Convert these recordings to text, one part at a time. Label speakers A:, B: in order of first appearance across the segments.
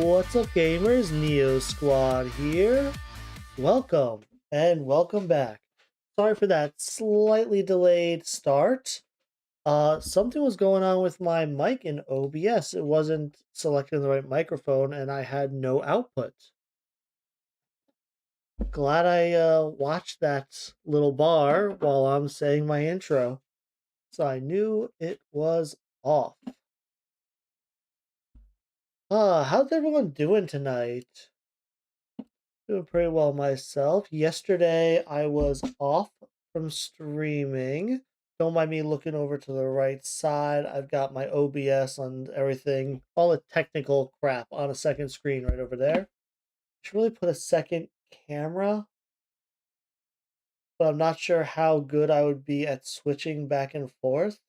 A: What's up, gamers? Neo Squad here. Welcome and welcome back. Sorry for that slightly delayed start. Something was going on with my mic in OBS. It wasn't selecting the right microphone and I had no output. Glad I watched that little bar while I'm saying my intro. So I knew it was off. How's everyone doing tonight? Doing pretty well myself. Yesterday I was off from streaming. Don't mind me looking over to the right side. I've got my OBS and everything, all the technical crap on a second screen right over there. Should really put a second camera, but I'm not sure how good I would be at switching back and forth.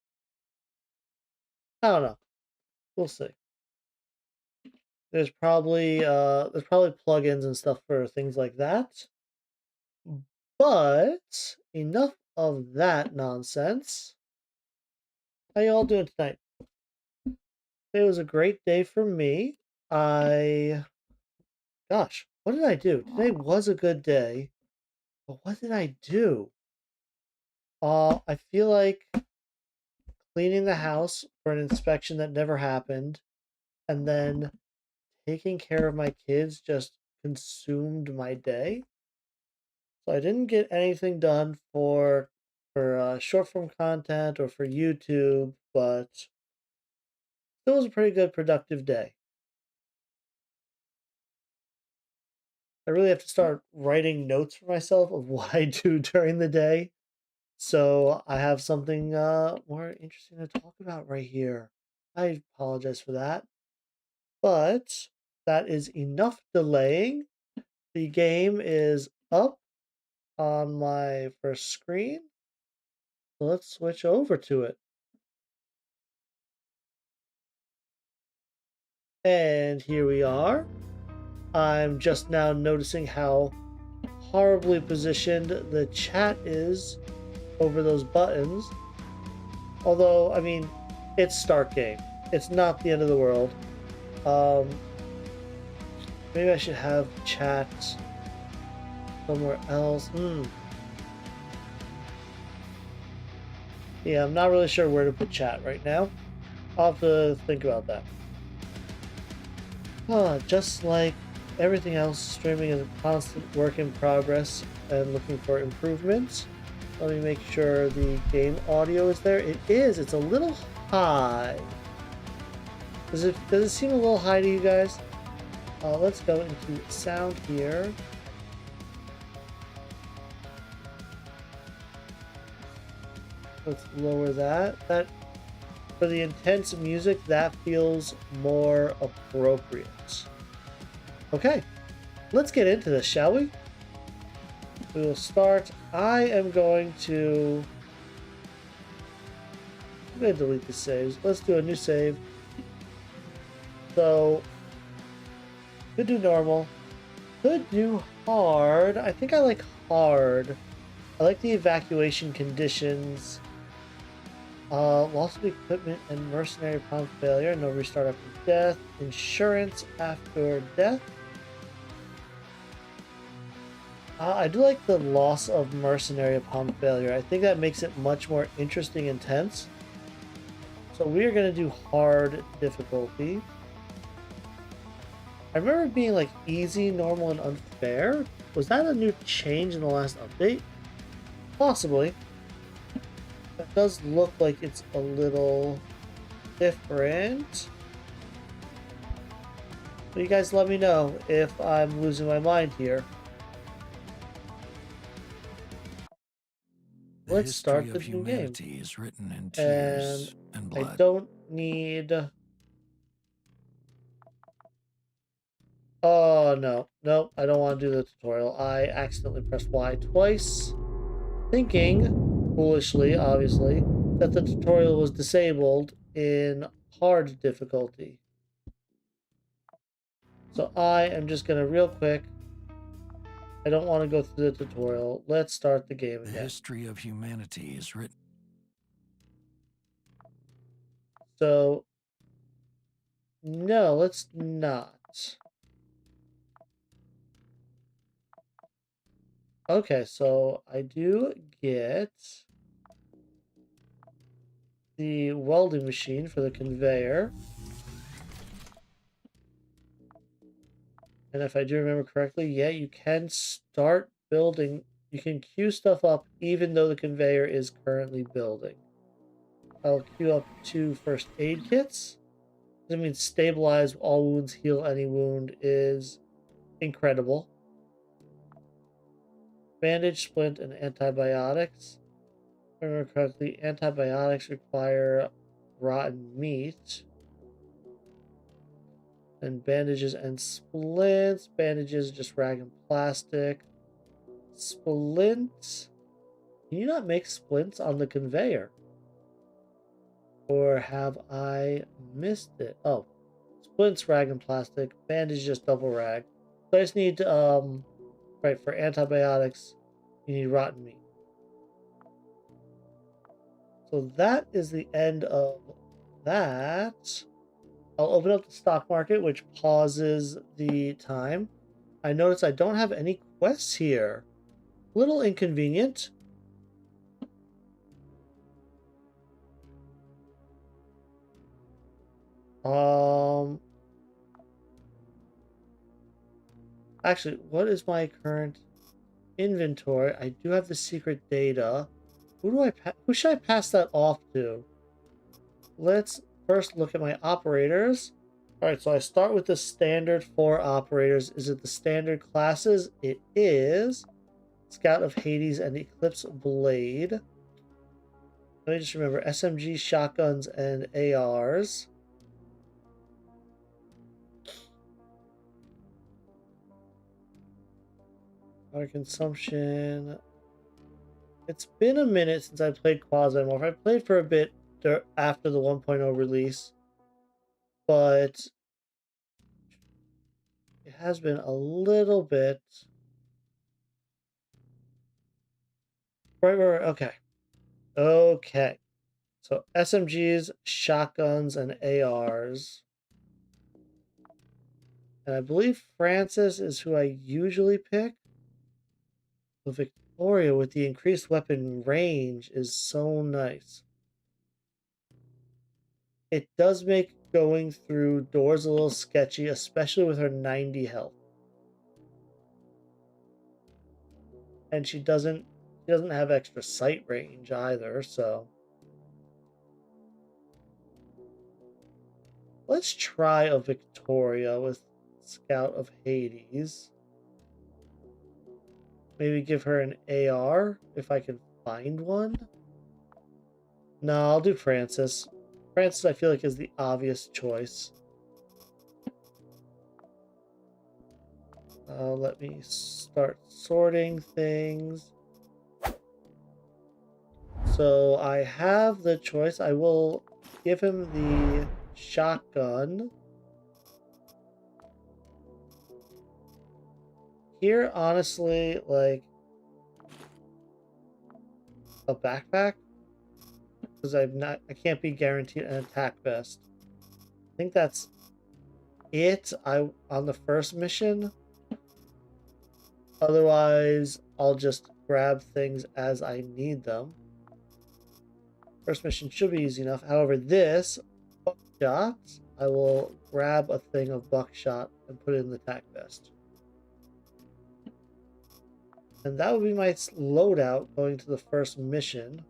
A: I don't know. We'll see. There's probably plugins and stuff for things like that. But enough of that nonsense. How you all doing tonight? It was a great day for me. Gosh, what did I do? Today was a good day, but what did I do? I feel like cleaning the house for an inspection that never happened, and then taking care of my kids just consumed my day. So I didn't get anything done for short form content or for YouTube, but it was a pretty good productive day. I really have to start writing notes for myself of what I do during the day. So I have something more interesting to talk about right here. I apologize for that. But that is enough delaying. The game is up on my first screen. So let's switch over to it. And here we are. I'm just now noticing how horribly positioned the chat is over those buttons. Although, I mean, it's start game. It's not the end of the world. Maybe I should have chat somewhere else. Yeah, I'm not really sure where to put chat right now. I'll have to think about that. Just like everything else, streaming is a constant work in progress and looking for improvements. Let me make sure the game audio is there. It is. It's a little high. Does it seem a little high to you guys? Let's go into sound here. Let's lower that. That for the intense music, that feels more appropriate. Okay, let's get into this, shall we? We will start. I'm going to delete the saves. Let's do a new save. So, could do normal. Could do hard. I think I like hard. I like the evacuation conditions. Loss of equipment and mercenary upon failure. No restart after death. Insurance after death. I do like the loss of mercenary upon failure. I think that makes it much more interesting and tense. So we are going to do hard difficulty. I remember it being like easy, normal, and unfair. Was that a new change in the last update? Possibly. That does look like it's a little different. But you guys let me know if I'm losing my mind here. Let's start the new game.
B: Is written in tears and blood.
A: I don't need... Oh, no. Nope, I don't want to do the tutorial. I accidentally pressed Y twice, thinking, foolishly, obviously, that the tutorial was disabled in hard difficulty. So I am just going to real quick... I don't want to go through the tutorial. Let's start the game again.
B: The history of humanity is written.
A: So, No, let's not. Okay, so I do get the welding machine for the conveyor. And if I do remember correctly, yeah, you can start building. You can queue stuff up even though the conveyor is currently building. I'll queue up 2 first aid kits. That means stabilize all wounds, heal any wound is incredible. Bandage, splint, and antibiotics. If I remember correctly, antibiotics require rotten meat. And bandages and splints. Bandages, just rag and plastic. Splints. Can you not make splints on the conveyor? Or have I missed it? Oh, splints, rag, and plastic. Bandage, just double rag. So I just need, right, for antibiotics, you need rotten meat. So that is the end of that. I'll open up the stock market, which pauses the time. I notice I don't have any quests here. Little inconvenient. Um, actually, what is my current inventory? I do have the secret data. Who should I pass that off to? Let's first look at my operators. All right, so I start with the standard 4 operators. Is it the standard classes? It is. Scout of Hades and Eclipse Blade. Let me just remember SMG, shotguns, and ARs. Our consumption. It's been a minute since I played Quasimorph. I played for a bit after the 1.0 release, but it has been a little bit. Right. Okay. Okay. So SMGs, shotguns, and ARs. And I believe Francis is who I usually pick. The Victoria with the increased weapon range is so nice. It does make going through doors a little sketchy, especially with her 90 health. And she doesn't have extra sight range either, so let's try a Victoria with Scout of Hades. Maybe give her an AR if I can find one. No, I'll do Francis. Francis, I feel like, is the obvious choice. Let me start sorting things. So I have the choice. I will give him the shotgun. Here, honestly, like a backpack, because I can't be guaranteed an attack vest. I think that's it. On the first mission. Otherwise, I'll just grab things as I need them. First mission should be easy enough. However, this buckshot, I will grab a thing of buckshot and put it in the attack vest. And that would be my loadout going to the first mission.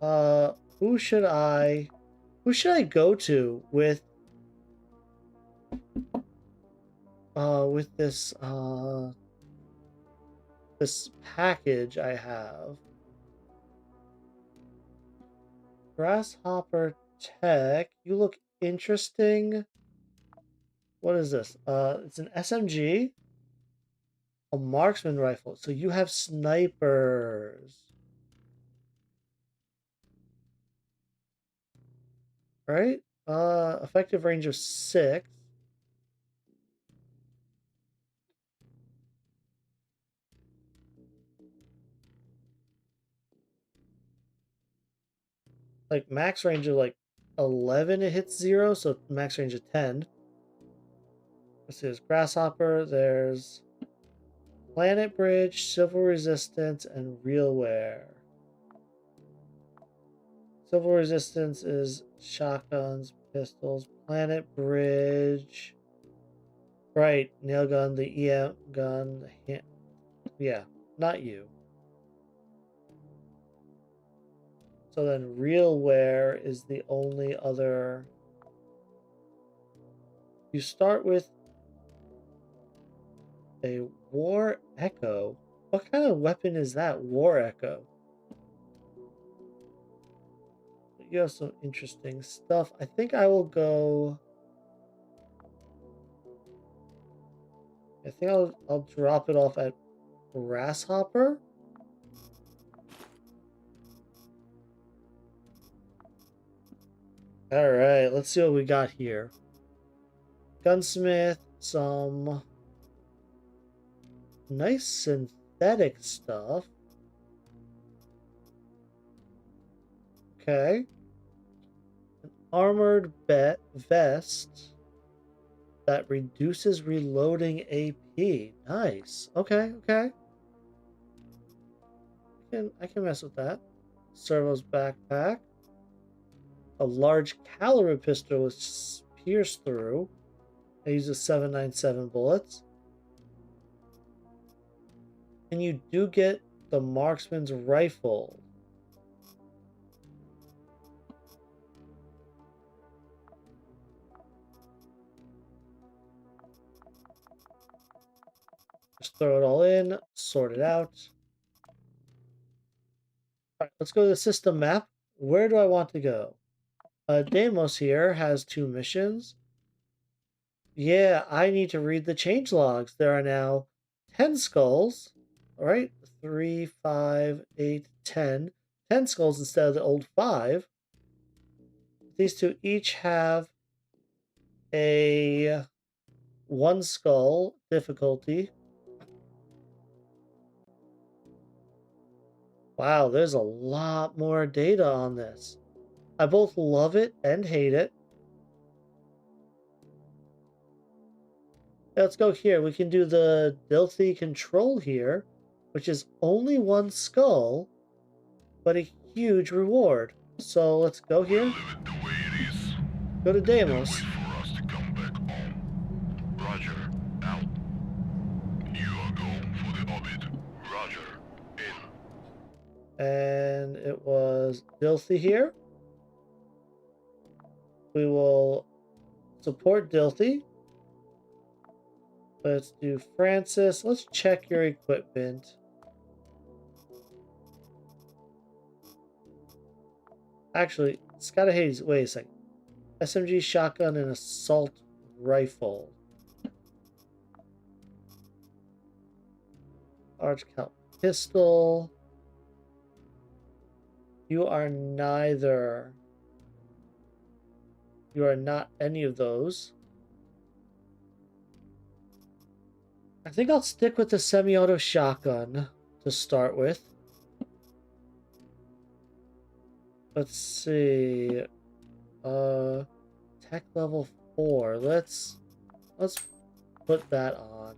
A: Uh, who should I go to with this package I have? Grasshopper Tech, you look interesting. What is this? It's an SMG, a marksman rifle. So you have snipers, right? Effective range of 6. Like max range of like 11 it hits 0, so max range of 10. Let's see, there's Grasshopper, there's Planet Bridge, Civil Resistance, and Realware. Civil Resistance is shotguns, pistols, Planet Bridge. Right, nail gun, the EM gun, the hand. Yeah, not you. So then Realware is the only other. You start with a War Echo. What kind of weapon is that, War Echo? You have some interesting stuff. I think I will go. I think I'll drop it off at Grasshopper. All right, let's see what we got here. Gunsmith, some nice synthetic stuff. Okay. An armored vest that reduces reloading AP. Nice. Okay, okay. I can mess with that. Servo's backpack. A large caliber pistol was pierced through. It uses 797 bullets. And you do get the marksman's rifle. Just throw it all in, sort it out. All right, let's go to the system map. Where do I want to go? Deimos here has 2 missions. Yeah, I need to read the change logs. There are now 10 skulls. All right, 3, 5, 8, 10. 10 skulls instead of the old 5. These two each have a 1 skull difficulty. Wow, there's a lot more data on this. I both love it and hate it. Let's go here. We can do the Dilthy control here, which is only 1 skull, but a huge reward. So let's go here. Go to Deimos.
C: Roger, out. You are going for the orbit. Roger, in.
A: And it was Dilthy here. We will support Dilthy. Let's do Francis. Let's check your equipment. Actually, Scott Hades, wait a second. SMG shotgun and assault rifle. Large cal pistol. You are neither. You are not any of those. I think I'll stick with the semi-auto shotgun to start with. Let's see. Tech level 4. Let's put that on.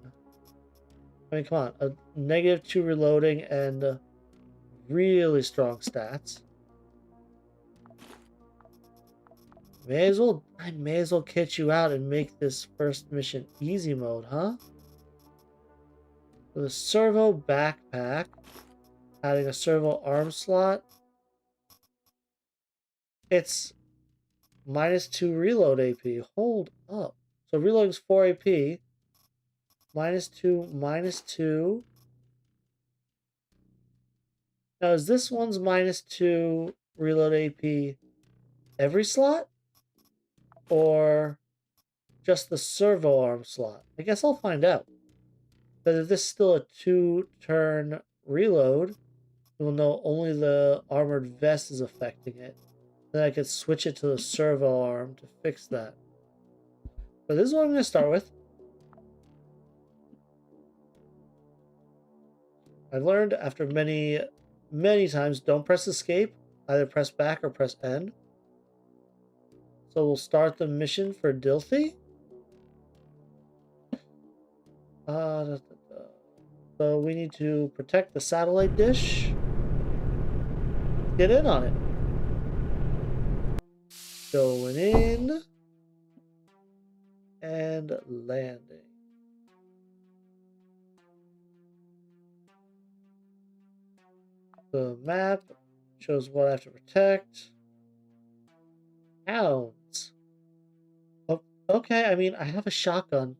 A: I mean, come on. A -2 reloading and really strong stats. I may as well kit you out and make this first mission easy mode, huh? The servo backpack, adding a servo arm slot. It's -2 reload AP. Hold up. So reloading's 4 AP. -2, -2. Now is this one's -2 reload AP every slot? Or just the servo arm slot? I guess I'll find out. But if this is still a 2-turn reload, we'll know only the armored vest is affecting it. Then I could switch it to the servo arm to fix that. But this is what I'm going to start with. I've learned after many times, don't press escape. Either press back or press N. So we'll start the mission for Dilthy. So we need to protect the satellite dish. Get in on it. Going in. And landing. The map shows what I have to protect. Hounds. Oh, okay, I mean, I have a shotgun.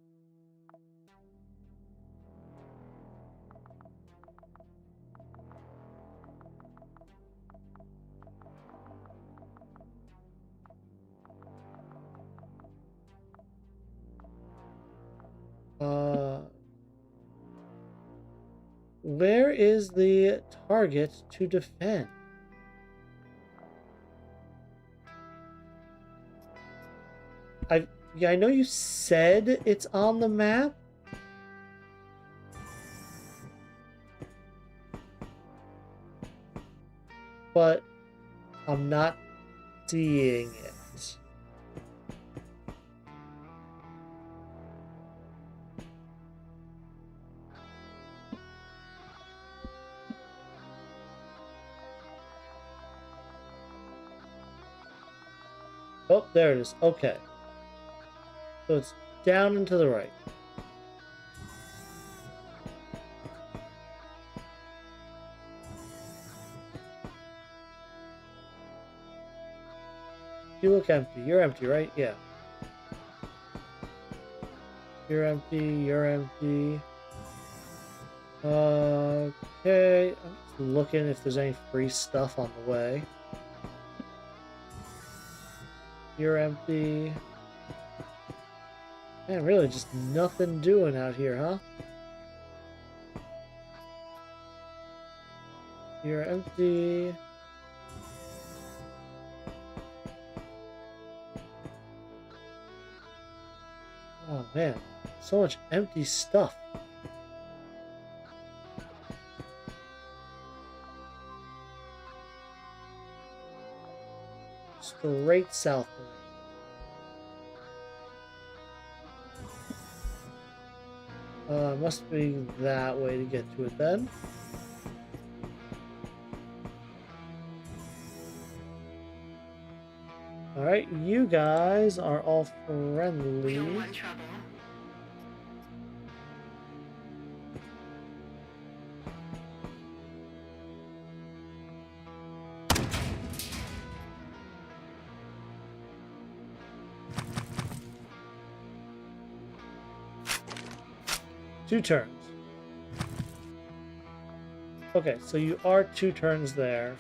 A: Where is the target to defend? Yeah, I know you said it's on the map. But I'm not seeing it. Oh, there it is. Okay. So it's down and to the right. You look empty. You're empty, right? Yeah. You're empty. You're empty. Okay. I'm just looking if there's any free stuff on the way. You're empty. Man, really just nothing doing out here, huh? You're empty. Oh man, so much empty stuff. Straight south of me. Must be that way to get to it then. Alright, you guys are all friendly.
D: No one trouble.
A: Two turns. Okay, so you are 2 turns there.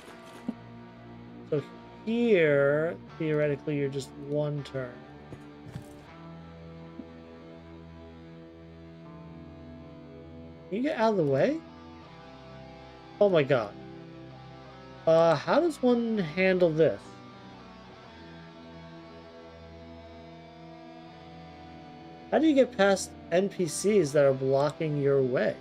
A: So here, theoretically, you're just 1 turn. Can you get out of the way? Oh my god. How does one handle this? How do you get past NPCs that are blocking your way?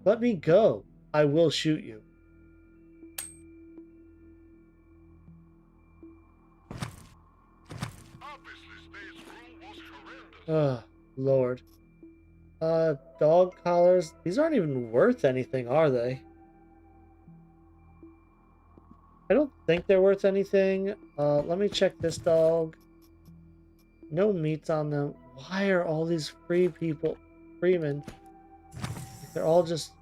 A: Let me go. I will shoot you.
C: Obviously, space rule was horrendous.
A: Ugh, Lord. Dog collars. These aren't even worth anything, are they? I don't think they're worth anything. Let me check this dog. No meats on them. Why are all these freemen? They're all just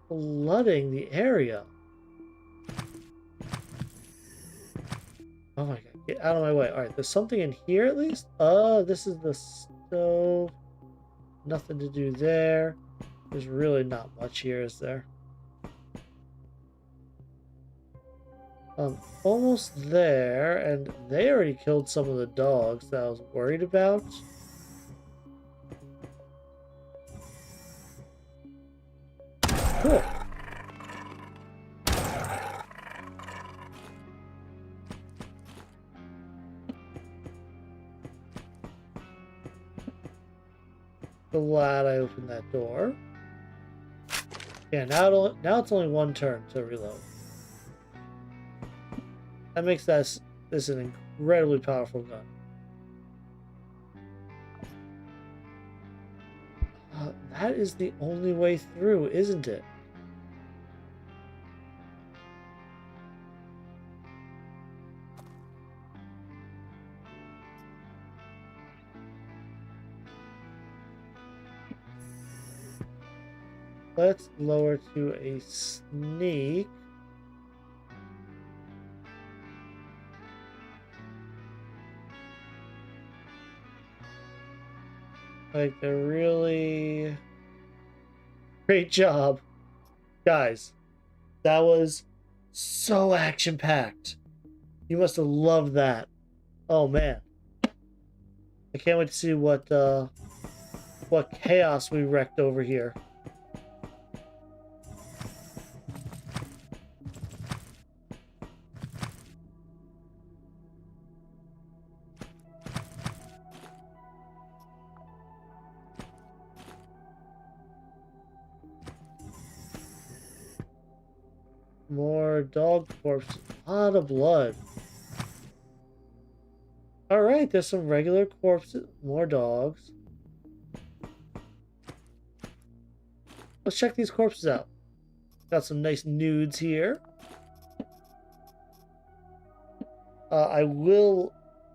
A: flooding the area. Oh my god, get out of my way. Alright, there's something in here at least? Oh, this is the stove. Nothing to do there. There's really not much here, is there? Almost there, and they already killed some of the dogs that I was worried about. Cool. Glad I opened that door. Yeah, now it's only one turn to reload. That makes this an incredibly powerful gun. That is the only way through, isn't it? Let's lower to a sneak. Like, they're really... Great job. Guys, that was so action-packed. You must have loved that. Oh, man. I can't wait to see what chaos we wrecked over here. More dog corpses. A lot of blood. Alright, there's some regular corpses. More dogs. Let's check these corpses out. Got some nice nudes here. I will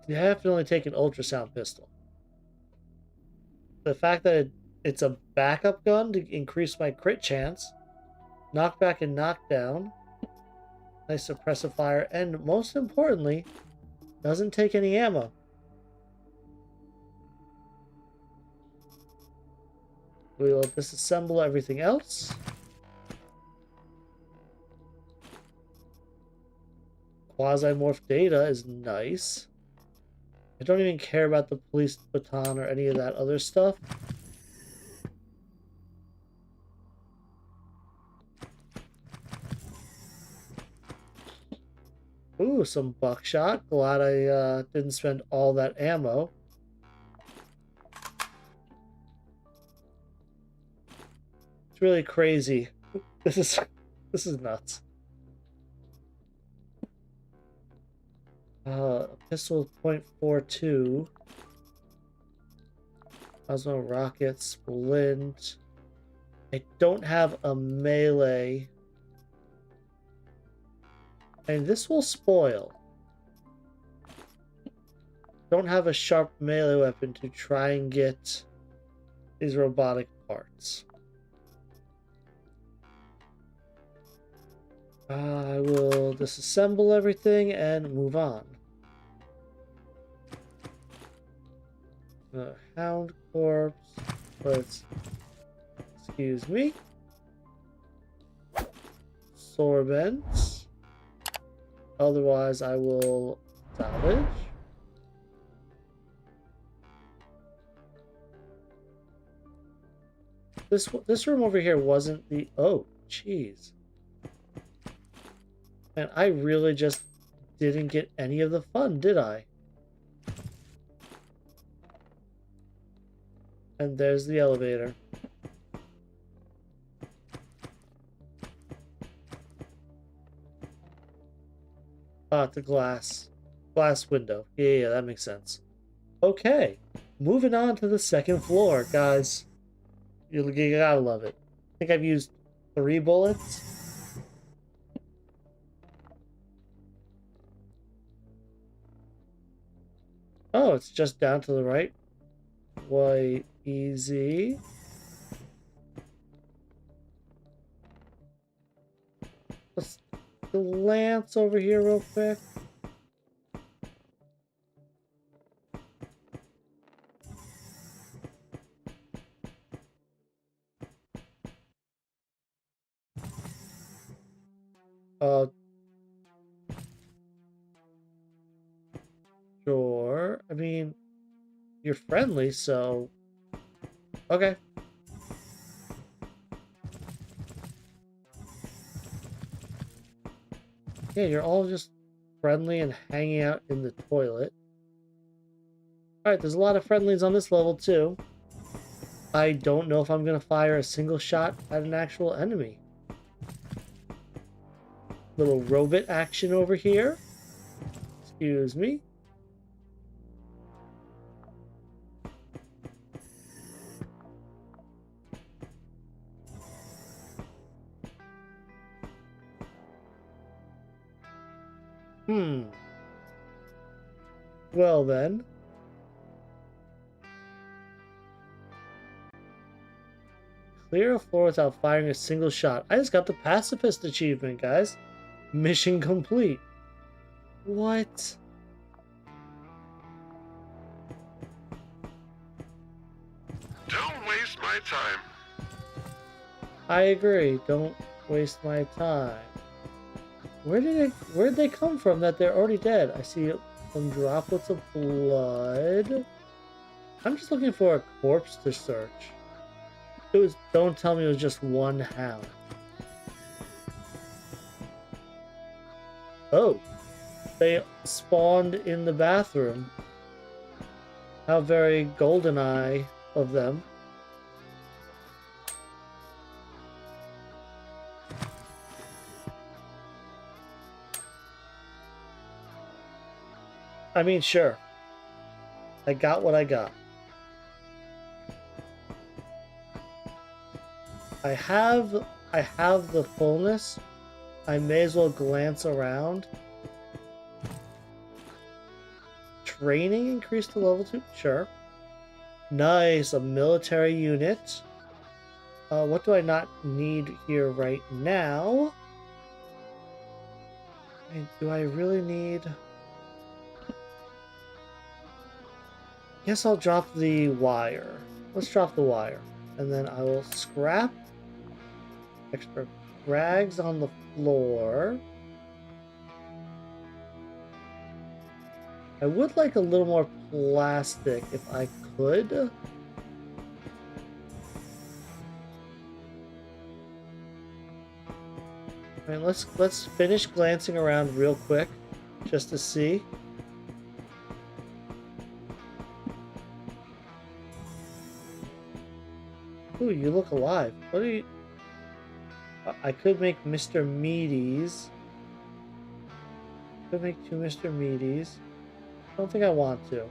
A: definitely take an ultrasound pistol. The fact that it's a backup gun to increase my crit chance. Knockback and knockdown. Nice suppressive fire. And most importantly, doesn't take any ammo. We will disassemble everything else. Quasimorph data is nice. I don't even care about the police baton or any of that other stuff. Ooh, some buckshot. Glad I didn't spend all that ammo. It's really crazy. This is nuts. Pistol .42. Osmo rocket, splint. I don't have a melee. And this will spoil. Don't have a sharp melee weapon to try and get these robotic parts. I will disassemble everything and move on. Hound corpse. Excuse me. Sorbents. Otherwise, I will salvage. This room over here wasn't the... Oh, jeez. And I really just didn't get any of the fun, did I? And there's the elevator. Ah, it's a glass window. Yeah, that makes sense. Okay, moving on to the second floor, guys. You gotta love it. I think I've used 3 bullets. Oh, it's just down to the right. Quite easy. Let's glance over here real quick. Sure. I mean, you're friendly, so... Okay. Yeah, you're all just friendly and hanging out in the toilet. Alright, there's a lot of friendlies on this level, too. I don't know if I'm gonna fire a single shot at an actual enemy. Little robot action over here. Excuse me. Hmm. Well then. Clear a floor without firing a single shot. I just got the pacifist achievement, guys. Mission complete. What?
C: Don't waste my time.
A: I agree. Don't waste my time. Where'd they come from that they're already dead? I see some droplets of blood. I'm just looking for a corpse to search. Don't tell me it was just one hound. Oh, they spawned in the bathroom. How very golden eye of them. I mean, sure. I got what I got. I have the fullness. I may as well glance around. Training increased to level 2? Sure. Nice, a military unit. What do I not need here right now? Do I really need... Guess I'll drop the wire. Let's drop the wire. And then I will scrap extra rags on the floor. I would like a little more plastic if I could. I mean, let's finish glancing around real quick just to see. Ooh, you look alive. What are you... I could make Mr. Meaties. Could make 2 Mr. Meaties. I don't think I want to.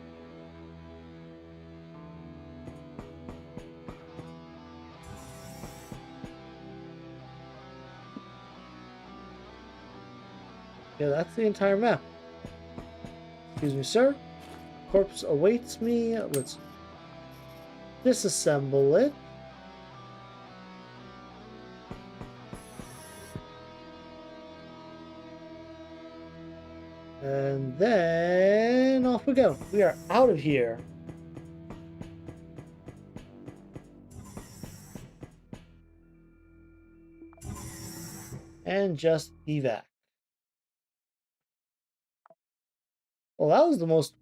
A: Yeah, that's the entire map. Excuse me, sir. Corpse awaits me. Let's disassemble it. And then off we go. We are out of here. And just evac. Well, that was the most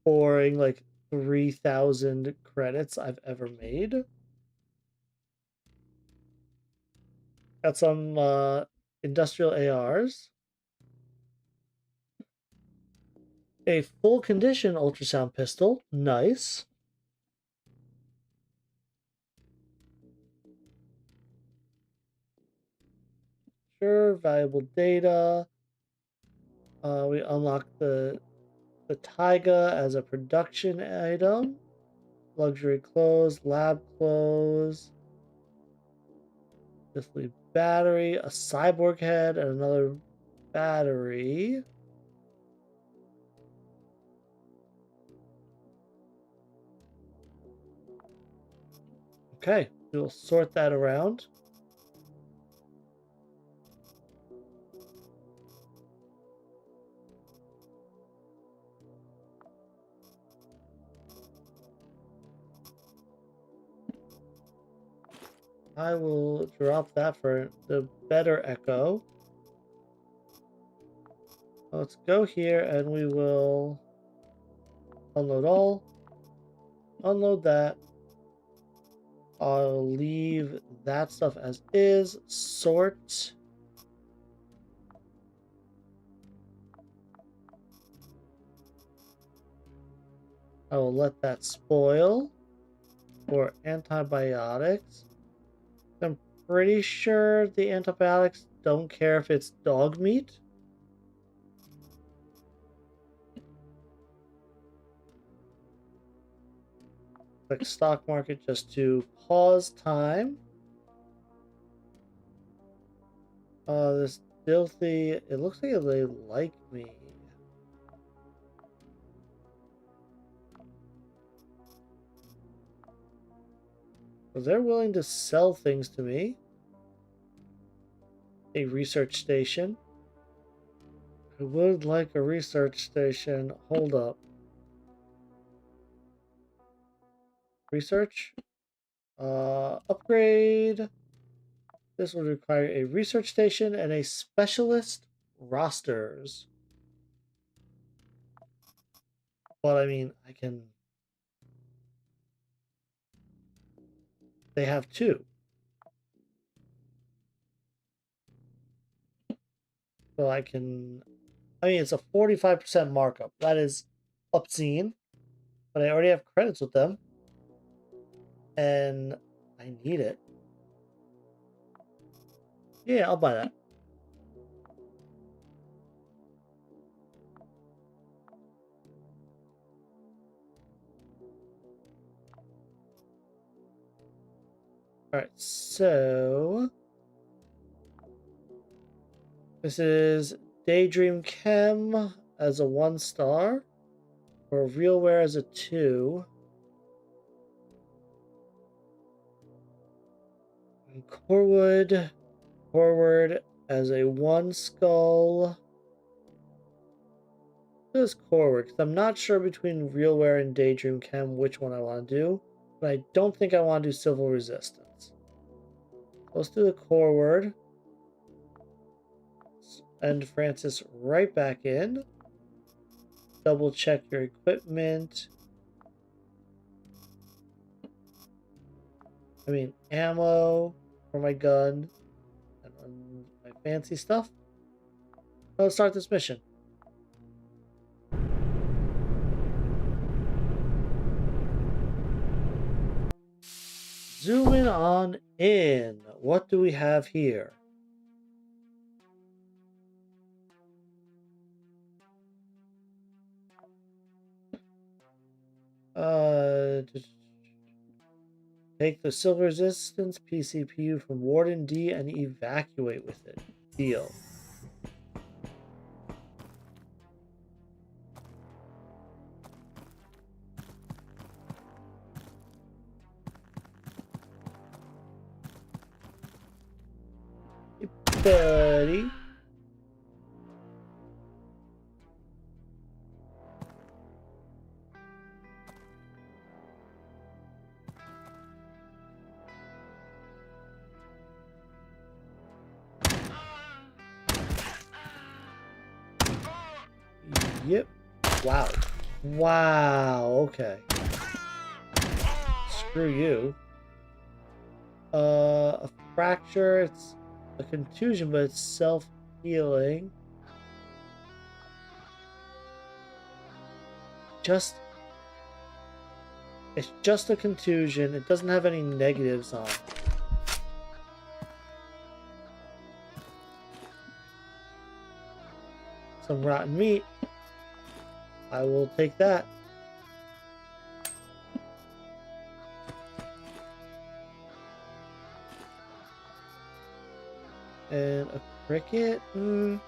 A: boring, like, 3,000 credits I've ever made. Got some industrial ARs. A full condition ultrasound pistol. Nice. Sure, valuable data. We unlocked the Taiga as a production item. Luxury clothes, lab clothes. Display battery, a cyborg head, and another battery. Okay, we'll sort that around. I will drop that for the better echo. Let's go here and we will unload all. Unload that. I'll leave that stuff as is. Sort. I will let that spoil. for antibiotics. I'm pretty sure the antibiotics don't care if it's dog meat. Click stock market just to pause time. This filthy. It looks like they like me. So they're willing to sell things to me. A research station. I would like a research station. Hold up. Research. Upgrade. This would require a research station and a specialist rosters. But I mean, I can... They have two. So I can... I mean, it's a 45% markup. That is obscene. But I already have credits with them. And I need it. Yeah, I'll buy that. Alright, so... This is Daydream Chem as a 1 star. Or Realware as a 2. And Forward as a 1 skull. This is Corward, because I'm not sure between Realware and Daydream Chem which one I want to do. But I don't think I want to do Civil Resistance. Let's do the Corward. And Francis right back in. Double check your equipment. I mean, ammo for my gun. And my fancy stuff. Let's start this mission. Zooming on in. What do we have here? Just take the Silver Resistance PCPU from Warden D and evacuate with it. Deal. Hey, buddy. Yep. Wow. Wow. Okay. Screw you. A fracture. It's a contusion, but it's self-healing. It's just a contusion. It doesn't have any negatives on it. Some rotten meat. I will take that. And a cricket? No,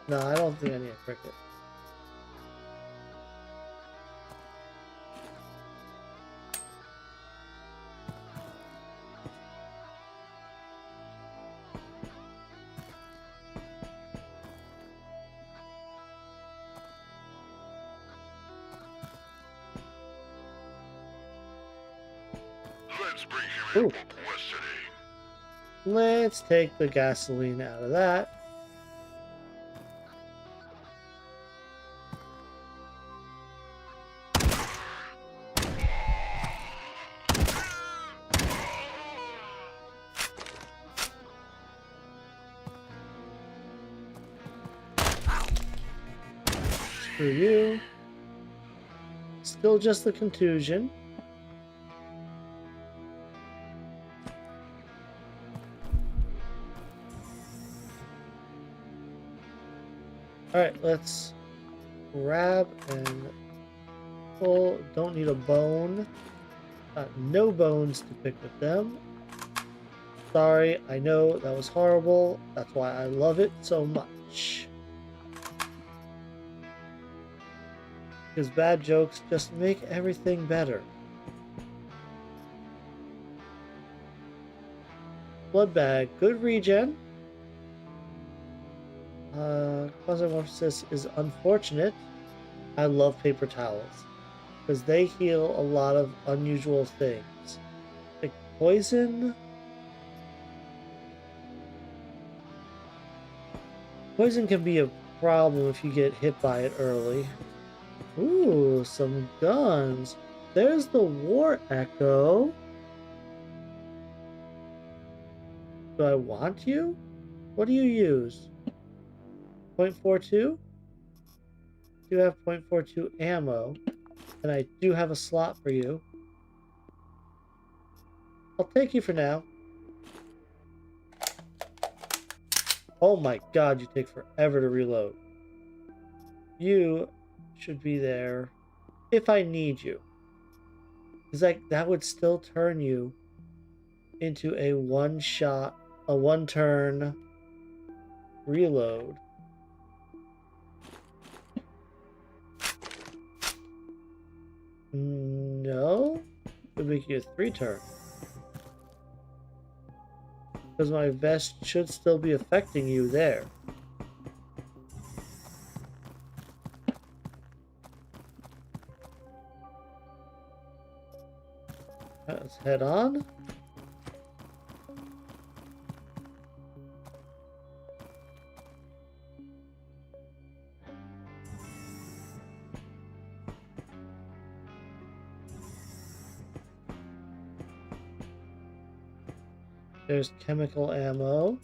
A: I don't think I need a cricket.
C: Let's bring him in
A: Ooh.
C: publicity.
A: Let's take the gasoline out of that. Screw you. Still just the contusion. Alright, let's grab and pull. Don't need a bone. No bones to pick with them. Sorry, I know that was horrible. That's why I love it so much. Because bad jokes just make everything better. Blood bag, good regen. Quasimorph is unfortunate. I love paper towels because they heal a lot of unusual things. Like poison. Poison can be a problem if you get hit by it early. Ooh, some guns. There's the War Echo. Do I want you? What do you use? .42? Do have .42 ammo, and I do have a slot for you. I'll take you for now. Oh my god, you take forever to reload. You should be there if I need you. Because that would still turn you into a one-turn reload. No? It would make you a 3-turn. Because my vest should still be affecting you there. Let's head on. There's chemical ammo.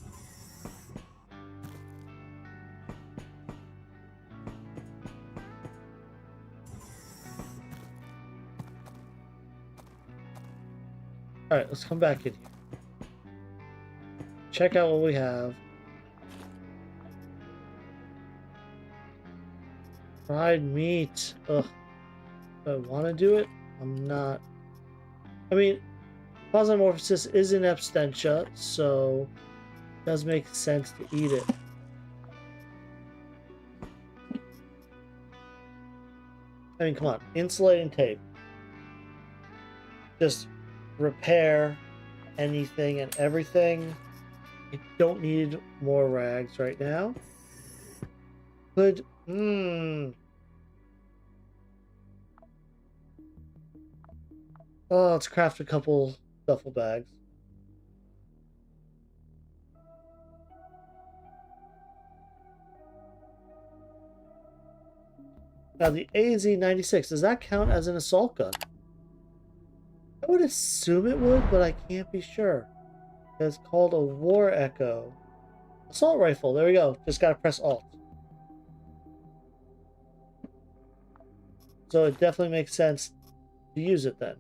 A: Alright, let's come back in here. Check out what we have. Fried meat. Ugh. Do I want to do it? I'm not. I mean, Quasimorph is in absentia, so it does make sense to eat it. I mean, come on. Insulating tape. Just repair anything and everything. I don't need more rags right now. Could... Oh, let's craft a couple duffel bags. Now the AZ-96, does that count as an assault gun? I would assume it would, but I can't be sure. It's called a War Echo. Assault rifle, there we go. Just gotta press Alt. So it definitely makes sense to use it then.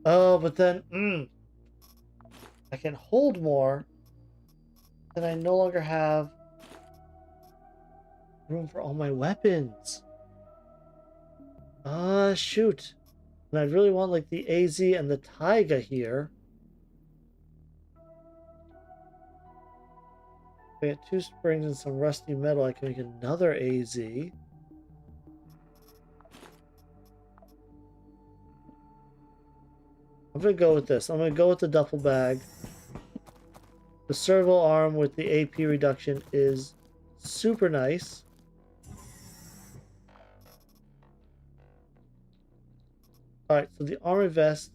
A: Oh, but then, I can hold more. Then I no longer have room for all my weapons. Shoot. And I really want like the AZ and the Taiga here. If I get 2 springs and some rusty metal, I can make another AZ. I'm gonna go with this. I'm gonna go with the duffel bag. The servo arm with the AP reduction is super nice. Alright, so the armor vest.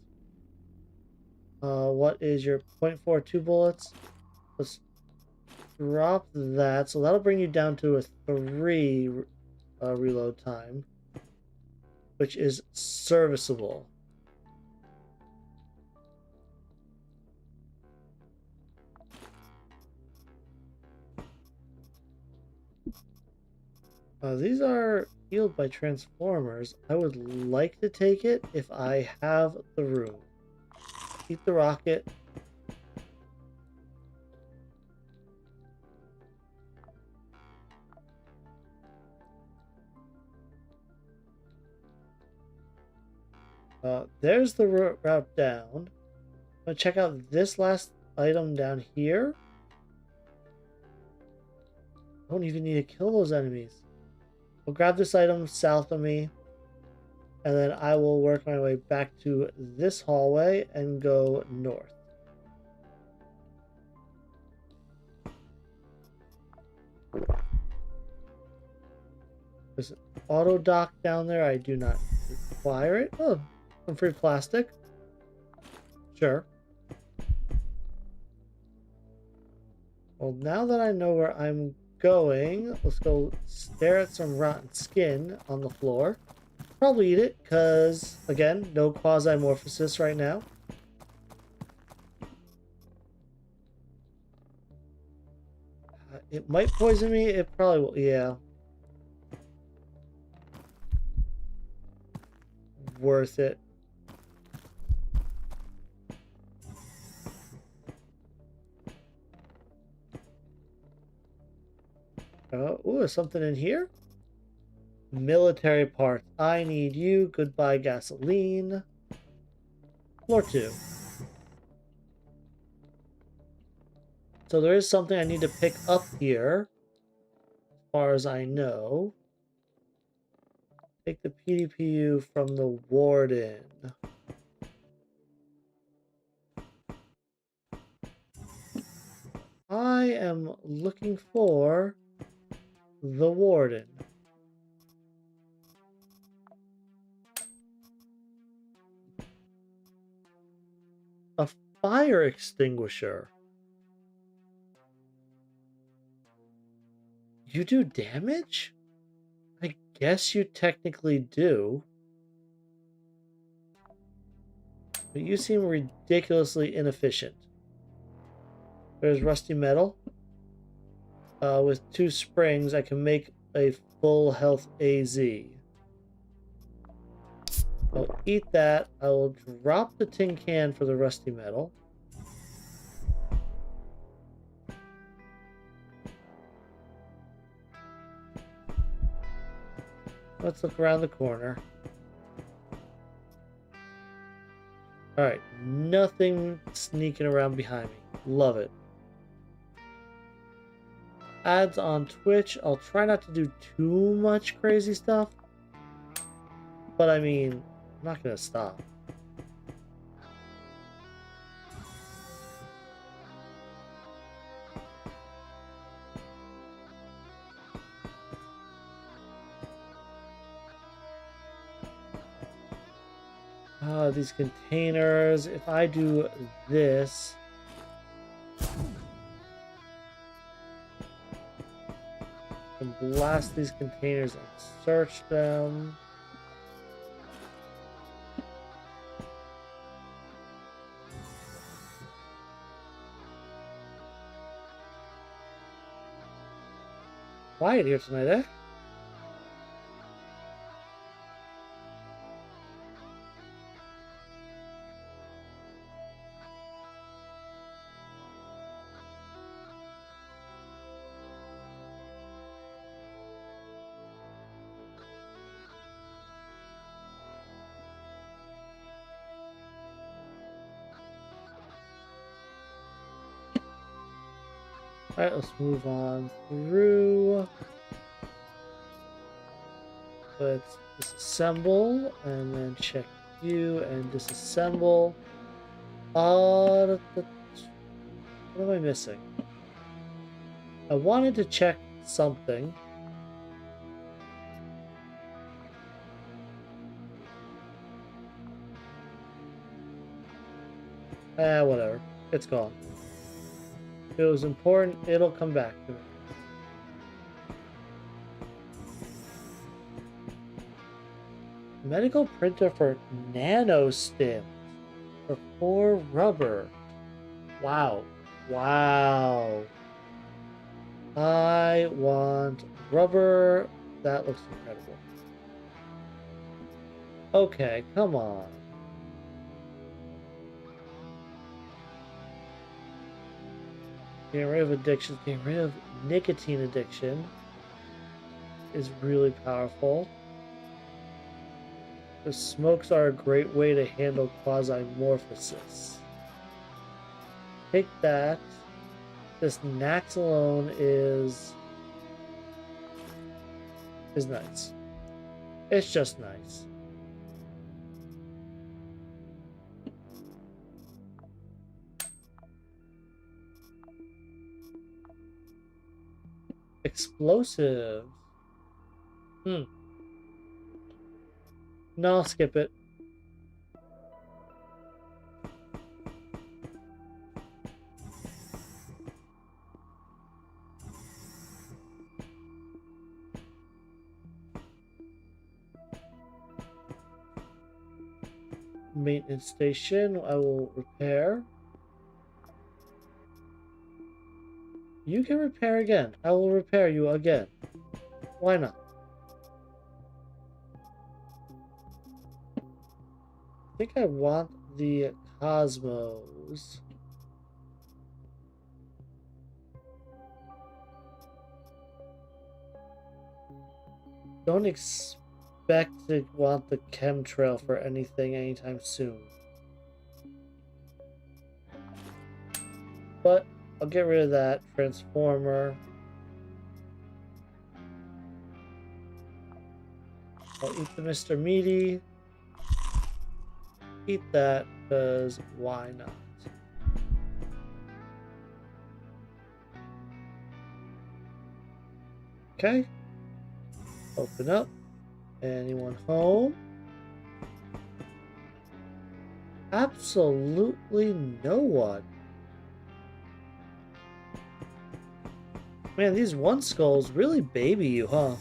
A: What is your .42 bullets? Let's drop that. So that'll bring you down to a 3 reload time, which is serviceable. These are healed by transformers. I would like to take it if I have the room. Keep the rocket. There's the route down. I'm gonna check out this last item down here. I don't even need to kill those enemies. I'll grab this item south of me, and then I will work my way back to this hallway and go north. There's an auto dock down there. I do not require it. Oh, some free plastic. Sure. Well, now that I know where I'm going, let's go stare at some rotten skin on the floor. Probably eat it, because, again, no Quasimorphosis right now. It might poison me. It probably will. Yeah. Worth it. Ooh, there's something in here. Military parts. I need you. Goodbye, gasoline. Floor 2. So there is something I need to pick up here. As far as I know. Take the PDPU from the warden. I am looking for the warden. A fire extinguisher. You do damage? I guess you technically do. But you seem ridiculously inefficient. There's rusty metal. With 2 springs, I can make a full health AZ. I'll eat that. I will drop the tin can for the rusty metal. Let's look around the corner. Alright, nothing sneaking around behind me. Love it. Ads on Twitch. I'll try not to do too much crazy stuff. But I mean, I'm not going to stop. These containers. If I do this, I can blast these containers and search them. Quiet here tonight, eh? Alright, let's move on through. Let's disassemble and then check you and disassemble. What am I missing? I wanted to check something. Whatever. It's gone. If it was important, it'll come back to me. Medical printer for nano stims for 4 rubber. Wow. Wow. I want rubber. That looks incredible. Okay, come on. Getting rid of addiction, getting rid of nicotine addiction is really powerful. The smokes are a great way to handle Quasimorphosis. Take that. This Nax alone is nice. It's just nice. Explosives. No, I'll skip it. Maintenance station, I will repair. You can repair again. I will repair you again. Why not? I think I want the Cosmos. Don't expect to want the chemtrail for anything anytime soon. But I'll get rid of that transformer. I'll eat the Mr. Meaty. Eat that, because why not? Okay. Open up. Anyone home? Absolutely no one. Man, these one skulls really baby you, huh?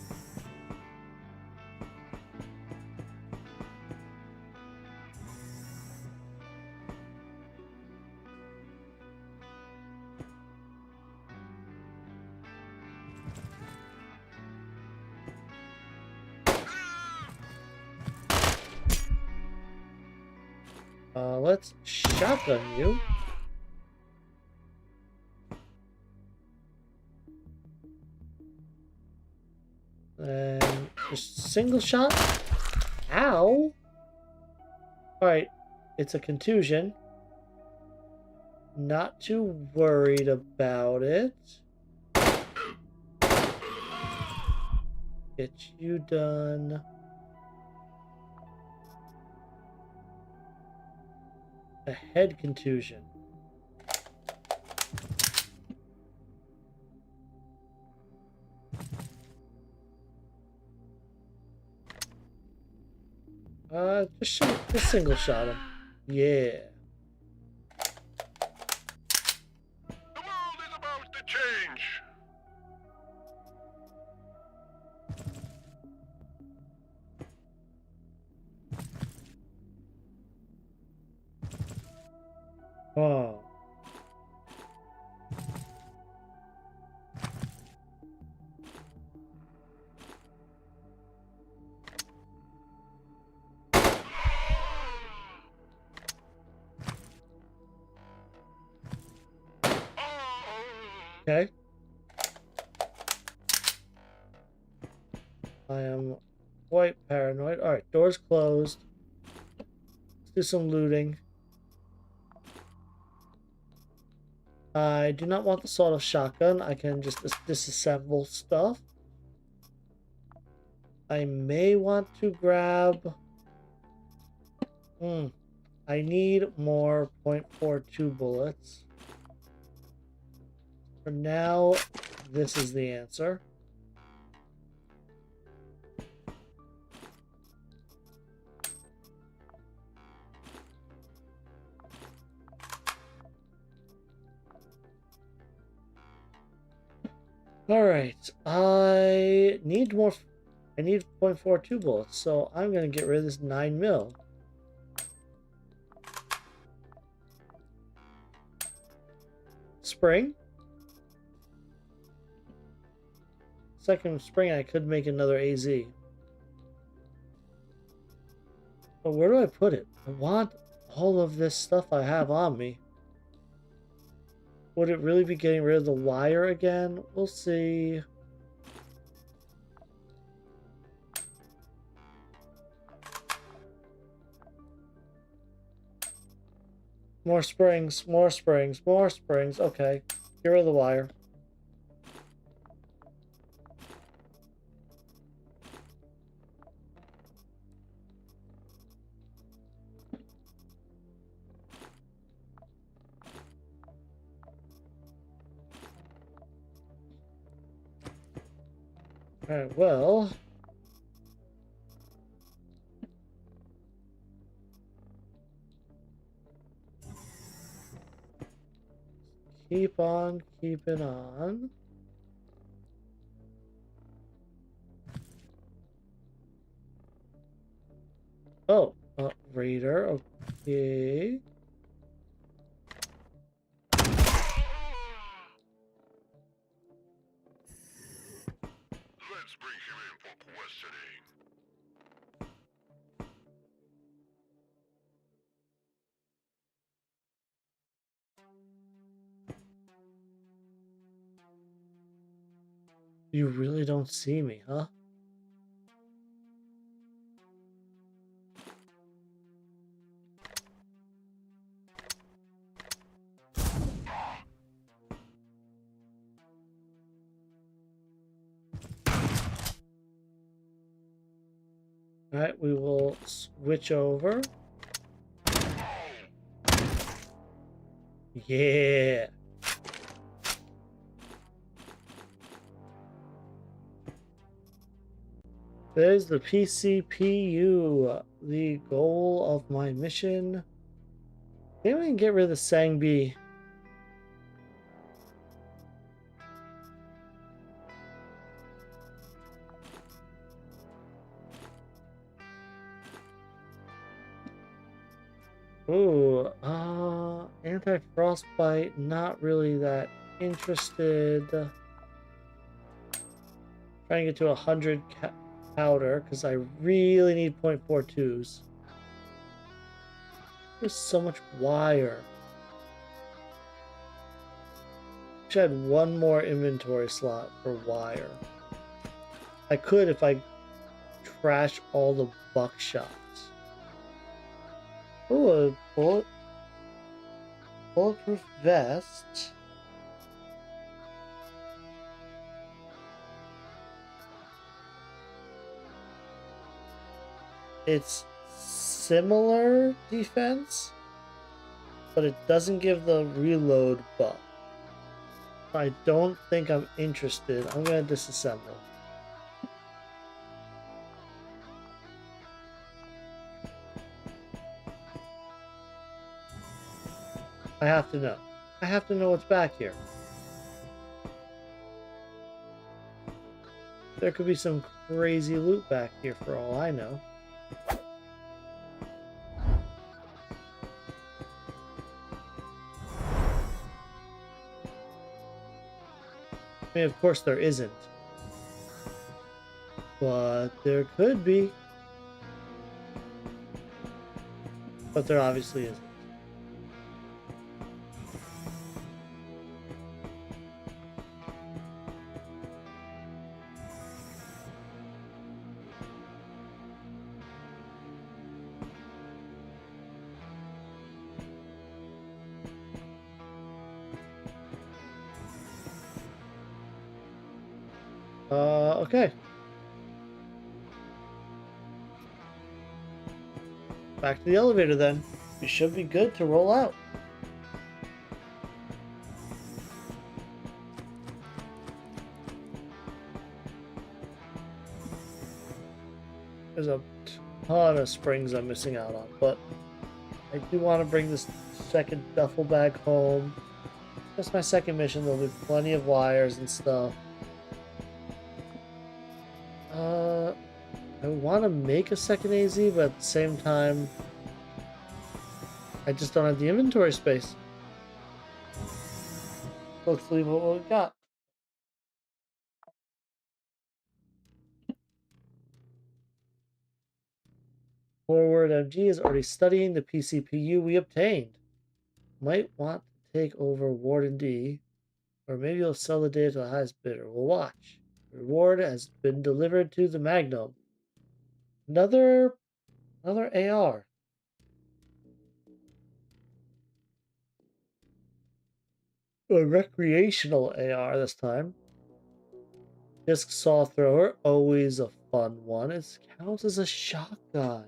A: Let's shotgun you. And just single shot. Ow! Alright, it's a contusion. Not too worried about it. Get you done. A head contusion. Just single shot him. Yeah.
C: The world is about to change.
A: Oh. Okay. I am quite paranoid. Alright, doors closed. Let's do some looting. I do not want the sawed-off shotgun. I can just disassemble stuff. I may want to grab... I need more .42 bullets. For now, this is the answer. Alright, I need .42 bullets, so I'm gonna get rid of this 9mm. Spring. Second spring, I could make another AZ. But where do I put it? I want all of this stuff I have on me. Would it really be getting rid of the wire again? We'll see. More springs, more springs, more springs. Okay. Get rid of the wire. Alright, well. Keep on keeping on. Oh, Raider. Okay.
C: Let's bring him in for questioning.
A: You really don't see me, huh? Alright, we will switch over. Yeah. There's the PCPU, the goal of my mission. Maybe we can get rid of the Sangbi. Ooh, anti-frostbite, not really that interested. Trying to get to 100 powder, because I really need .42s. There's so much wire. Wish I had one more inventory slot for wire. I could if I trash all the buckshots. Ooh, a bulletproof vest. It's similar defense, but it doesn't give the reload buff. I don't think I'm interested. I'm gonna disassemble. I have to know. I have to know what's back here. There could be some crazy loot back here for all I know. I mean, of course there isn't. But there could be. But there obviously isn't. Okay. Back to the elevator then. We should be good to roll out. There's a ton of springs I'm missing out on, but I do want to bring this second duffel bag home. That's my second mission. There'll be plenty of wires and stuff. I want to make a second AZ, but at the same time, I just don't have the inventory space. Let's leave what we got. Forward MG is already studying the PCPU we obtained. Might want to take over Warden D, or maybe you'll sell the data to the highest bidder. We'll watch. The reward has been delivered to the Magnum. Another AR. A recreational AR this time. Disc saw thrower, always a fun one. It counts as a shotgun.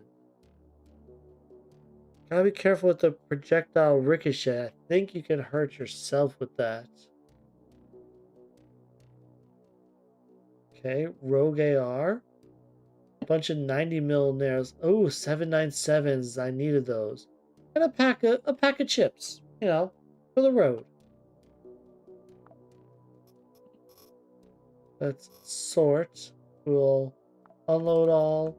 A: Gotta be careful with the projectile ricochet. I think you can hurt yourself with that. Okay, Rogue AR. A bunch of 90 mil nails. Oh, 797s. I needed those. And a pack of chips, for the road. Let's sort. We'll unload all.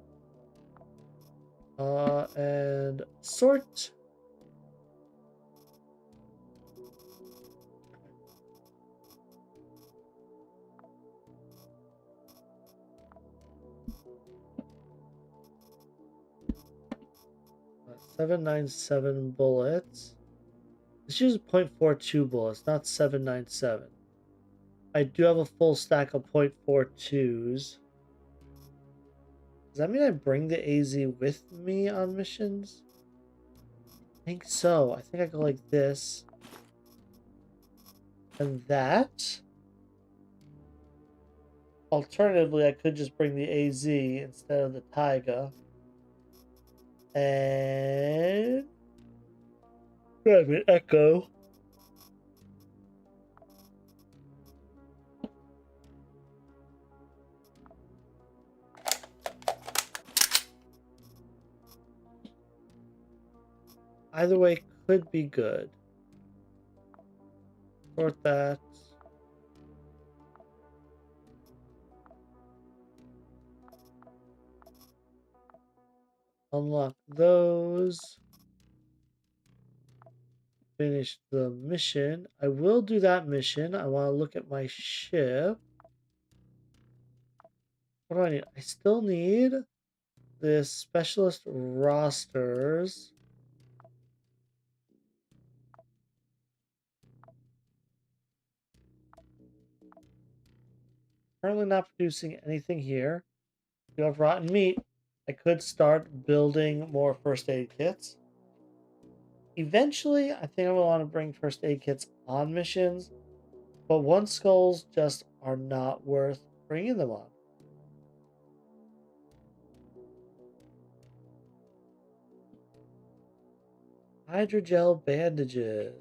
A: And sort. 797 bullets. Let's use .42 bullets, not 797. I do have a full stack of .42s. Does that mean I bring the AZ with me on missions? I think so. I think I go like this. And that. Alternatively, I could just bring the AZ instead of the Taiga. And grab an Echo. Either way could be good. Sort that. Unlock those. Finish the mission. I will do that mission. I want to look at my ship. What do I need? I still need the specialist rosters. Currently not producing anything here. You have rotten meat. I could start building more first aid kits. Eventually, I think I will want to bring first aid kits on missions, but one skulls just are not worth bringing them on. Hydrogel bandages.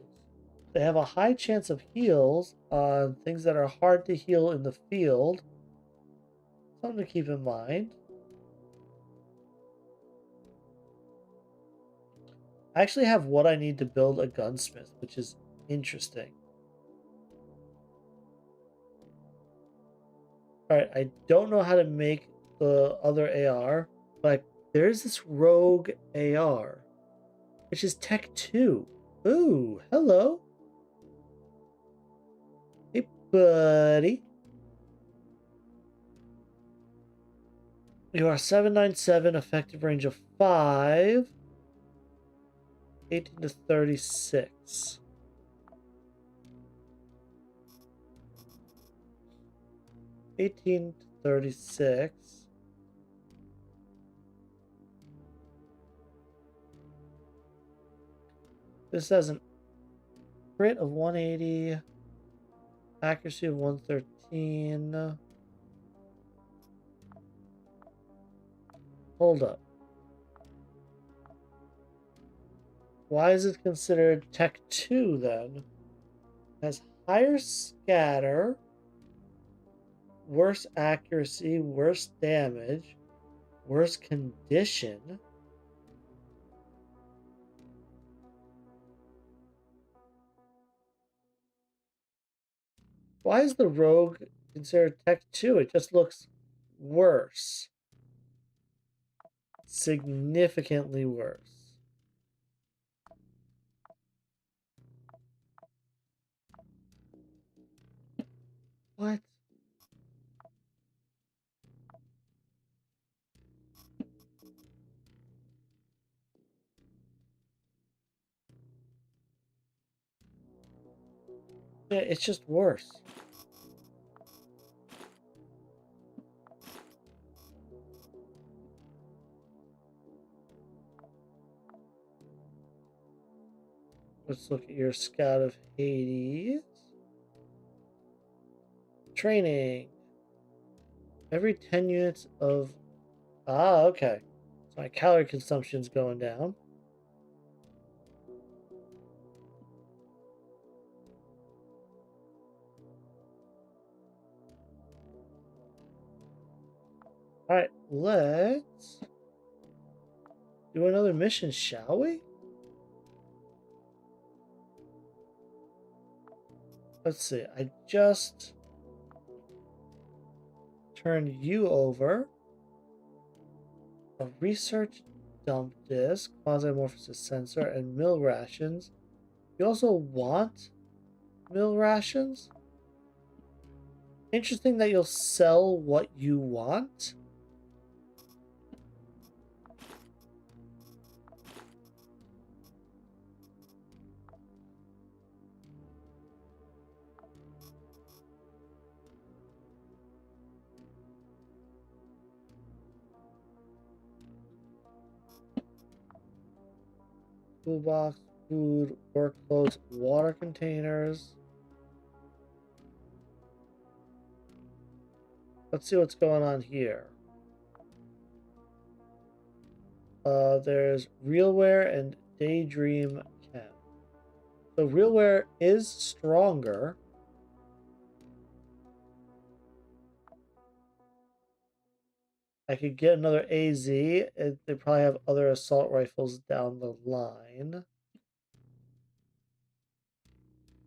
A: They have a high chance of heals on things that are hard to heal in the field. Something to keep in mind. I actually have what I need to build a gunsmith, which is interesting. Alright, I don't know how to make the other AR, but there's this rogue AR, which is Tech 2. Ooh, hello. Hey, buddy. You are 797, effective range of 5. 18 to 36. 18 to 36. This has an crit of 180, accuracy of 113. Hold up. Why is it considered Tech 2 then? It has higher scatter, worse accuracy, worse damage, worse condition. Why is the Rogue considered Tech 2? It just looks worse. Significantly worse. What? Yeah, it's just worse. Let's look at your Scout of Hades. training. Every 10 units of... Ah, okay. So my calorie consumption's going down. Alright, let's do another mission, shall we? Let's see, I just turned you over. A research dump disk, Quasimorph sensor, and meal rations. You also want meal rations? Interesting that you'll sell what you want. Toolbox, food, work clothes, water containers. Let's see what's going on here. There's Realware and Daydream Chem. So Realware is stronger. I could get another AZ. They probably have other assault rifles down the line.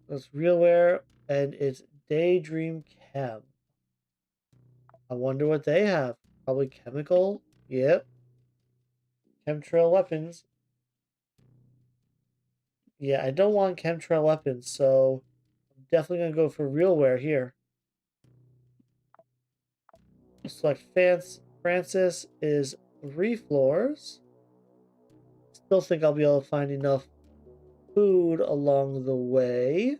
A: That's Realware, and it's Daydream Chem. I wonder what they have. Probably chemical. Yep. Chemtrail weapons. Yeah, I don't want chemtrail weapons, so I'm definitely going to go for Realware here. Select Francis is 3 floors. Still think I'll be able to find enough food along the way.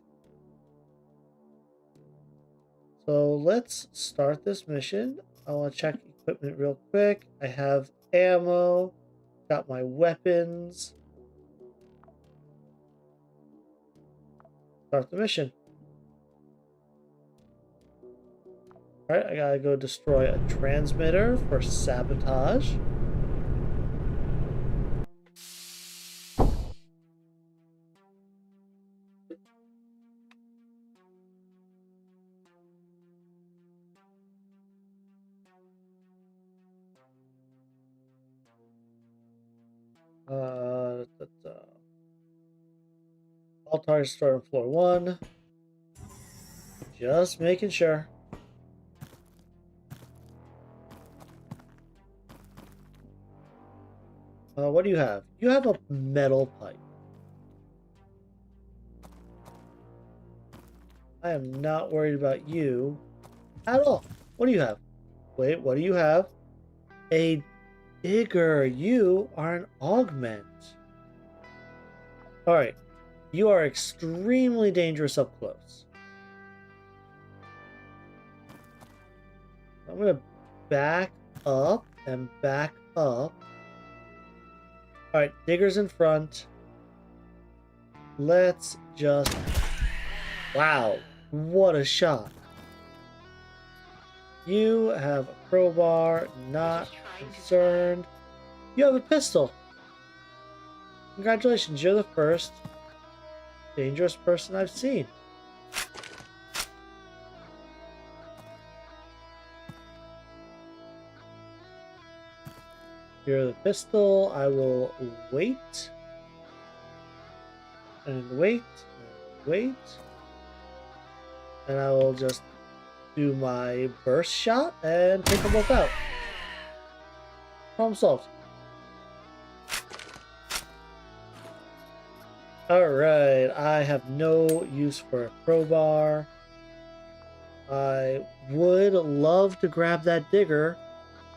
A: So let's start this mission. I want to check equipment real quick. I have ammo, got my weapons. Start the mission. Alright, I gotta go destroy a transmitter for sabotage. All targets start on floor 1. Just making sure. What do you have? You have a metal pipe. I am not worried about you at all. What do you have? Wait, what do you have? A digger. You are an augment. Alright. You are extremely dangerous up close. I'm going to back up and back up. Alright, digger's in front. Let's just... Wow, what a shot. You have a crowbar, not concerned. You have a pistol. Congratulations, you're the first dangerous person I've seen. Here's the pistol. I will wait. And wait. And wait. And I will just do my burst shot and take them both out. Problem solved. Alright, I have no use for a crowbar. I would love to grab that digger,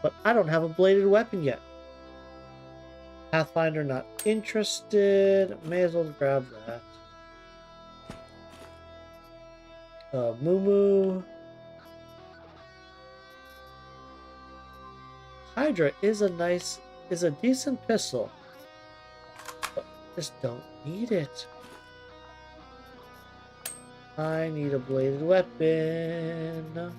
A: but I don't have a bladed weapon yet. Pathfinder not interested. May as well grab that. Moo. Hydra is a decent pistol. But just don't need it. I need a bladed weapon.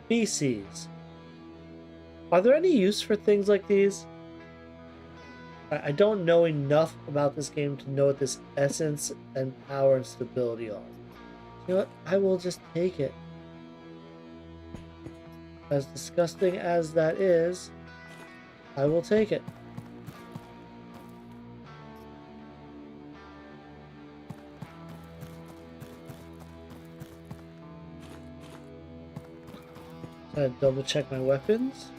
A: Species. Are there any use for things like these? I don't know enough about this game to know what this essence and power and stability are. You know what? I will just take it. As disgusting as that is, I will take it. So I double check my weapons.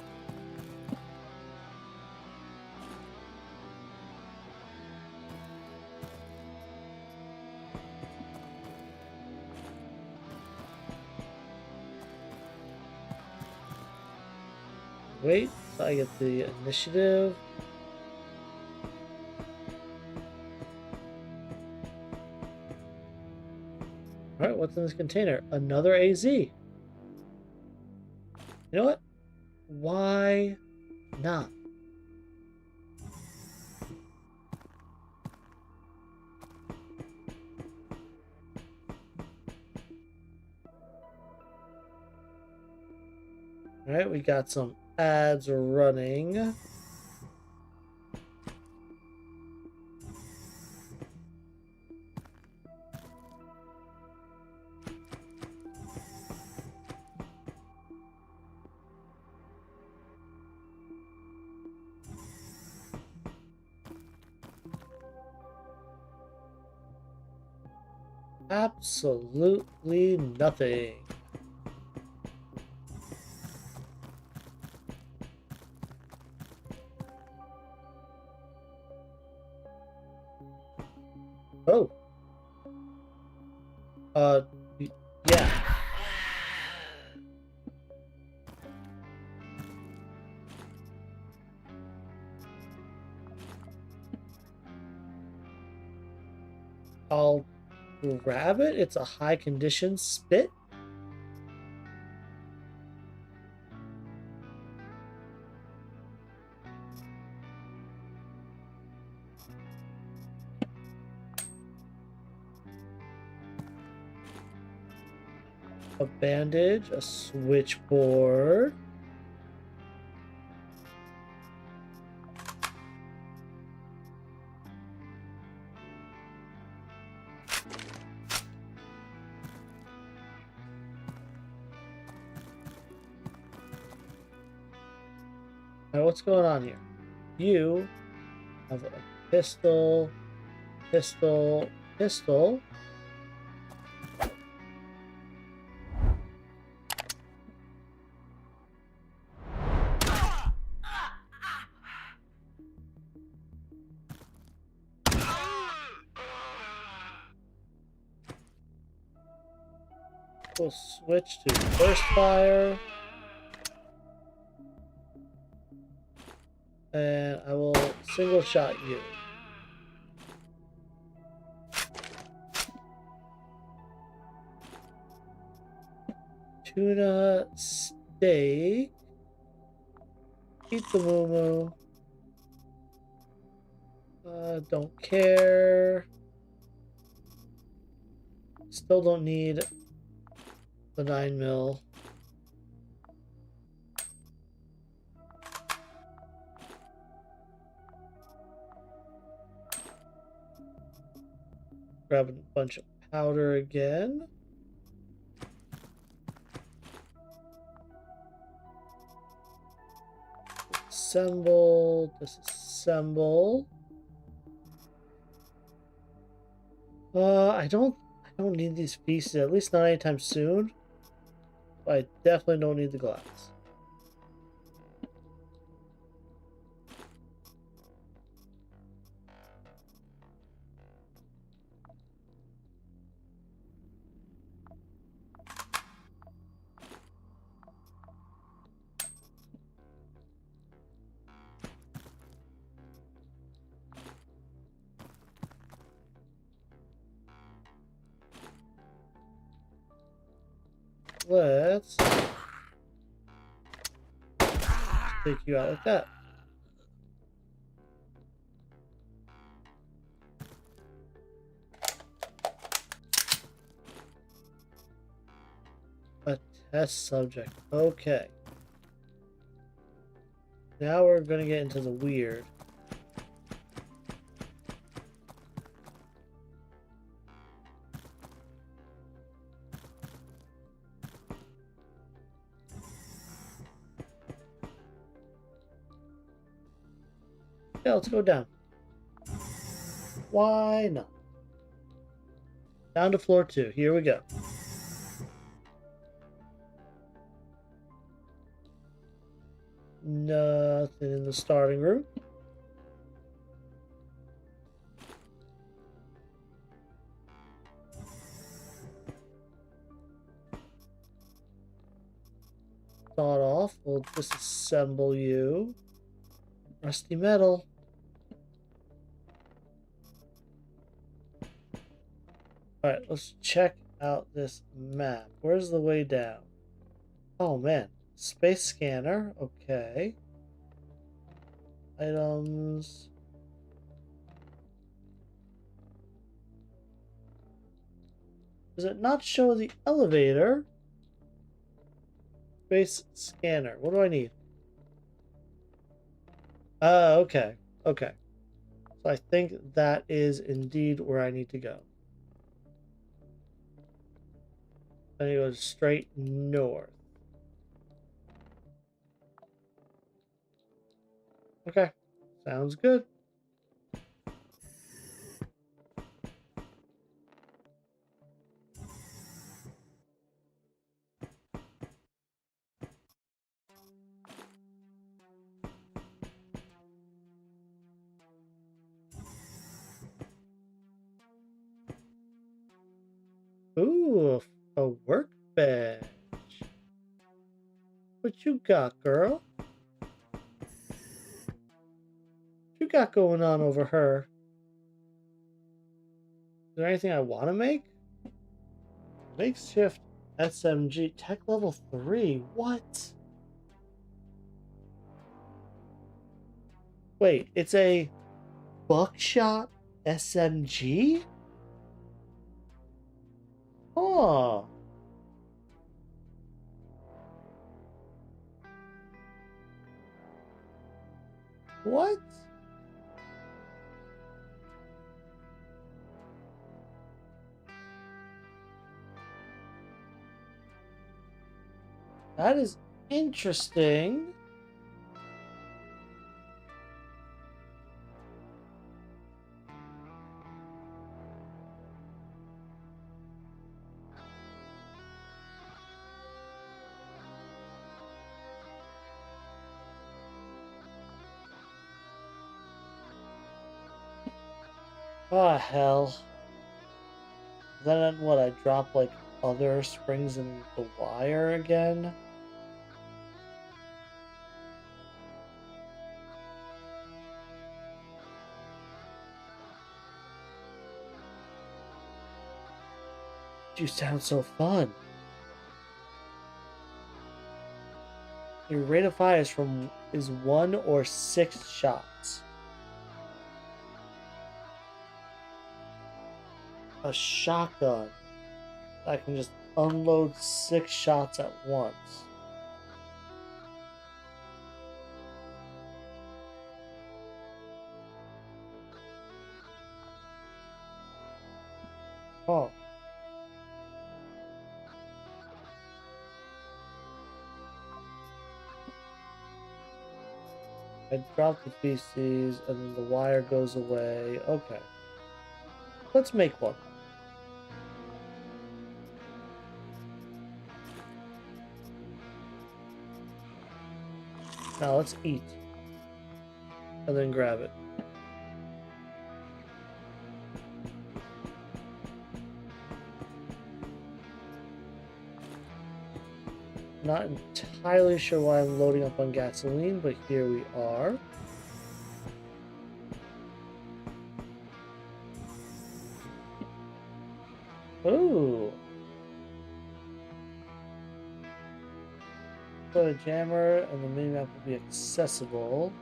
A: Wait, so I get the initiative. Alright, what's in this container? Another AZ. You know what? Why not? Alright, we got some ads running. Absolutely nothing. Oh. Yeah. I'll grab it. It's a high condition spit. A bandage, a switchboard. Now, what's going on here? You have a pistol, pistol, pistol. We'll switch to burst fire. And I will single shot you. Tuna steak. Eat the moo don't care. Still don't need the 9mm. Grab a bunch of powder again. Assemble, disassemble. I don't need these pieces, at least not anytime soon. But I definitely don't need the glass. let's take you out like that. A test subject. Okay. Now we're gonna get into the weird. Yeah, let's go down. Why not? Down to floor 2. Here we go. Nothing in the starting room. Start off. We'll disassemble you. Rusty metal. Alright, let's check out this map. Where's the way down? Oh man. Space scanner. Okay. Items. Does it not show the elevator? Space scanner. What do I need? Okay. Okay. So I think that is indeed where I need to go. I need to go straight north. Okay. Sounds good. Ooh, a workbench. What you got, girl? What you got going on over her? Is there anything I want to make? Makeshift SMG. Tech level 3. What? Wait, it's a buckshot SMG? Oh. What? That is interesting. Oh, hell. Then what, I drop like other springs in the wire again? You sound so fun. Your rate of fire is 1 or 6 shots. A shotgun. I can just unload 6 shots at once. Oh. I drop the feces and then the wire goes away. Okay. Let's make one. Now let's eat. And then grab it. Not entirely sure why I'm loading up on gasoline, but here we are. Ooh. put a jammer and the minimap will be accessible.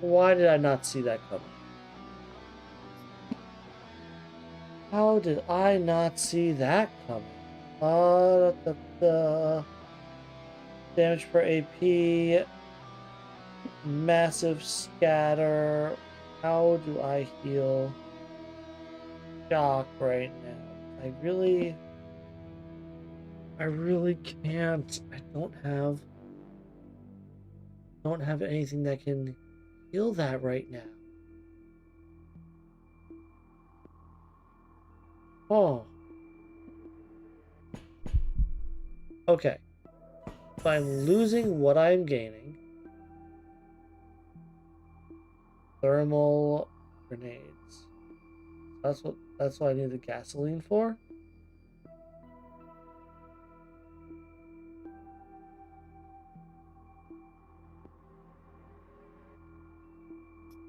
A: Why did I not see that coming? How did I not see that coming? Damage per AP, massive scatter. How do I heal shock right now? I really can't. I don't have anything that can heal that right now. Oh. Okay. So I'm losing what I'm gaining. Thermal grenades. That's what I need the gasoline for.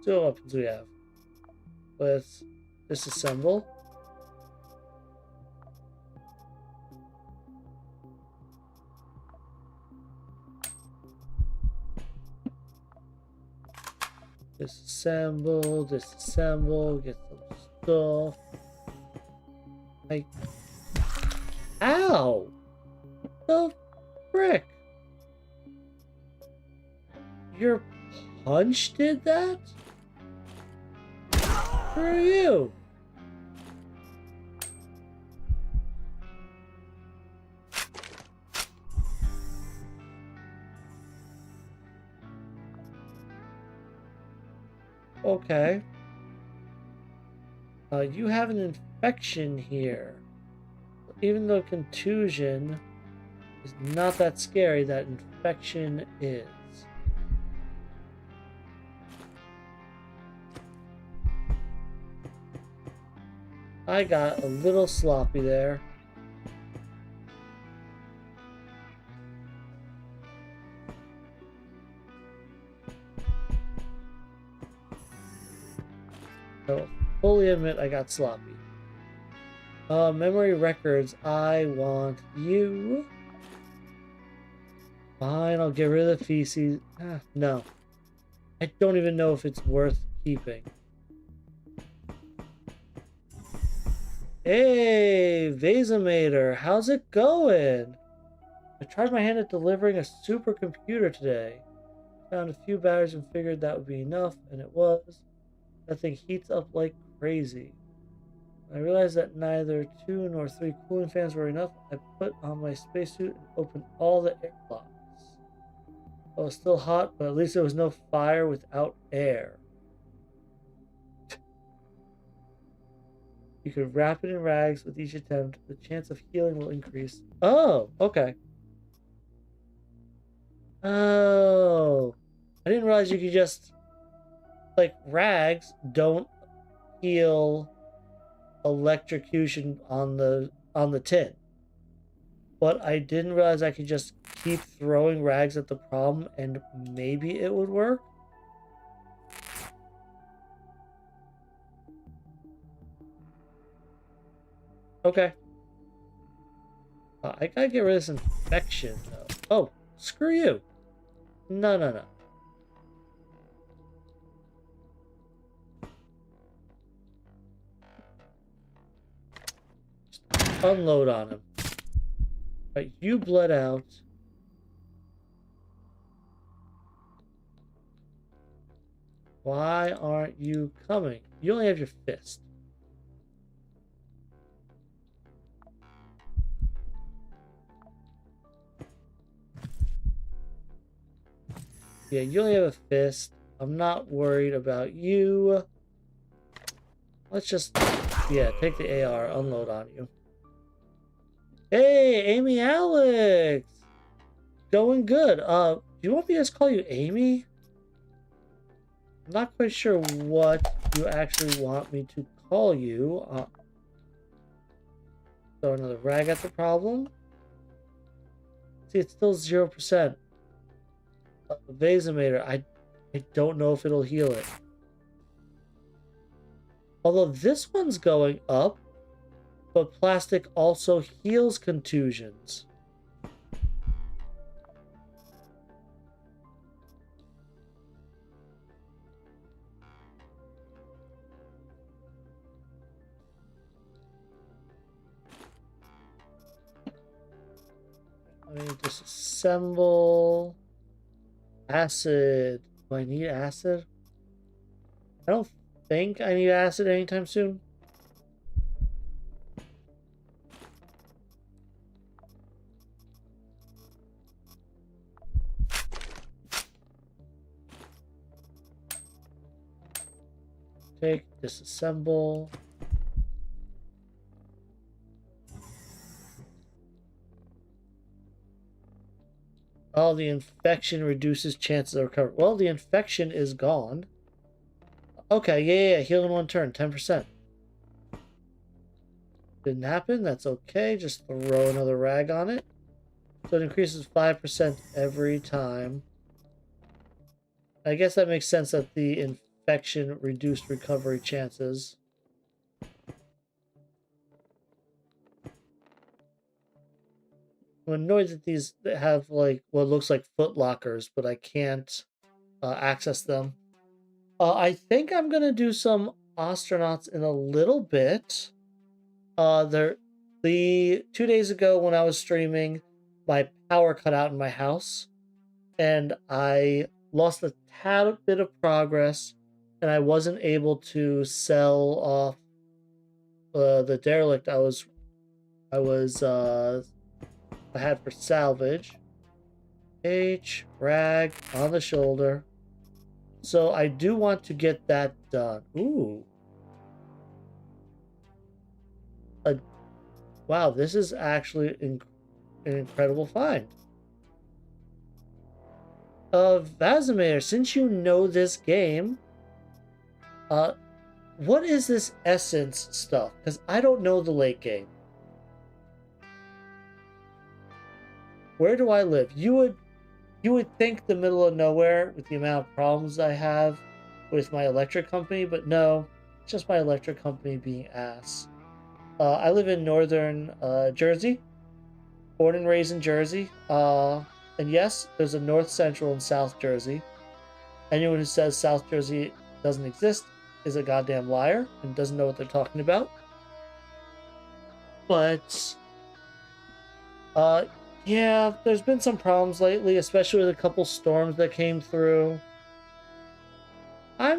A: So what weapons we have? Let's disassemble. Disassemble, get some stuff. Like, ow! The frick? Your punch did that? Screw you! Okay. You have an infection here. Even though contusion is not that scary, that infection is. I got a little sloppy there. So, fully admit I got sloppy. Memory records, I want you. Fine, I'll get rid of the feces. No. I don't even know if it's worth keeping. Hey, Vasomator, how's it going? I tried my hand at delivering a supercomputer today. Found a few batteries and figured that would be enough, and it was. That thing heats up like crazy. I realized that neither 2 nor 3 cooling fans were enough. I put on my spacesuit and opened all the airlocks. It was still hot, but at least there was no fire without air. You could wrap it in rags with each attempt. The chance of healing will increase. Oh, okay. Oh. I didn't realize you could just... Like, rags don't heal electrocution on the tin. But I didn't realize I could just keep throwing rags at the problem and maybe it would work. Okay. I gotta get rid of this infection, though. Oh, screw you. No, no, no. Just unload on him. Right, you bled out. Why aren't you coming? You only have your fist. Yeah, you only have a fist. I'm not worried about you. Let's just, yeah, take the AR, unload on you. Hey, Amy Alex! Going good. Do you want me to just call you Amy? I'm not quite sure what you actually want me to call you. Throw another rag at the problem. See, it's still 0%. Vasomator, I don't know if it'll heal it. Although this one's going up, but plastic also heals contusions. I mean, disassemble. Acid. Do I need acid? I don't think I need acid anytime soon. Take, disassemble. Oh, the infection reduces chances of recovery. Well, the infection is gone. Okay, yeah. Heal in one turn, 10%. Didn't happen, that's okay. Just throw another rag on it. So it increases 5% every time. I guess that makes sense that the infection reduced recovery chances. I'm annoyed that these have like what looks like foot lockers, but I can't access them. I think I'm gonna do some astronauts in a little bit. The 2 days ago when I was streaming, my power cut out in my house, and I lost a tad bit of progress, and I wasn't able to sell off the derelict I had for salvage. Rag on the shoulder. So I do want to get that done. Ooh. Wow, this is actually an incredible find. Vasimir, since you know this game, what is this essence stuff? Because I don't know the late game. Where do I live? You would think the middle of nowhere with the amount of problems I have with my electric company, but no, it's just my electric company being ass. I live in northern Jersey, born and raised in Jersey. And yes, there's a North Central and South Jersey. Anyone who says South Jersey doesn't exist is a goddamn liar and doesn't know what they're talking about. But, yeah, there's been some problems lately, especially with a couple storms that came through. I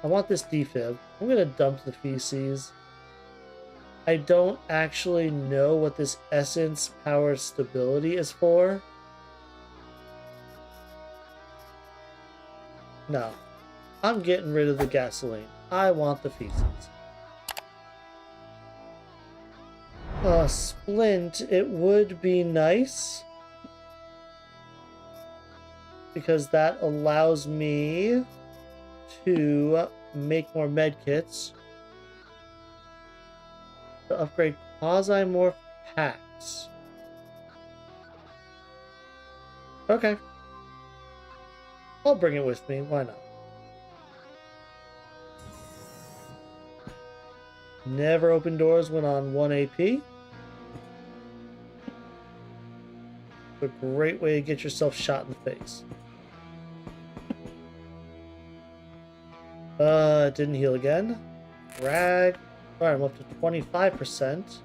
A: want this defib. I'm gonna dump the feces. I don't actually know what this essence power stability is for. No. I'm getting rid of the gasoline. I want the feces. Splint, it would be nice, because that allows me to make more medkits. To upgrade Quasimorph packs. Okay. I'll bring it with me, why not? Never open doors when on 1 AP. A great way to get yourself shot in the face. It didn't heal again. Rag. Alright, I'm up to 25%.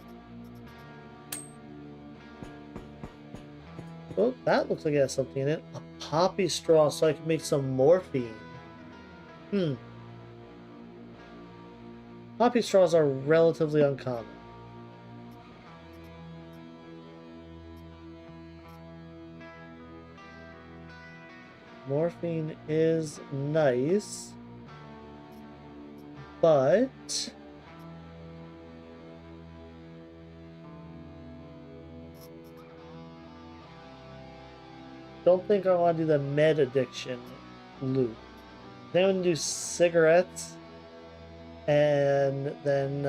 A: Oh, that looks like it has something in it. A poppy straw so I can make some morphine. Poppy straws are relatively uncommon. Morphine is nice, but don't think I want to do the med addiction loop. Then I'm going to do cigarettes, and then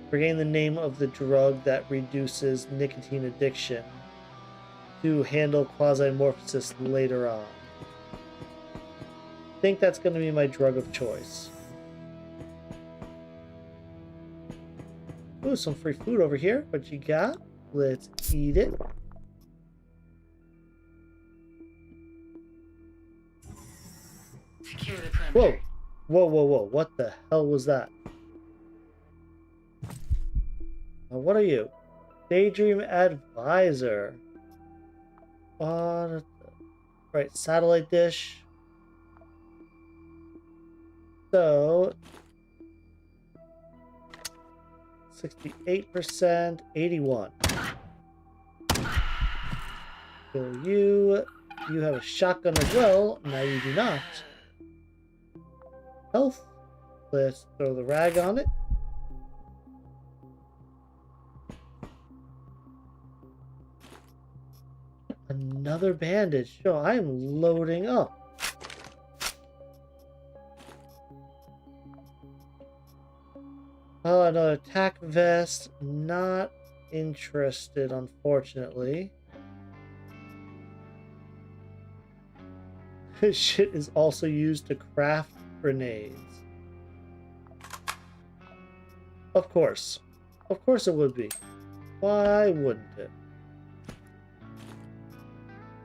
A: regain the name of the drug that reduces nicotine addiction to handle quasimorphosis later on. think that's going to be my drug of choice. Ooh, some free food over here. What you got? Let's eat it.
D: Secure the
A: Whoa.
D: perimeter.
A: Whoa, whoa, whoa. What the hell was that? What are you? Daydream Advisor. Right, satellite dish. So 68%, 81. Kill you. You have a shotgun as well. Now you do not. Health. Let's throw the rag on it. Another bandage. Yo, I am loading up. Oh, another attack vest. Not interested, unfortunately. This shit is also used to craft grenades. Of course. Of course it would be. Why wouldn't it?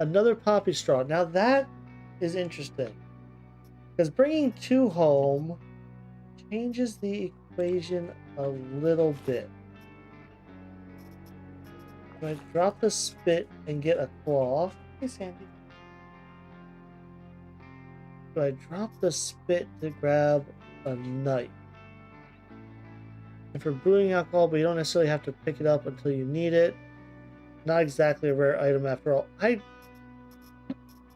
A: Another poppy straw. Now that is interesting. Because bringing 2 home changes the equation a little bit. Can I drop the spit and get a claw? Hey, Sandy. Do I drop the spit to grab a knife? And for brewing alcohol, but you don't necessarily have to pick it up until you need it. Not exactly a rare item after all.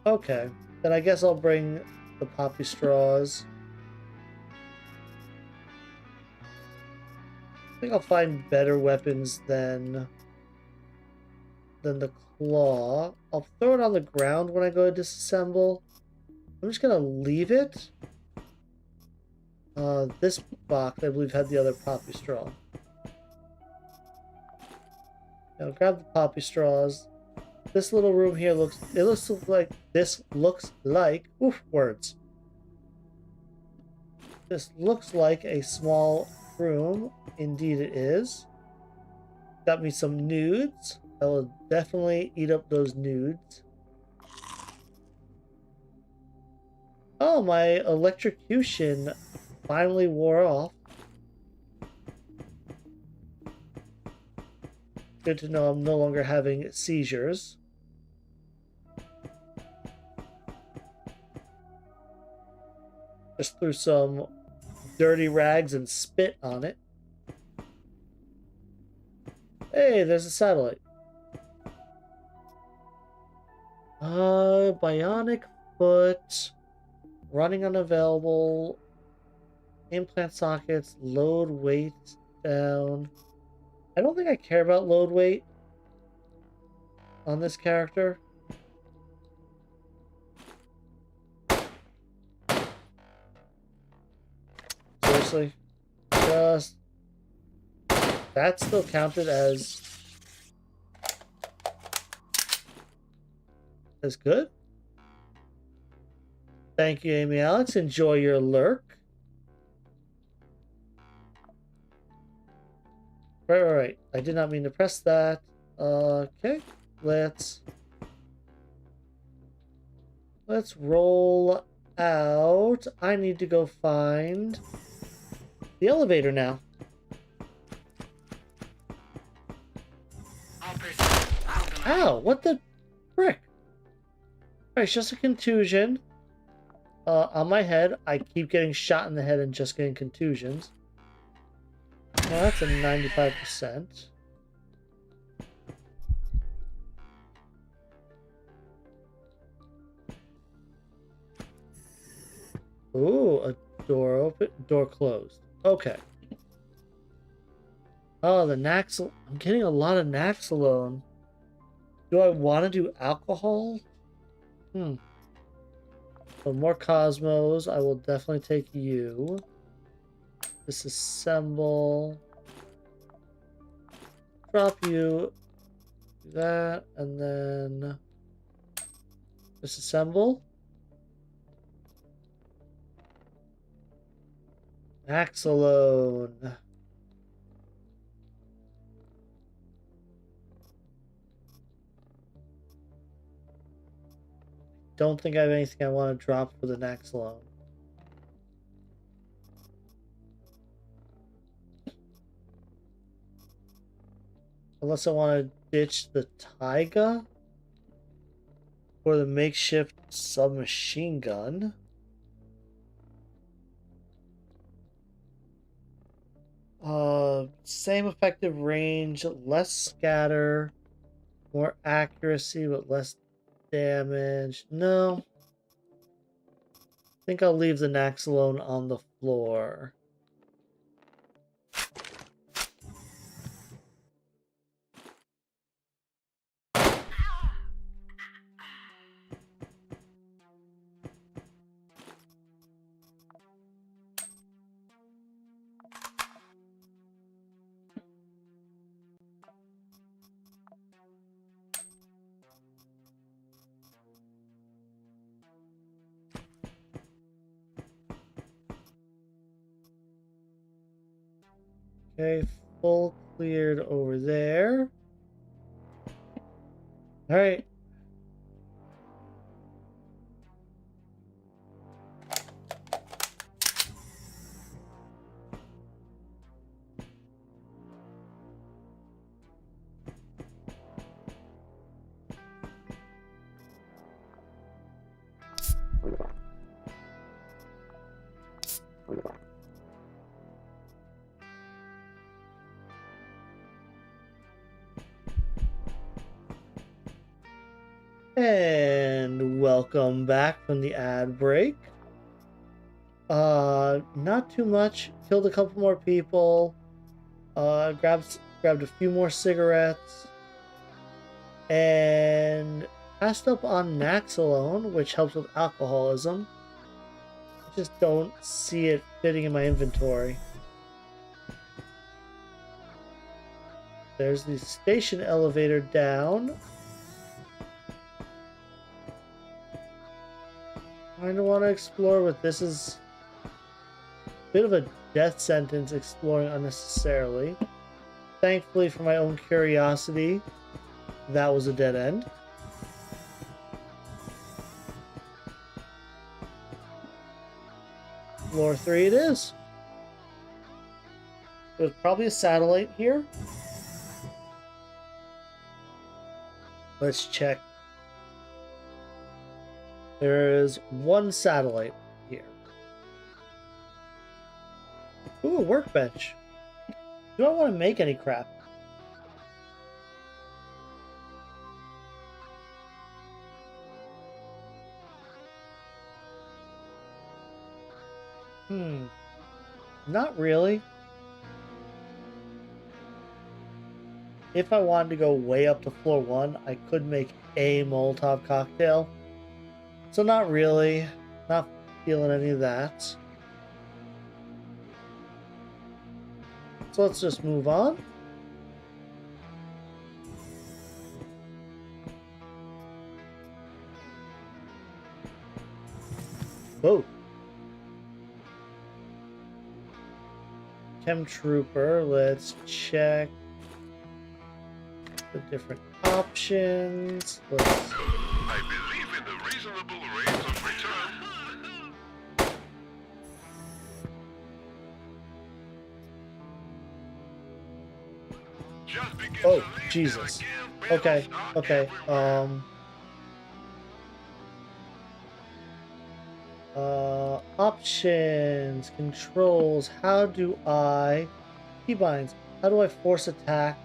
A: Okay. Then I guess I'll bring the poppy straws. I think I'll find better weapons than the claw. I'll throw it on the ground when I go to disassemble. I'm just gonna leave it. This box, I believe, had the other poppy straw. Now grab the poppy straws. This little room here looks like this looks like words. This looks like a small room. Indeed it is. Got me some nudes. I will definitely eat up those nudes. Oh, my electrocution finally wore off. Good to know I'm no longer having seizures. Just threw some dirty rags and spit on it. Hey, there's a satellite. Bionic foot. Running unavailable. Implant sockets. Load weight down. I don't think I care about load weight on this character. Seriously? Just... That still counted as good? Thank you, Amy Alex. Enjoy your lurk. Right. I did not mean to press that. Okay. Let's roll out. I need to go find the elevator now. Ow, what the frick? Alright, it's just a contusion. On my head. I keep getting shot in the head and just getting contusions. Well, that's a 95%. Ooh, a door open, door closed. Okay. Oh, the Naxal. I'm getting a lot of Naxalone. Do I want to do alcohol? So more Cosmos. I will definitely take you. Disassemble. Drop you. Do that. And then disassemble. Axolone. Don't think I have anything I want to drop for the Naxalone. Unless I want to ditch the Taiga or the makeshift submachine gun. Same effective range, less scatter, more accuracy, but less damage. No. I think I'll leave the Naxalone on the floor. Okay, full cleared over there. Alright. And welcome back from the ad break. Not too much. Killed a couple more people. Grabbed a few more cigarettes. And passed up on Naxalone, which helps with alcoholism. I just don't see it fitting in my inventory. There's the station elevator down. I don't want to explore, but this is a bit of a death sentence exploring unnecessarily. Thankfully, for my own curiosity, that was a dead end. Floor 3 it is. There's probably a satellite here. Let's check. There is one satellite here. Ooh, a workbench. Do I want to make any crap? Not really. If I wanted to go way up to floor 1, I could make a Molotov cocktail. So not really. Not feeling any of that. So let's just move on. Whoa. Chem Trooper, let's check the different options.
C: I believe in the reasonable rates of return. Just begin to
A: Oh,
C: leave
A: Jesus.
C: till again,
A: Okay,
C: start
A: okay.
C: everywhere.
A: Options, controls. How do I keybinds? How do I force attack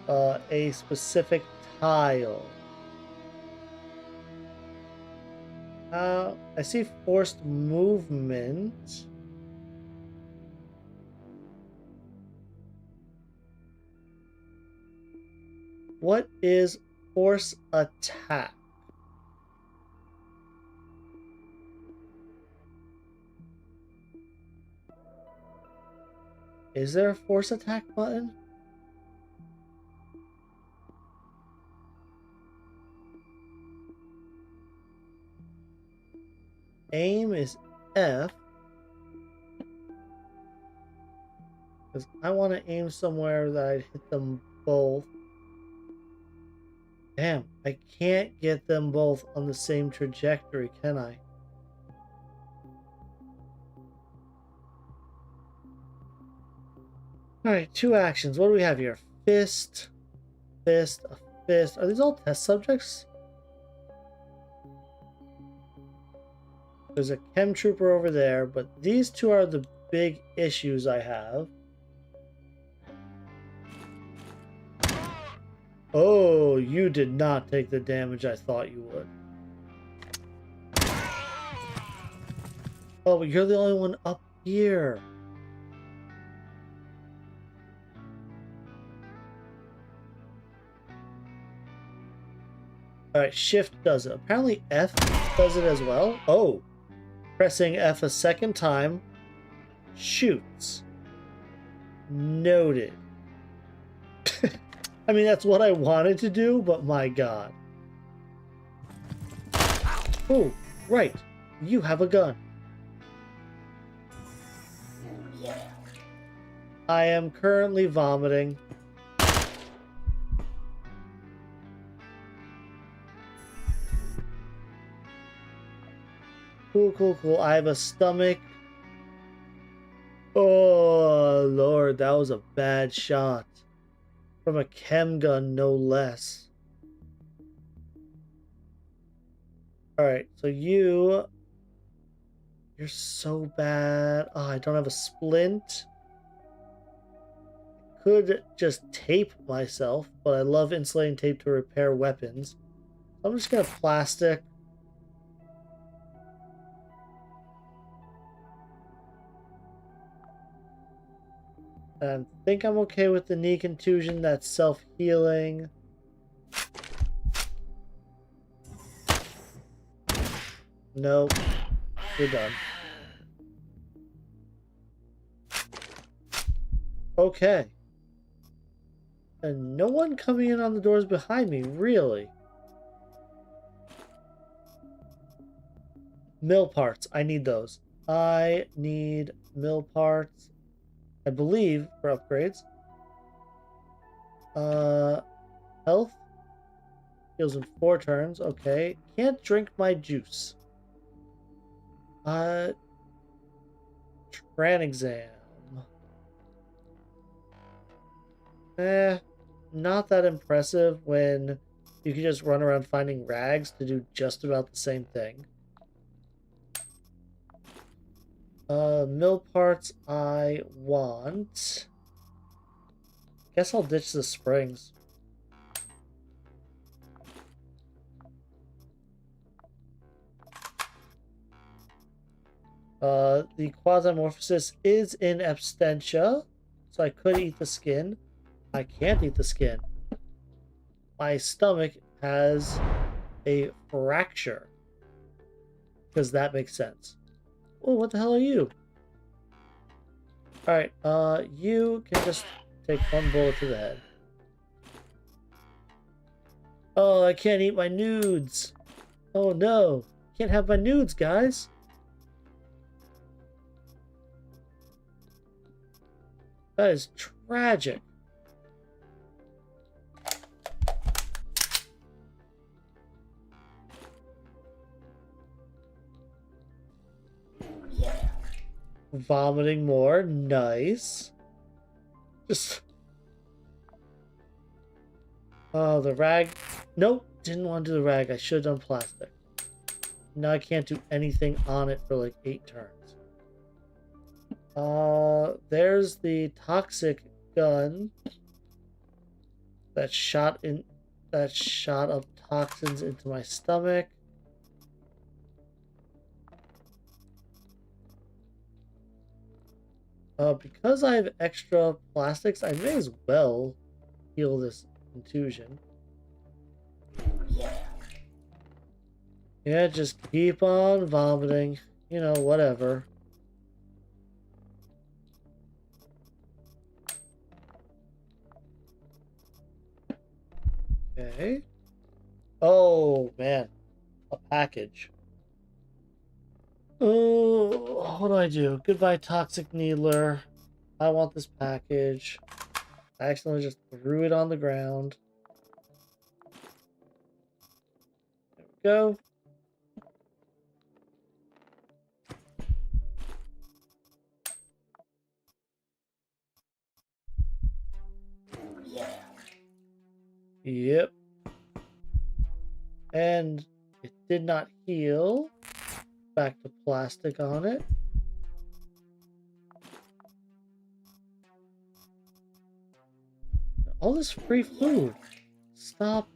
A: a specific tile? I see forced movement. What is force attack? Is there a force attack button? Aim is F. Because I want to aim somewhere that I'd hit them both. Damn, I can't get them both on the same trajectory, can I? Alright, 2 actions. What do we have here? Fist, fist, a fist. Are these all test subjects? There's a chem trooper over there, but these 2 are the big issues I have. Oh, you did not take the damage I thought you would. Oh, but you're the only one up here. Alright, shift does it. Apparently F does it as well. Oh, pressing F a second time shoots. Noted. I mean, that's what I wanted to do, but my god. Oh, right. You have a gun. I am currently vomiting. Cool, cool, cool. I have a stomach. Oh, Lord, that was a bad shot. From a chem gun, no less. Alright, so you're so bad. Oh, I don't have a splint. I could just tape myself, but I love insulating tape to repair weapons. I'm just gonna plastic. And I think I'm okay with the knee contusion. That's self-healing. Nope. We're done. Okay. And no one coming in on the doors behind me, really. Mill parts. I need those. I need mill parts. I believe, for upgrades. Health. Heals in 4 turns. Okay. Can't drink my juice. Tran exam. Not that impressive when you can just run around finding rags to do just about the same thing. Mill parts I want. Guess I'll ditch the springs. The Quasimorphosis is in absentia, so I could eat the skin. I can't eat the skin. My stomach has a fracture. Because that makes sense. Oh, what the hell are you? Alright, you can just take 1 bullet to the head. Oh, I can't eat my nudes. Oh no. Can't have my nudes, guys. That is tragic. Vomiting more. Nice. Just... Oh, the rag. Nope. Didn't want to do the rag. I should have done plastic. Now I can't do anything on it for like 8 turns. There's the toxic gun that shot up toxins into my stomach. Because I have extra plastics, I may as well heal this contusion. Yeah, just keep on vomiting. You know, whatever. Okay. Oh, man. A package. Oh, what do I do? Goodbye, Toxic Needler. I want this package. I accidentally just threw it on the ground. There we go. Yep. And it did not heal. Back to plastic on it. All this free food. Stop.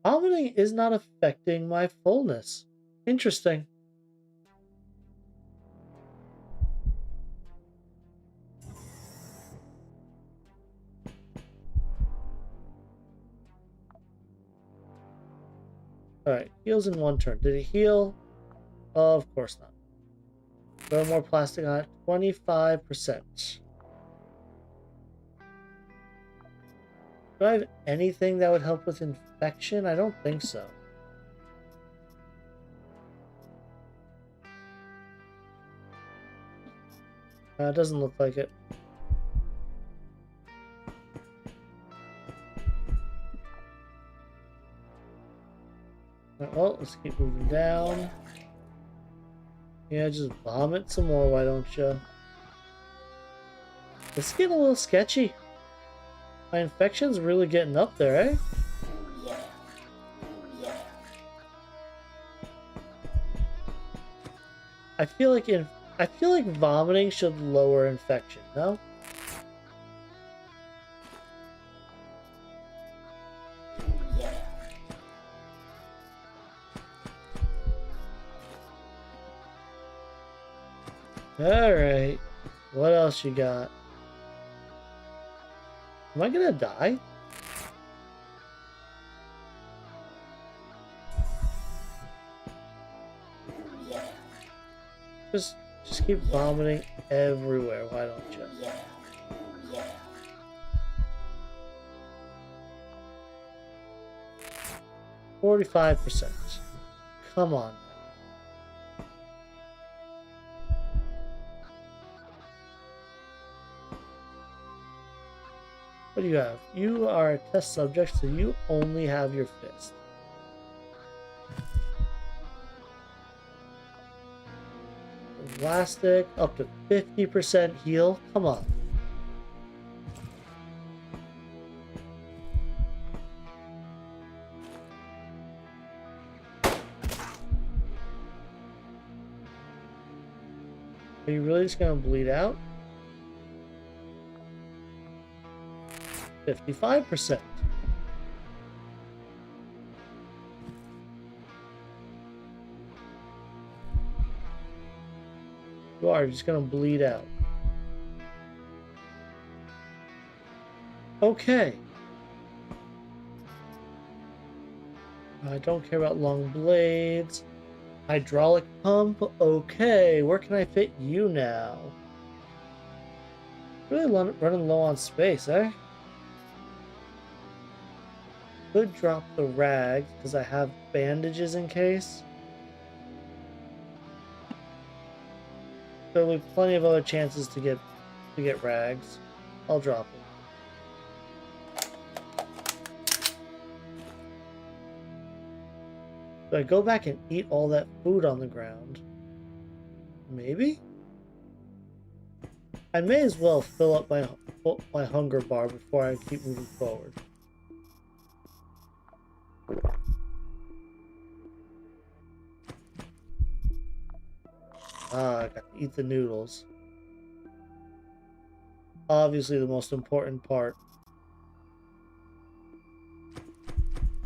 A: Vomiting is not affecting my fullness. Interesting. Alright, heals in one turn. Did it heal? Of course not. Throw more plastic on it. 25%. Do I have anything that would help with infection? I don't think so. It doesn't look like it. Well, let's keep moving down. Yeah, just vomit some more, why don't you? This is getting a little sketchy. My infection's really getting up there, eh? I feel like vomiting should lower infection, no? Alright. What else you got? Am I gonna die? Just keep vomiting everywhere, why don't you? 45%. Come on. What do you have? You are a test subject, so you only have your fist. Elastic, up to 50% heal. Come on. Are you really just gonna bleed out? 55%. You are just gonna bleed out. Okay. I don't care about long blades. Hydraulic pump. Okay, where can I fit you now? Really running low on space, eh? Could drop the rags because I have bandages in case. There will be plenty of other chances to get rags. I'll drop them. Do I go back and eat all that food on the ground? Maybe? I may as well fill up my hunger bar before I keep moving forward. I got to eat the noodles. Obviously the most important part.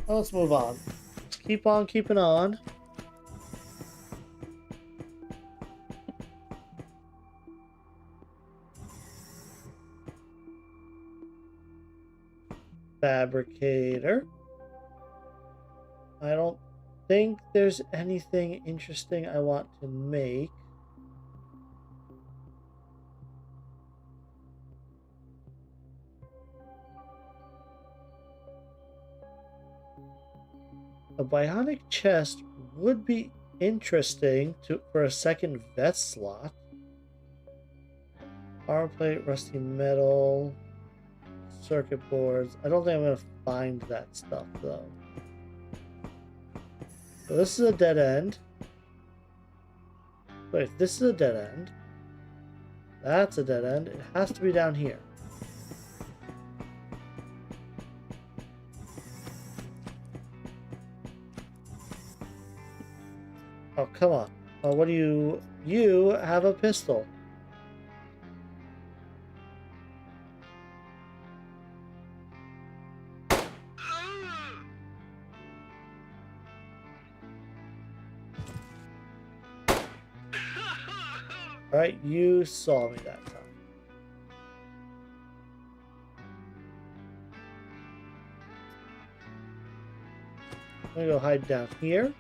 A: Well, let's move on. Let's keep on keeping on. Fabricator. I don't think there's anything interesting I want to make. A bionic chest would be interesting for a second vet slot. Armor plate, rusty metal, circuit boards. I don't think I'm gonna find that stuff though. So this is a dead end. Wait, if this is a dead end, that's a dead end. It has to be down here. Oh, come on. Oh, what do you... You have a pistol. Alright, you saw me that time. I'm gonna go hide down here.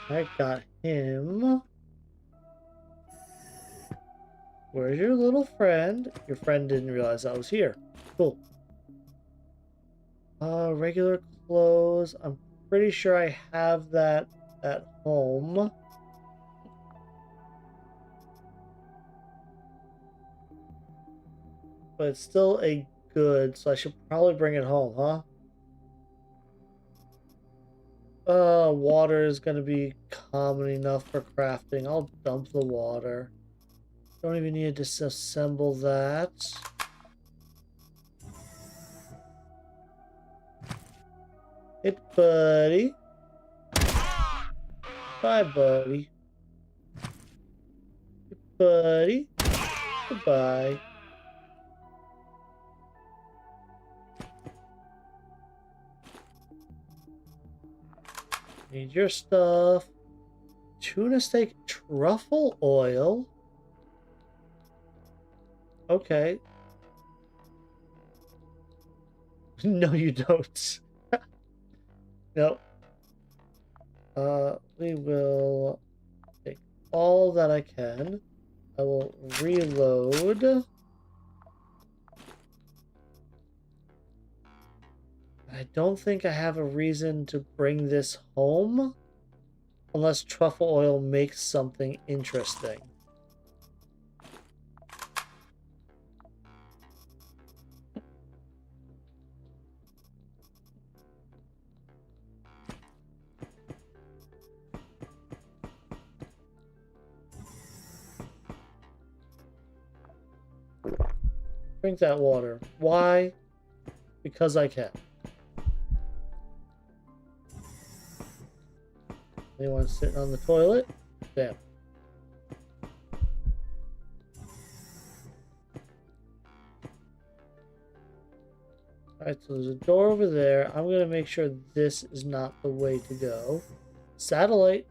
A: I got him. Where's your little friend? Your friend didn't realize I was here. Cool. Regular clothes. I'm pretty sure I have that at home. But it's still a good, so I should probably bring it home, huh? Water is gonna be common enough for crafting. I'll dump the water. Don't even need to disassemble that. Hit buddy. Bye, buddy. Hit buddy. Goodbye. Need your stuff. Tuna steak, truffle oil. Okay. No, you don't. No. We will take all that I can. I will reload. I don't think I have a reason to bring this home unless truffle oil makes something interesting. Drink that water. Why? Because I can. Anyone sitting on the toilet? Damn. Alright, so there's a door over there. I'm going to make sure this is not the way to go. Satellite.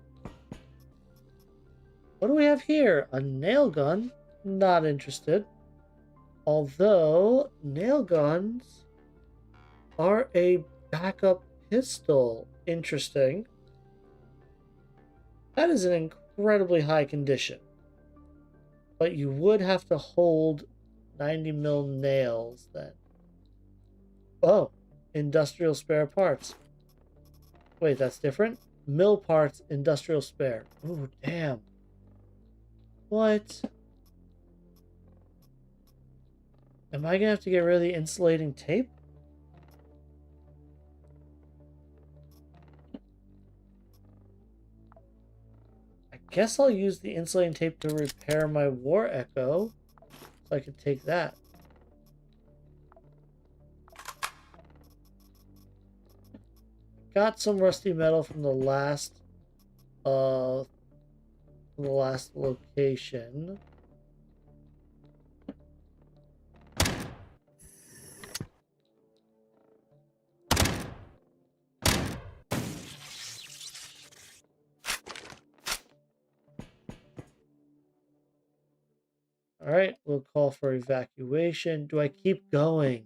A: What do we have here? A nail gun? Not interested. Although, nail guns are a backup pistol. Interesting. That is an incredibly high condition. But you would have to hold 90mm nails then. Oh, industrial spare parts. Wait, that's different? Mill parts, industrial spare. Ooh, damn. What? Am I gonna have to get rid of the insulating tape? I guess I'll use the insulating tape to repair my war echo. So I could take that. Got some rusty metal from the last location. All right, we'll call for evacuation. Do I keep going?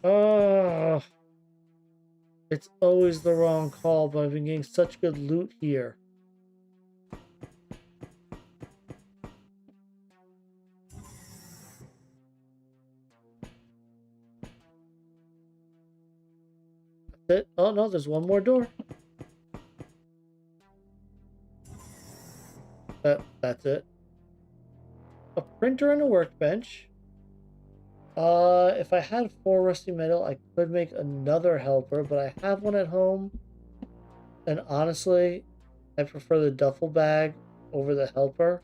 A: Oh, it's always the wrong call, but I've been getting such good loot here. it. Oh no, there's one more door. That's it. A printer and a workbench. If I had 4 rusty metal, I could make another helper, but I have one at home. And honestly, I prefer the duffel bag over the helper.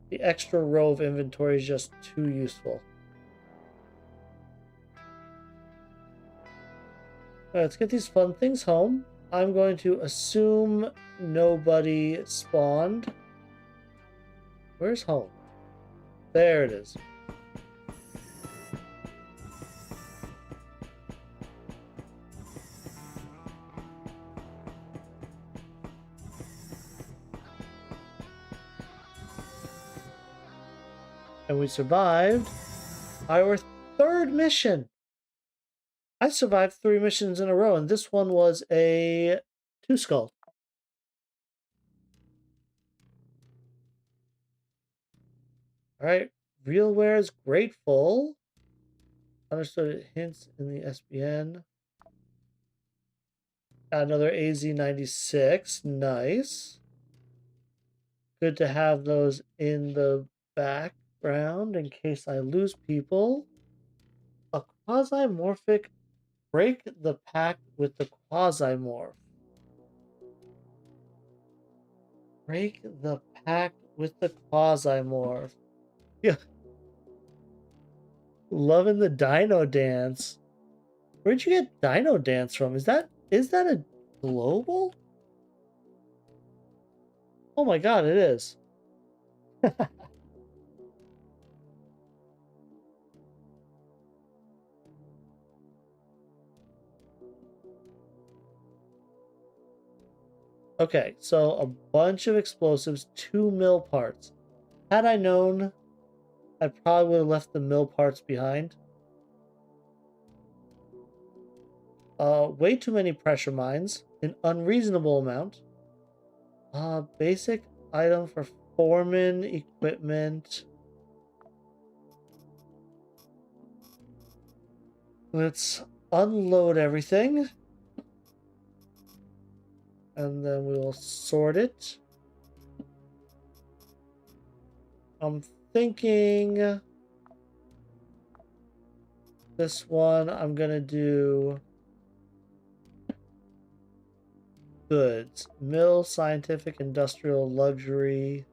A: The extra row of inventory is just too useful. Alright, let's get these fun things home. I'm going to assume nobody spawned. Where's home? There it is. And we survived our 3rd mission. I survived 3 missions in a row, and this one was a 2 skull. Alright, Realware is grateful. Understood it hints in the SBN. Got another AZ96. Nice. Good to have those in the background in case I lose people. A Quasimorphic. Break the pact with the Quasimorph. Break the pact with the Quasimorph. Yeah. Loving the Dino Dance. Where'd you get Dino Dance from? Is that a global? Oh my god, it is. Okay, so a bunch of explosives, 2 mill parts. Had I known, I probably would have left the mill parts behind. Way too many pressure mines, an unreasonable amount. Basic item for foreman equipment. Let's unload everything. And then we will sort it. I'm thinking this one I'm gonna do goods. Mill, scientific, industrial, luxury.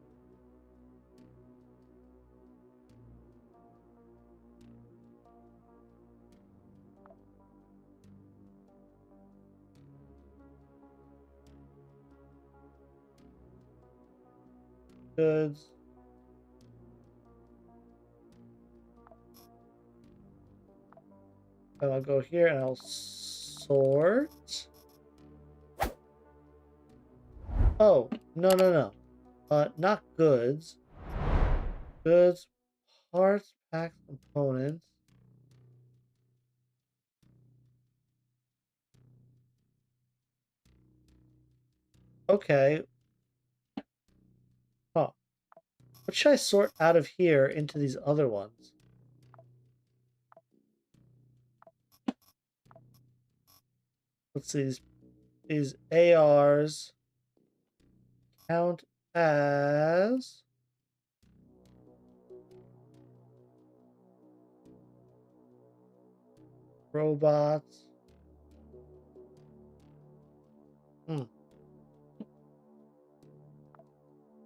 A: Goods. And I'll go here and I'll sort. Oh, no. Not goods. Goods, parts, packs, components. Okay. Huh. What should I sort out of here into these other ones? Let's see. These ARs count as robots. Hmm.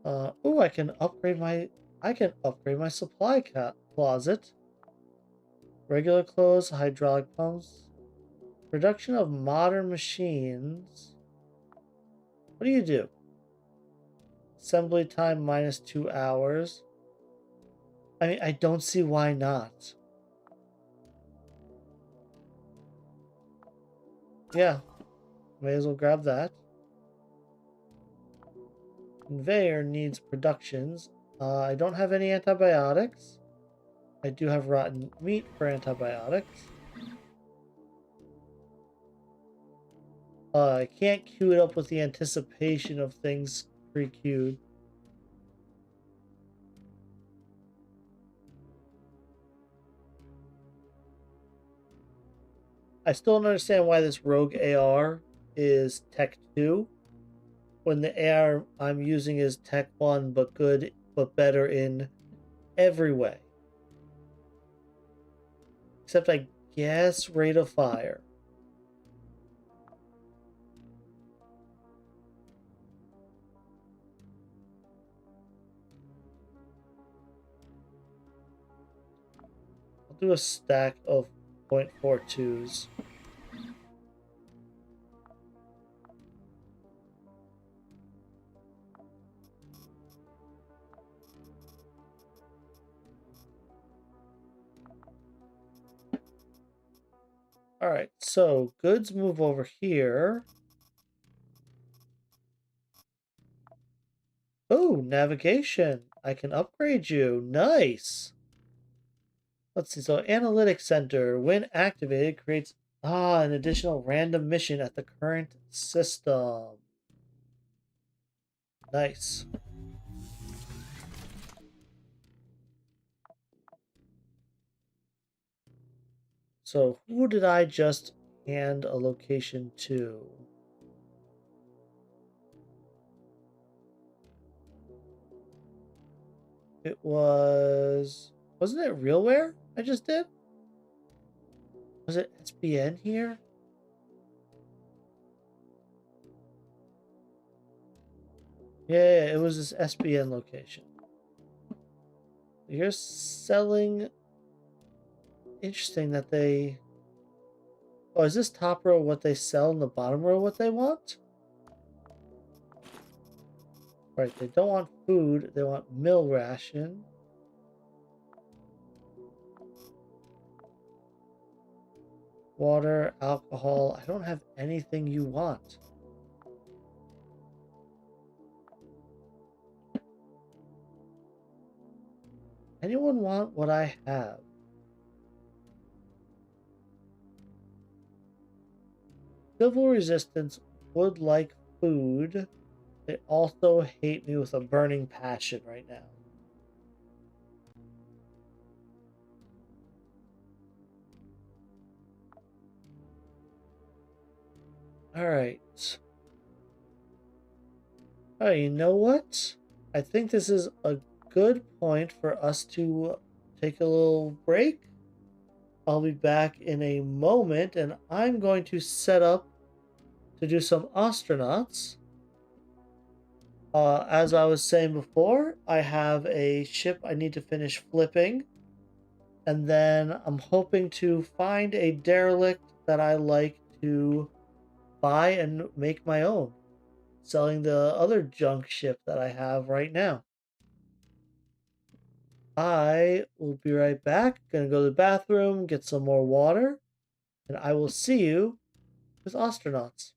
A: Oh, I can upgrade my supply closet. Regular clothes, hydraulic pumps. Production of modern machines. What do you do? Assembly time minus 2 hours. I mean, I don't see why not. Yeah, may as well grab that. Conveyor needs productions. I don't have any antibiotics. I do have rotten meat for antibiotics. I can't queue it up with the anticipation of things pre-queued. I still don't understand why this rogue AR is Tech 2 when the AR I'm using is Tech 1, but good, but better in every way. Except I guess rate of fire. I'll do a stack of .42s. Alright, so goods move over here. Oh, navigation. I can upgrade you. Nice. Let's see. So, Analytics Center, when activated, creates an additional random mission at the current system. Nice. So, who did I just hand a location to? It was... Wasn't it RealWare I just did? Was it SBN here? Yeah, it was this SBN location. You're selling... Interesting that they... Oh, is this top row what they sell and the bottom row what they want? Right, they don't want food, they want meal ration. Water, alcohol. I don't have anything you want. Anyone want what I have? Civil resistance would like food. They also hate me with a burning passion right now. Alright. Alright, you know what? I think this is a good point for us to take a little break. I'll be back in a moment, and I'm going to set up to do some astronauts. As I was saying before, I have a ship I need to finish flipping, and then I'm hoping to find a derelict that I like to buy and make my own, selling the other junk ship that I have right now. I will be right back. Gonna go to the bathroom, get some more water, and I will see you with astronauts.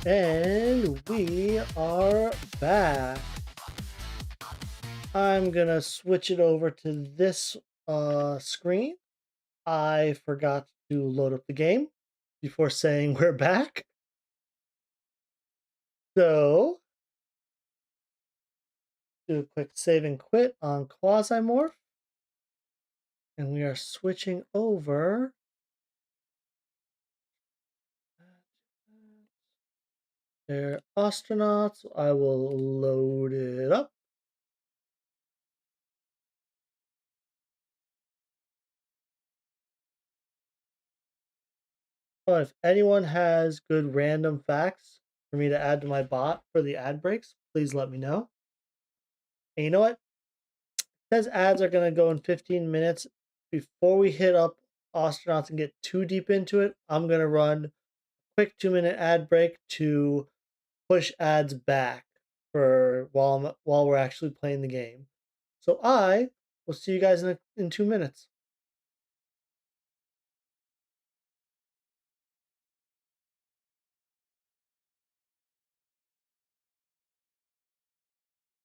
A: And we are back. I'm gonna switch it over to this screen. I forgot to load up the game before saying we're back. So, do a quick save and quit on Quasimorph. And we are switching over. They're astronauts. I will load it up. Oh, if anyone has good random facts for me to add to my bot for the ad breaks, please let me know. And you know what? It says ads are going to go in 15 minutes. Before we hit up astronauts and get too deep into it, I'm going to run a quick 2-minute ad break to push ads back for while we're actually playing the game. So I will see you guys in 2 minutes.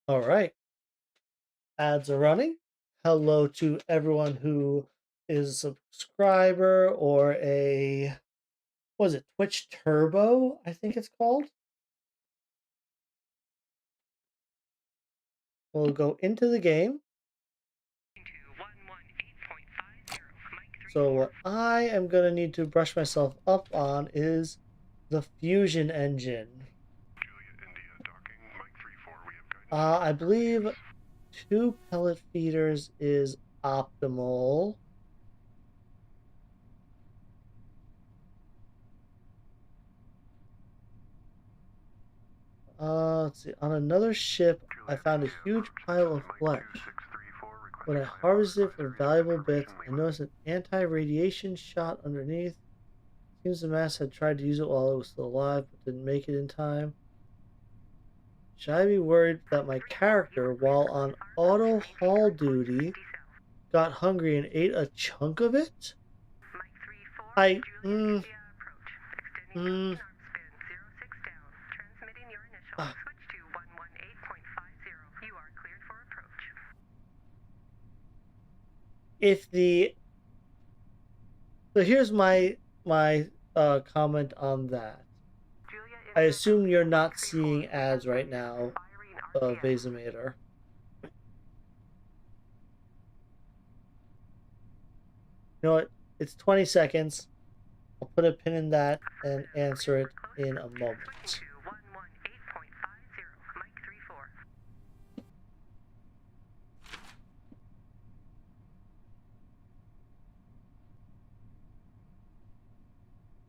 A: All right. Ads are running. Hello to everyone who is a subscriber or what is it, Twitch Turbo, I think it's called. We'll go into the game. So what I am going to need to brush myself up on is the fusion engine. I believe 2 pellet feeders is optimal. Let's see. On another ship, I found a huge pile of flesh. When I harvested for valuable bits, I noticed an anti-radiation shot underneath. Seems the mass had tried to use it while it was still alive, but didn't make it in time. Should I be worried that my character, while on auto haul duty, got hungry and ate a chunk of it? I, ah, if the, so here's my comment on that. I assume you're not seeing ads right now, Vasemator. You know what? It's 20 seconds. I'll put a pin in that and answer it in a moment.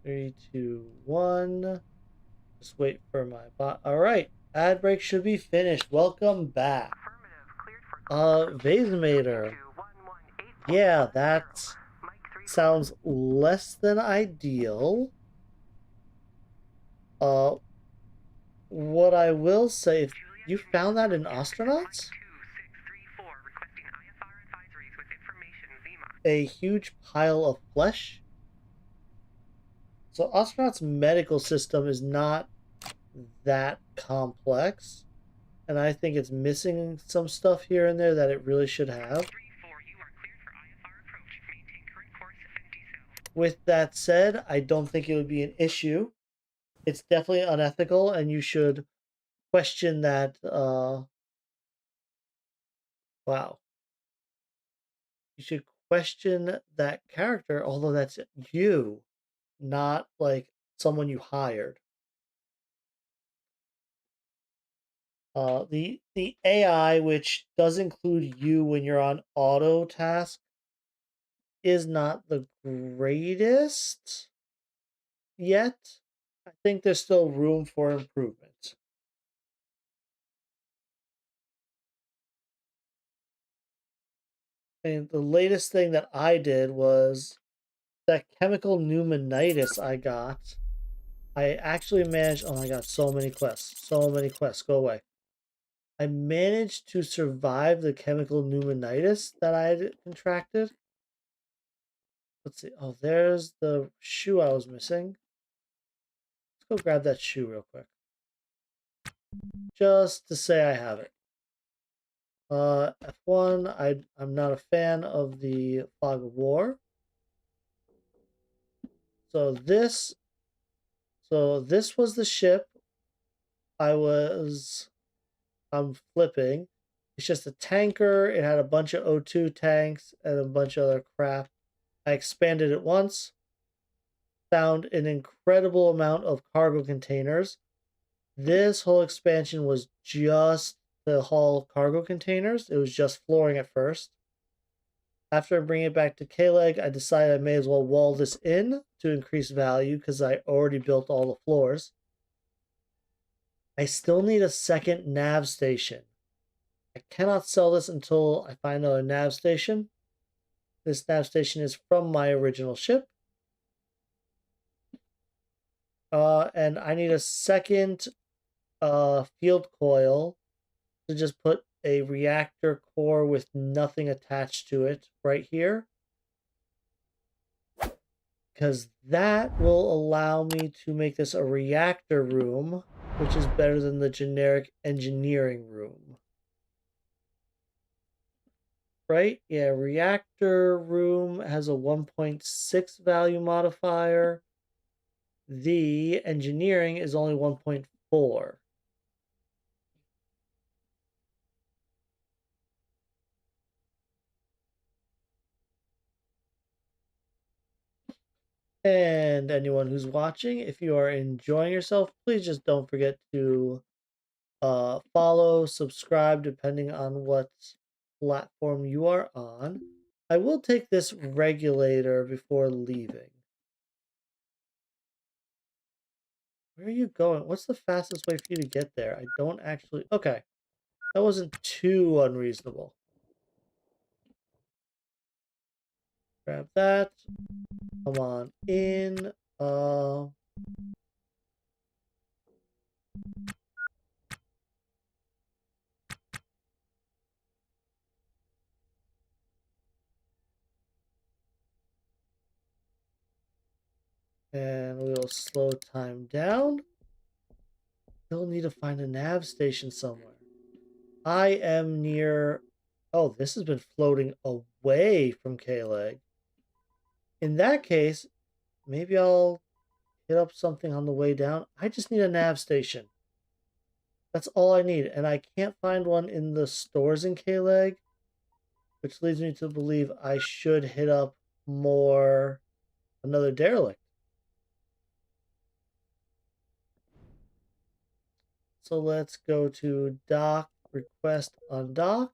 A: 3, 2, 1. Just wait for my bot. All right, ad break should be finished. Welcome back. Vasemator. Yeah, that sounds less than ideal. What I will say, if you found that in astronauts, a huge pile of flesh. So astronauts' medical system is not that complex, and I think it's missing some stuff here and there that it really should have. With that said, I don't think it would be an issue. It's definitely unethical, and you should question that. Wow. You should question that character, although that's you, not like someone you hired. The AI, which does include you when you're on auto task, is not the greatest yet. I think there's still room for improvement. And the latest thing that I did was that chemical pneumonitis I got. I actually managed, oh my god, so many quests. So many quests. Go away. I managed to survive the chemical pneumonitis that I had contracted. Let's see. Oh, there's the shoe I was missing. Go grab that shoe real quick. Just to say I have it. F1, I'm not a fan of the Fog of War. So this was the ship I'm flipping. It's just a tanker. It had a bunch of O2 tanks and a bunch of other crap. I expanded it once, found an incredible amount of cargo containers. This whole expansion was just to haul cargo containers. It was just flooring at first. After I bring it back to K-Leg, I decided I may as well wall this in to increase value because I already built all the floors. I still need a second nav station. I cannot sell this until I find another nav station. This nav station is from my original ship. And I need a second field coil to just put a reactor core with nothing attached to it right here. Because that will allow me to make this a reactor room, which is better than the generic engineering room. Right? Yeah, reactor room has a 1.6 value modifier. The engineering is only 1.4. And anyone who's watching, if you are enjoying yourself, please just don't forget to follow, subscribe, depending on what platform you are on. I will take this regulator before leaving. Where are you going? What's the fastest way for you to get there? I don't actually... Okay. That wasn't too unreasonable. Grab that. Come on in. And we'll slow time down. Still need to find a nav station somewhere. I am near... Oh, this has been floating away from K-Leg. In that case, maybe I'll hit up something on the way down. I just need a nav station. That's all I need. And I can't find one in the stores in K-Leg, which leads me to believe I should hit up another derelict. So let's go to dock, request undock.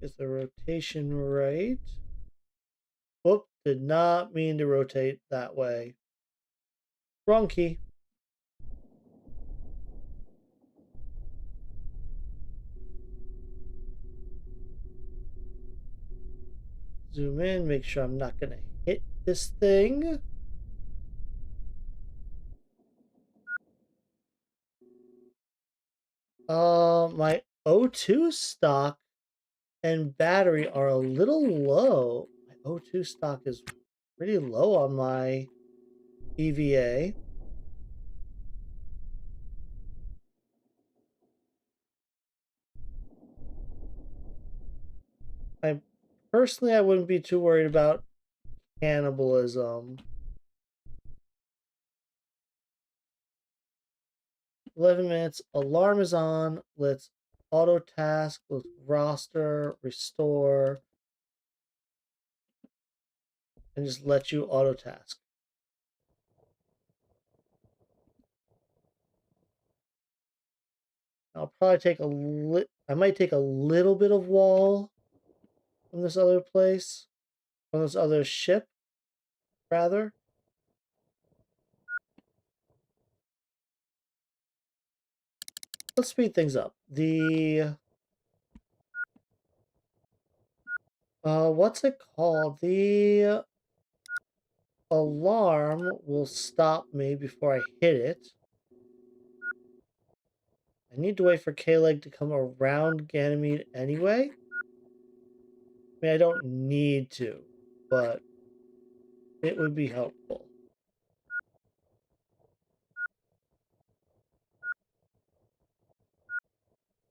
A: Is the rotation right? Whoop, did not mean to rotate that way. Wrong key. Zoom in, make sure I'm not going to hit this thing. My O2 stock and battery are a little low. My O2 stock is pretty low on my EVA. I personally, I wouldn't be too worried about cannibalism. 11 minutes. Alarm is on. Let's auto task. Let's roster, restore, and just let you auto task. I'll probably take I might take a little bit of wall from this other place, from this other ship, rather. Let's speed things up. What's it called? The alarm will stop me before I hit it. I need to wait for K-Leg to come around Ganymede anyway. I mean, I don't need to, but it would be helpful.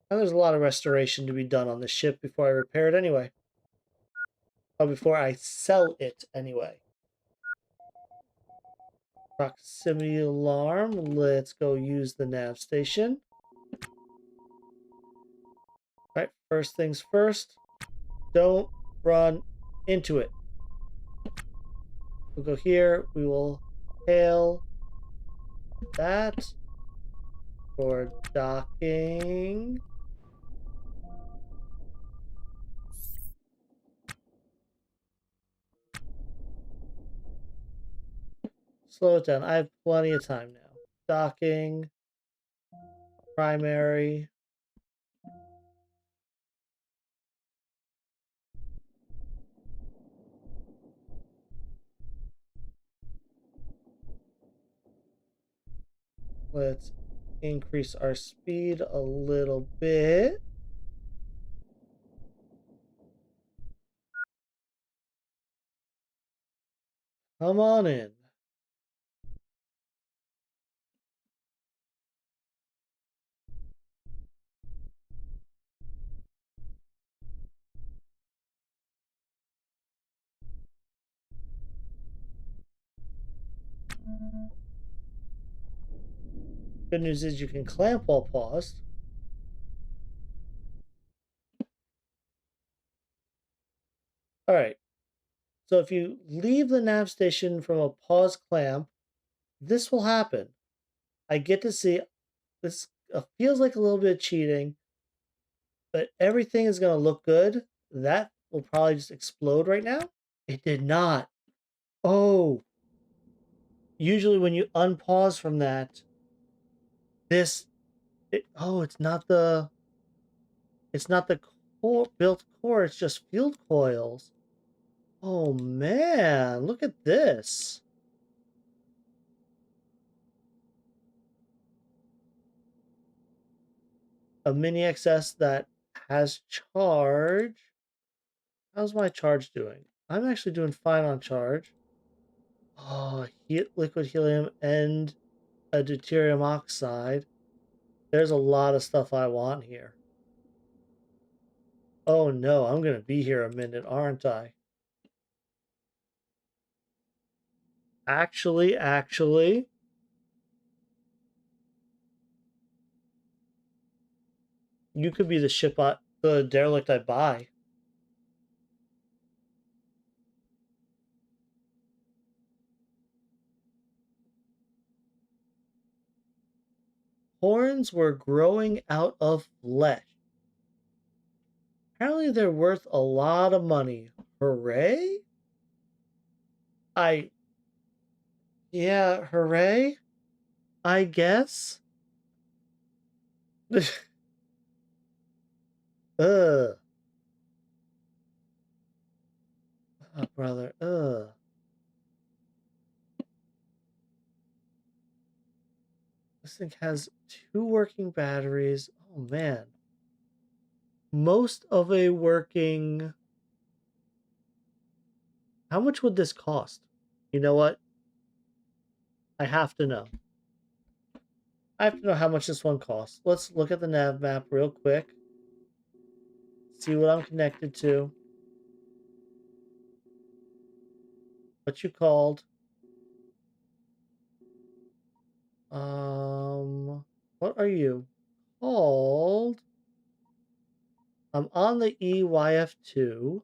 A: And there's a lot of restoration to be done on the ship before I repair it anyway. Or before I sell it anyway. Proximity alarm. Let's go use the nav station. Right, first things first. Don't run into it. We'll go here. We will hail that for docking. Slow it down. I have plenty of time now. Docking. Primary. Let's increase our speed a little bit. Come on in. Good news is you can clamp while paused. Alright, so if you leave the nav station from a pause clamp, this will happen. I get to see this feels like a little bit of cheating, but everything is going to look good. That will probably just explode right now. It did not. Oh, usually when you unpause from that, oh, it's not the core built core, it's just field coils. Oh man, look at this. A mini XS that has charge. How's my charge doing? I'm actually doing fine on charge. Oh, liquid helium and a deuterium oxide. There's a lot of stuff I want here. Oh no, I'm gonna be here a minute, aren't I? Actually, you could be the derelict I buy. Horns were growing out of flesh. Apparently they're worth a lot of money. Hooray? I Yeah, hooray? I guess. Ugh. Oh, brother. Ugh. This thing has 2 working batteries. Oh, man. Most of a working... How much would this cost? You know what? I have to know. I have to know how much this one costs. Let's look at the nav map real quick. See what I'm connected to. What you called. What are you called? I'm on the EYF2.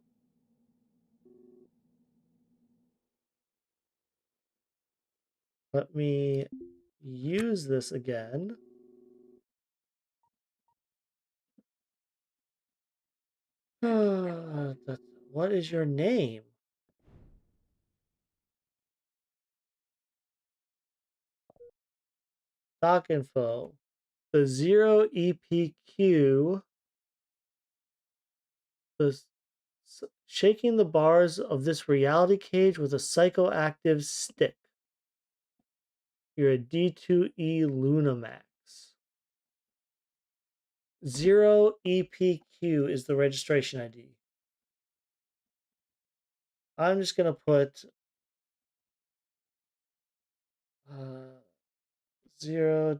A: Let me use this again. What is your name? Stock info. The 0 EPQ. The Shaking the bars of this reality cage with a psychoactive stick. You're a D2E Lunamax. 0EPQ is the registration ID. I'm just going to put 0-EPQ.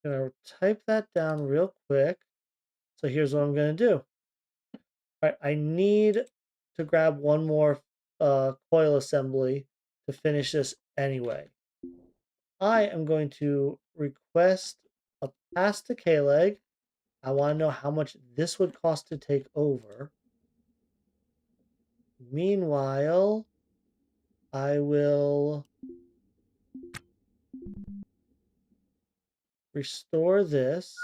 A: I'm going to type that down real quick. So here's what I'm going to do. All right, I need to grab one more coil assembly to finish this anyway. I am going to request a pass to K-Leg. I want to know how much this would cost to take over. Meanwhile, I will restore this.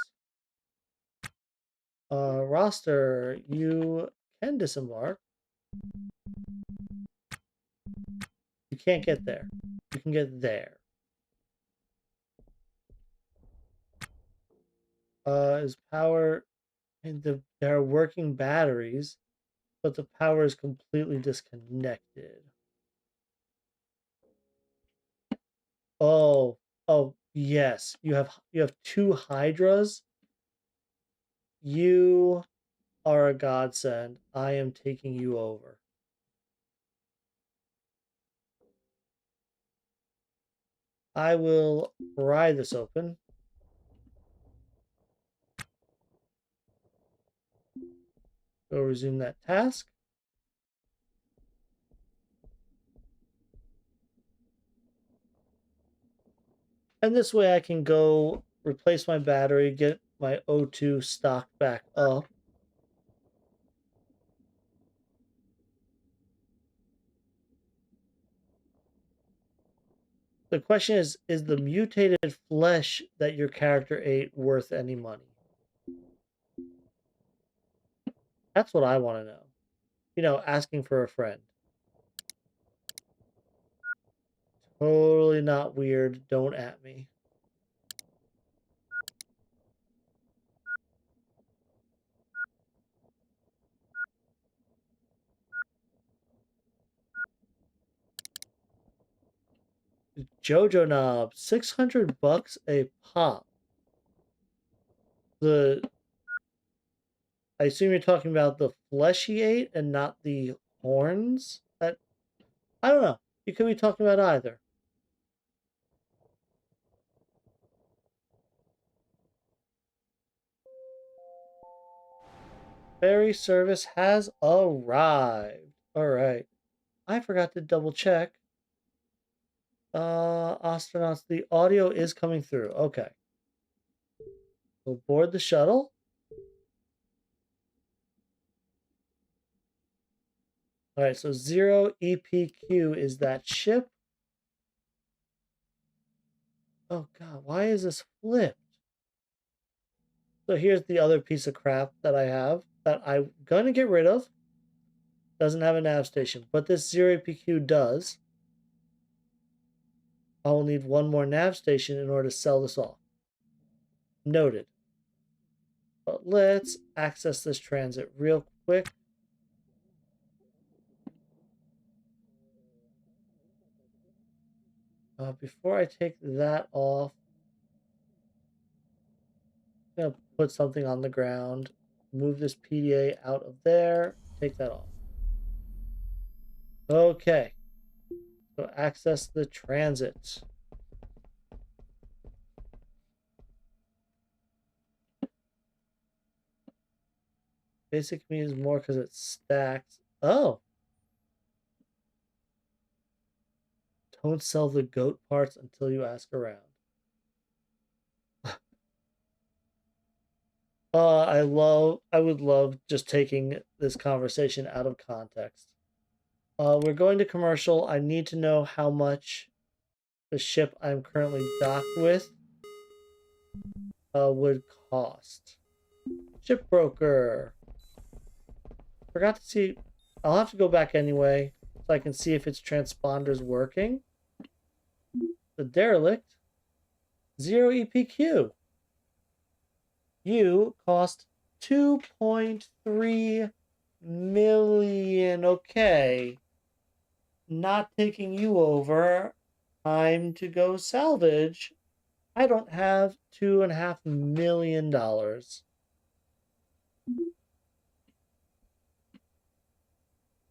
A: Roster, you can disembark. You can't get there. You can get there. Is power... And there are working batteries, but the power is completely disconnected. Oh, yes. You have two Hydras. You are a godsend. I am taking you over. I will pry this open. Go resume that task. And this way I can go replace my battery, get my O2 stocked back up. The question is the mutated flesh that your character ate worth any money? That's what I want to know. You know, asking for a friend. Totally not weird. Don't at me. Jojo Knob, $600 a pop. I assume you're talking about the flesh he ate and not the horns? I don't know. You could be talking about either. Ferry service has arrived. Alright. I forgot to double check. Astronauts, the audio is coming through. Okay. We'll board the shuttle. Alright, so 0EPQ is that ship. Oh god, why is this flipped? So here's the other piece of crap that I have that I'm gonna get rid of. Doesn't have a nav station, but this 0EPQ does. I will need one more nav station in order to sell this off. Noted. But let's access this transit real quick. Before I take that off, I'm gonna put something on the ground. Move this PDA out of there. Take that off. Okay. So access the transit. Basic means more because it's stacked. Oh. Don't sell the goat parts until you ask around. I would love just taking this conversation out of context. We're going to commercial. I need to know how much the ship I'm currently docked with would cost. Ship broker. Forgot to see. I'll have to go back anyway so I can see if its transponder's working. The derelict. 0EPQ. You cost 2.3 million. Okay. Not taking you over. Time to go salvage. I don't have $2.5 million.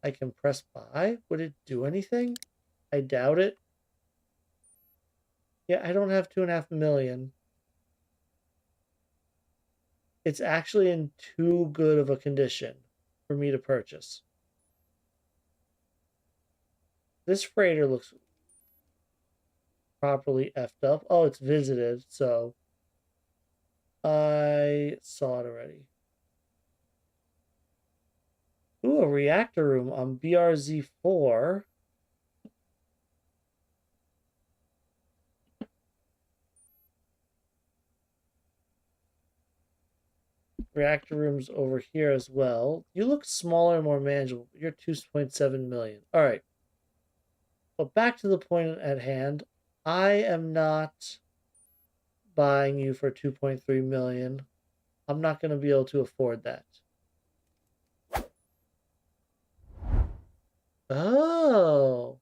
A: I can press buy. Would it do anything? I doubt it. Yeah, I don't have 2.5 million. It's actually in too good of a condition for me to purchase. This freighter looks properly effed up. Oh, it's visited, so I saw it already. Ooh, a reactor room on BRZ4. Reactor rooms over here as well. You look smaller and more manageable. You're 2.7 million. All right. But back to the point at hand. I am not buying you for 2.3 million. I'm not going to be able to afford that. Oh.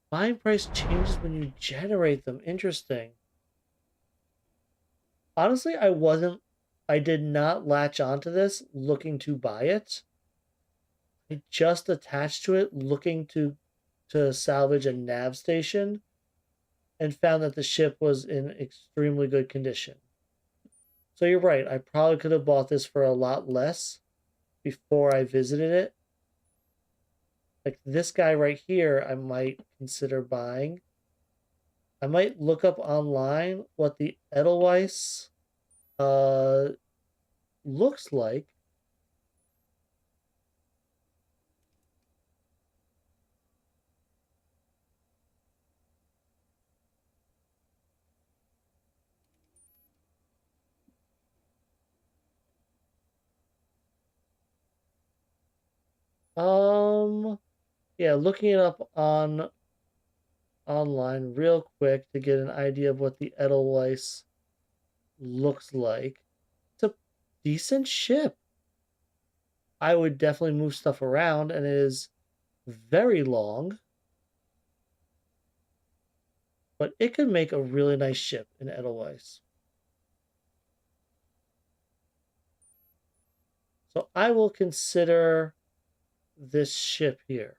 A: Buying price changes when you generate them. Interesting. Honestly, I did not latch onto this looking to buy it. I just attached to it looking to salvage a nav station and found that the ship was in extremely good condition. So you're right, I probably could have bought this for a lot less before I visited it. Like this guy right here, I might consider buying. I might look up online what the Edelweiss uh looks like. Yeah, looking it up on online real quick to get an idea of what the Edelweiss looks like. It's a decent ship. I would definitely move stuff around, and it is very long, but it could make a really nice ship in Edelweiss. So I will consider this ship here.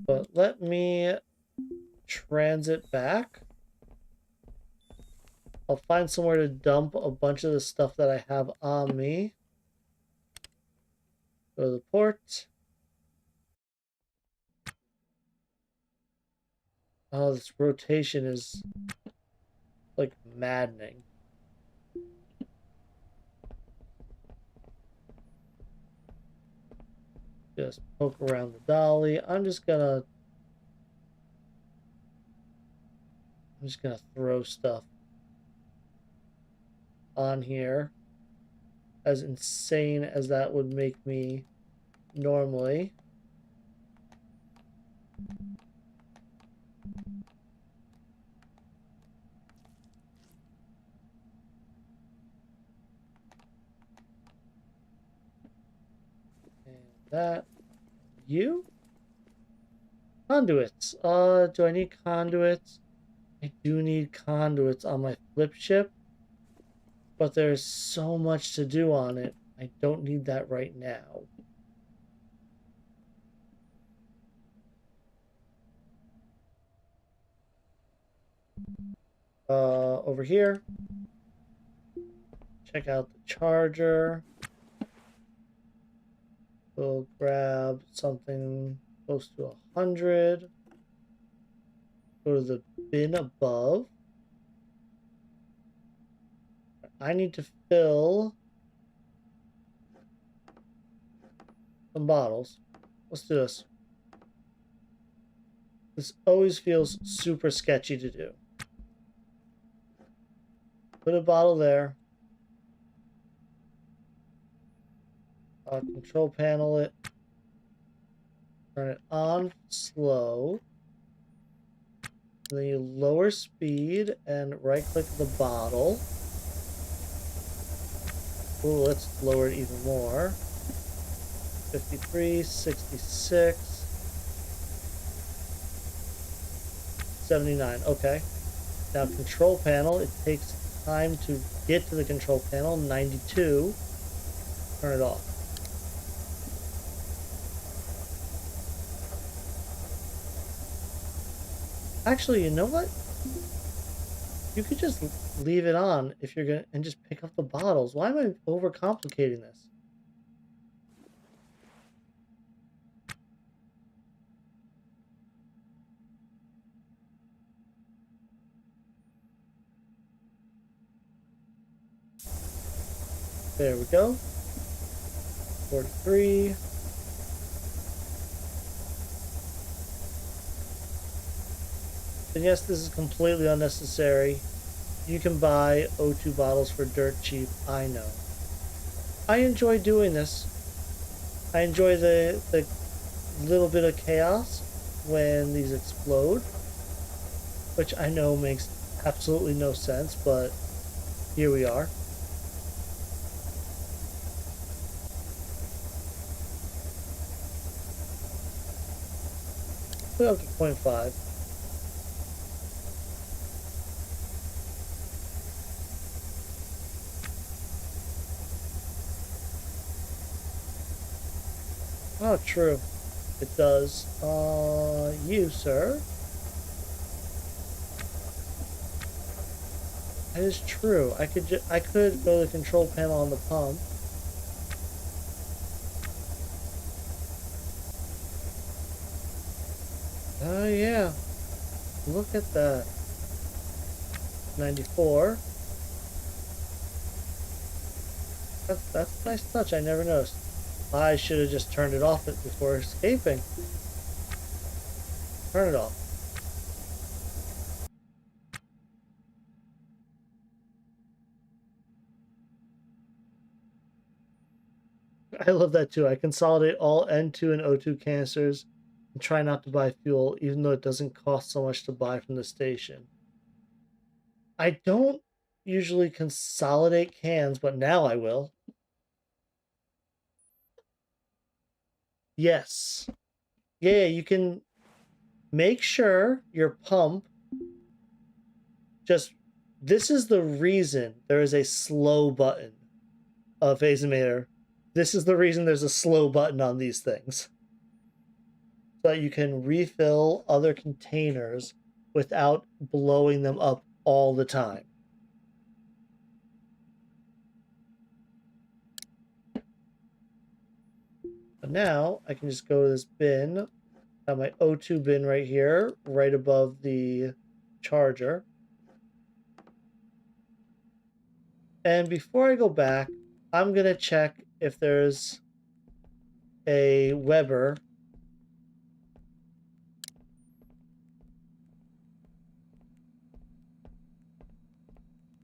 A: But let me transit back. I'll find somewhere to dump a bunch of the stuff that I have on me. Go to the port. Oh, this rotation is like maddening. Just poke around the dolly. I'm just gonna throw stuff on here. As insane as that would make me normally. And that. You? Conduits. Do I need conduits? I do need conduits on my flip ship, but there's so much to do on it. I don't need that right now. Over here, check out the charger. We'll grab something close to 100. Go to the bin above. I need to fill some bottles. Let's do this. This always feels super sketchy to do. Put a bottle there. Control panel it. Turn it on slow. And then you lower speed and right-click the bottle. Oh, let's lower it even more. 53, 66, 79. Okay. Now control panel, it takes time to get to the control panel. 92. Turn it off. Actually, you know what? You could just leave it on if you're gonna and just pick up the bottles. Why am I overcomplicating this? There we go. 43. And yes, this is completely unnecessary. You can buy O2 bottles for dirt cheap, I know. I enjoy doing this. I enjoy the little bit of chaos when these explode, which I know makes absolutely no sense, but here we are. Put up to 0.5. Oh, true. It does. You, sir. That is true. I could go to the control panel on the pump. Oh yeah. Look at that. 94. That's a nice touch. I never noticed. I should have just turned it off before escaping. Turn it off. I love that too. I consolidate all N2 and O2 canisters and try not to buy fuel, even though it doesn't cost so much to buy from the station. I don't usually consolidate cans, but now I will. Yes. Yeah, you can make sure your pump just... This is the reason there is a slow button of Phasimator. This is the reason there's a slow button on these things. So that you can refill other containers without blowing them up all the time. But now I can just go to this bin. I have my O2 bin right here, right above the charger. And before I go back, I'm going to check if there's a Weber.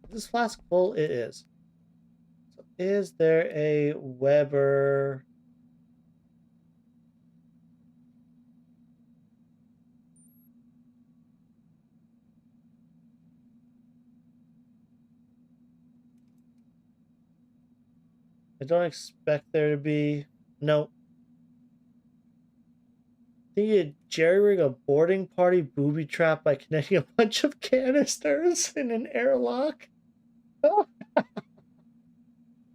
A: Is this flask full? It is. So is there a Weber? I don't expect there to be. No. I think you'd jerry rig a boarding party booby trap by connecting a bunch of canisters in an airlock. Oh,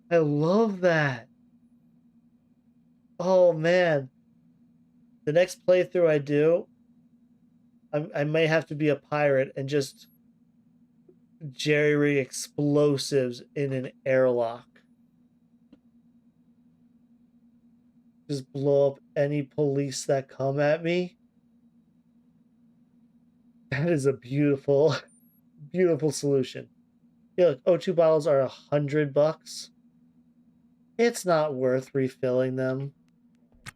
A: I love that. Oh man. The next playthrough I do, I may have to be a pirate and just jerry rig explosives in an airlock. Just blow up any police that come at me. That is a beautiful, beautiful solution. Yeah, look, O2 bottles are $100. It's not worth refilling them.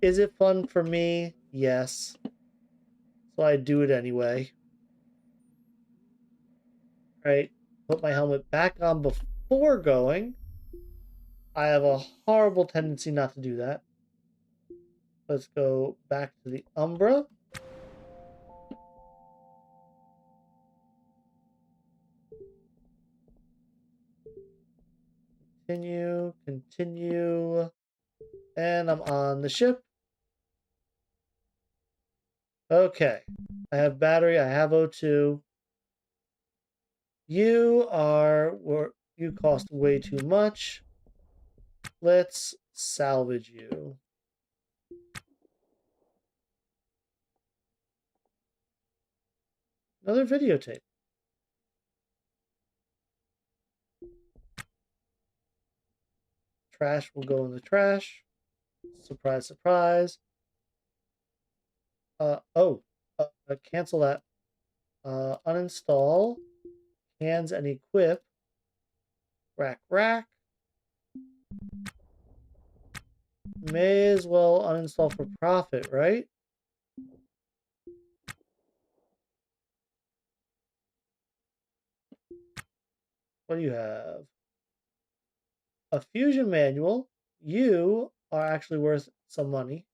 A: Is it fun for me? Yes. So I do it anyway. Right? Put my helmet back on before going. I have a horrible tendency not to do that. Let's go back to the Umbra. Continue, continue. And I'm on the ship. Okay. I have battery, I have O2. You cost way too much. Let's salvage you. Another videotape. Trash will go in the trash. Surprise, surprise. Cancel that. Uninstall. Hands and equip. Rack, rack. May as well uninstall for profit, right? What do you have? A fusion manual. You are actually worth some money.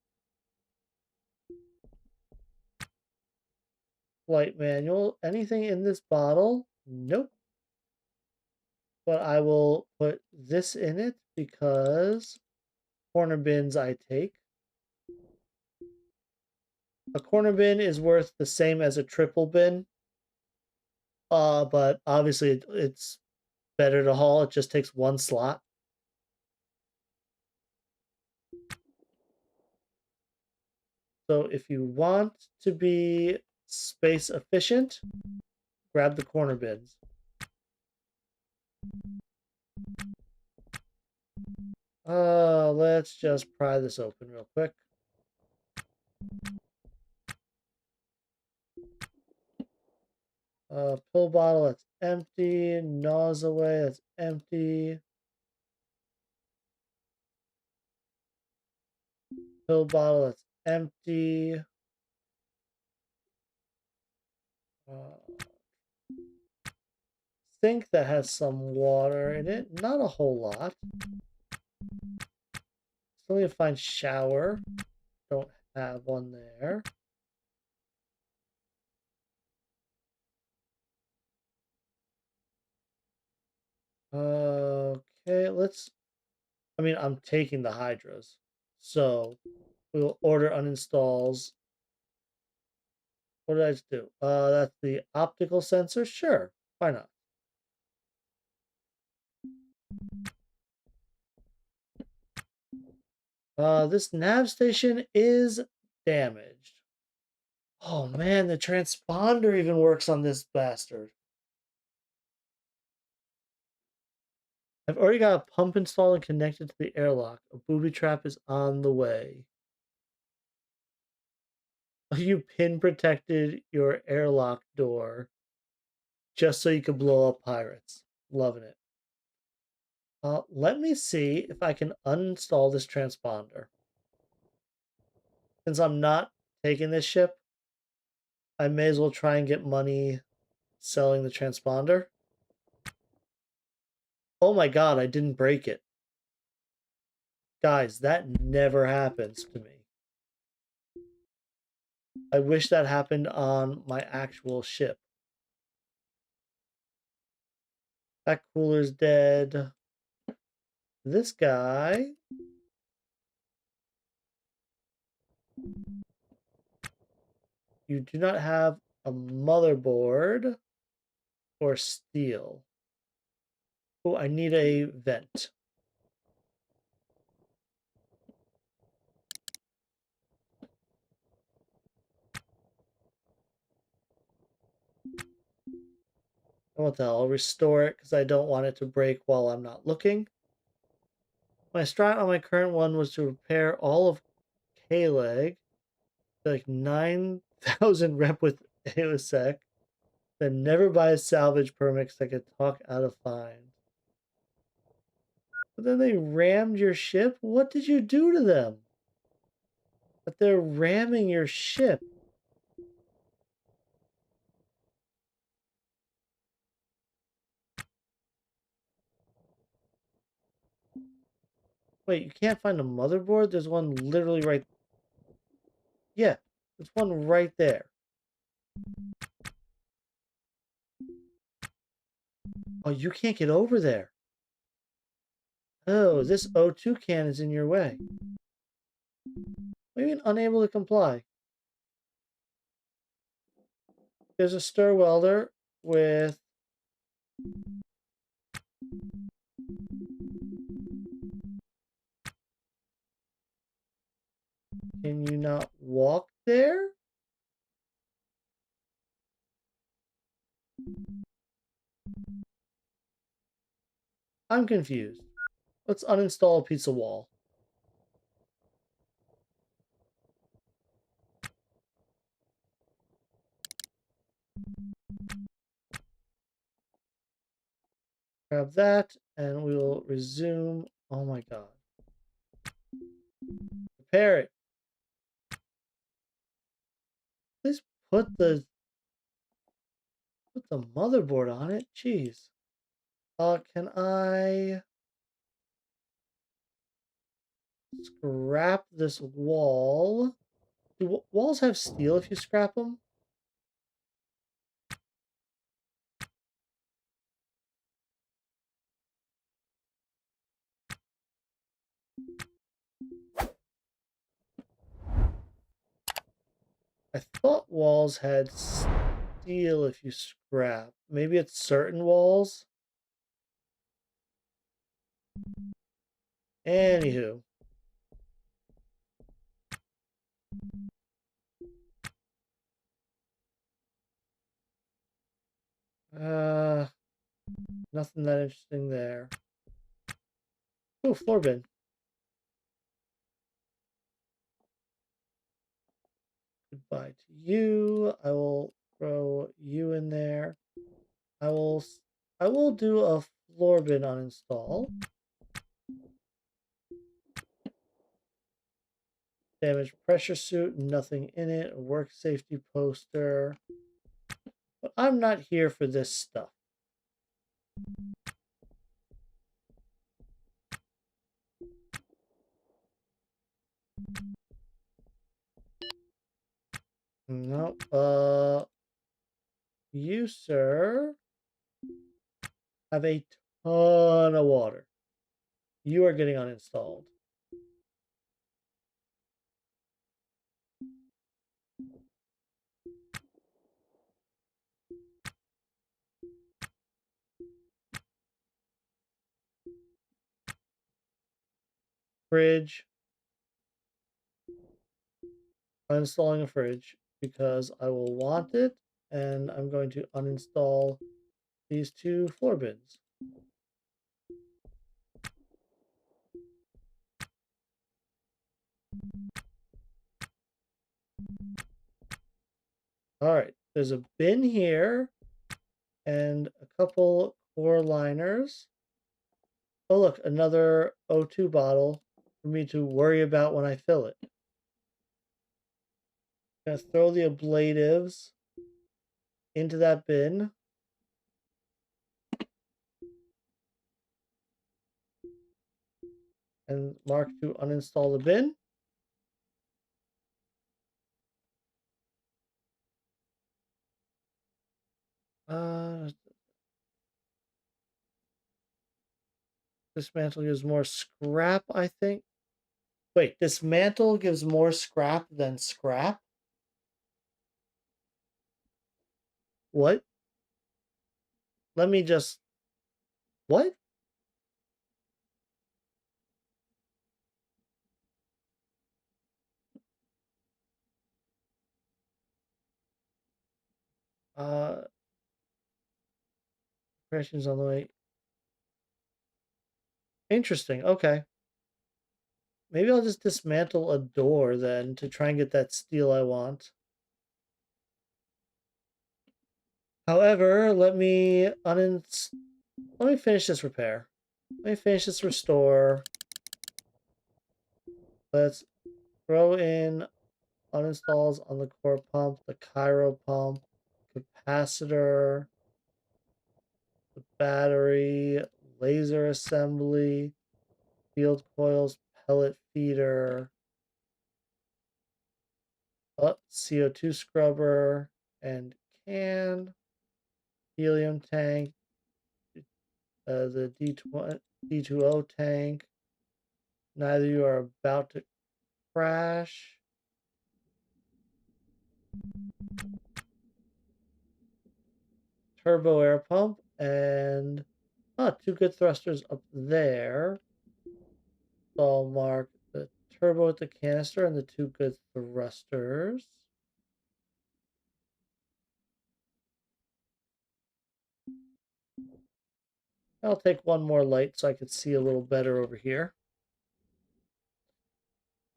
A: Flight manual. Anything in this bottle? Nope. But I will put this in it because corner bins I take. A corner bin is worth the same as a triple bin. But obviously it's better to haul. It just takes one slot. So if you want to be space efficient, grab the corner bins. Let's just pry this open real quick. Pill bottle, that's empty. Nozzle away, that's empty. Pill bottle, that's empty. Sink that has some water in it. Not a whole lot. Still need to find shower. Don't have one there. Okay, I'm taking the hydras. So we'll order uninstalls. What did I just do? That's the optical sensor. Sure, why not? This nav station is damaged. Oh man, the transponder even works on this bastard. I've already got a pump installed and connected to the airlock. A booby trap is on the way. You pin protected your airlock door just so you could blow up pirates. Loving it. Let me see if I can uninstall this transponder. Since I'm not taking this ship, I may as well try and get money selling the transponder. Oh my god, I didn't break it. Guys, that never happens to me. I wish that happened on my actual ship. That cooler's dead. This guy. You do not have a motherboard or steel. Oh, I need a vent. What the hell? I'll restore it because I don't want it to break while I'm not looking. My strat on my current one was to repair all of K-Leg, like 9,000 rep with AOSEC, then never buy a salvage permit because I could talk out of fine. But then they rammed your ship? What did you do to them? But they're ramming your ship. Wait, you can't find a motherboard? There's one literally right... Yeah, there's one right there. Oh, you can't get over there. Oh, this O2 can is in your way. Maybe unable to comply. There's a stir welder with... Can you not walk there? I'm confused. Let's uninstall a piece of wall. Grab that, and we will resume. Oh my god. Repair it. Please put the motherboard on it. Jeez. Can I scrap this wall? Do walls have steel if you scrap them? I thought walls had steel if you scrap. Maybe it's certain walls? Anywho. Uh, Nothing that interesting there. Oh, floor bin. Goodbye to you. I will throw you in there. I will I will do a floor bin uninstall. Damaged pressure suit, nothing in it. A work safety poster. But I'm not here for this stuff. No. You, sir, have a ton of water. You are getting uninstalled. Fridge. Uninstalling a fridge because I will want it, and I'm going to uninstall these two floor bins. All right, there's a bin here and a couple core liners. Oh, look, another O2 bottle for me to worry about when I fill it. I'm gonna throw the ablatives into that bin. And mark to uninstall the bin. Uh, Dismantle gives more scrap, I think. Wait, dismantle gives more scrap than scrap? What? Let me just... What? Uh, Questions on the way. Interesting. Okay. Maybe I'll just dismantle a door then to try and get that steel I want. However, let me finish this repair. Let me finish this restore. Let's throw in uninstalls on the core pump, the Cairo pump, capacitor, the battery, laser assembly, field coils, pellet feeder, CO2 scrubber, and can, helium tank, the D20, D2O tank. Neither you are about to crash. Turbo air pump and two good thrusters up there. So I'll mark the turbo with the canister and the two good thrusters. I'll take one more light so I can see a little better over here.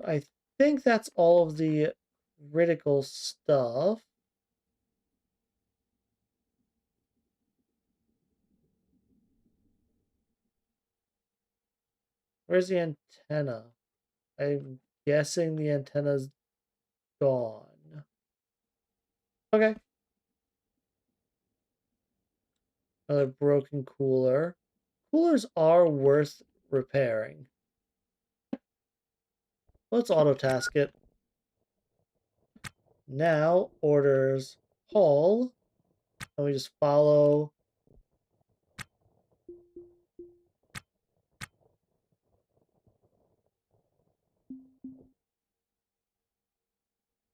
A: I think that's all of the critical stuff. Where's the antenna? I'm guessing the antenna's gone. Okay. Another broken cooler. Coolers are worth repairing. Let's auto task it. Now orders haul. And we just follow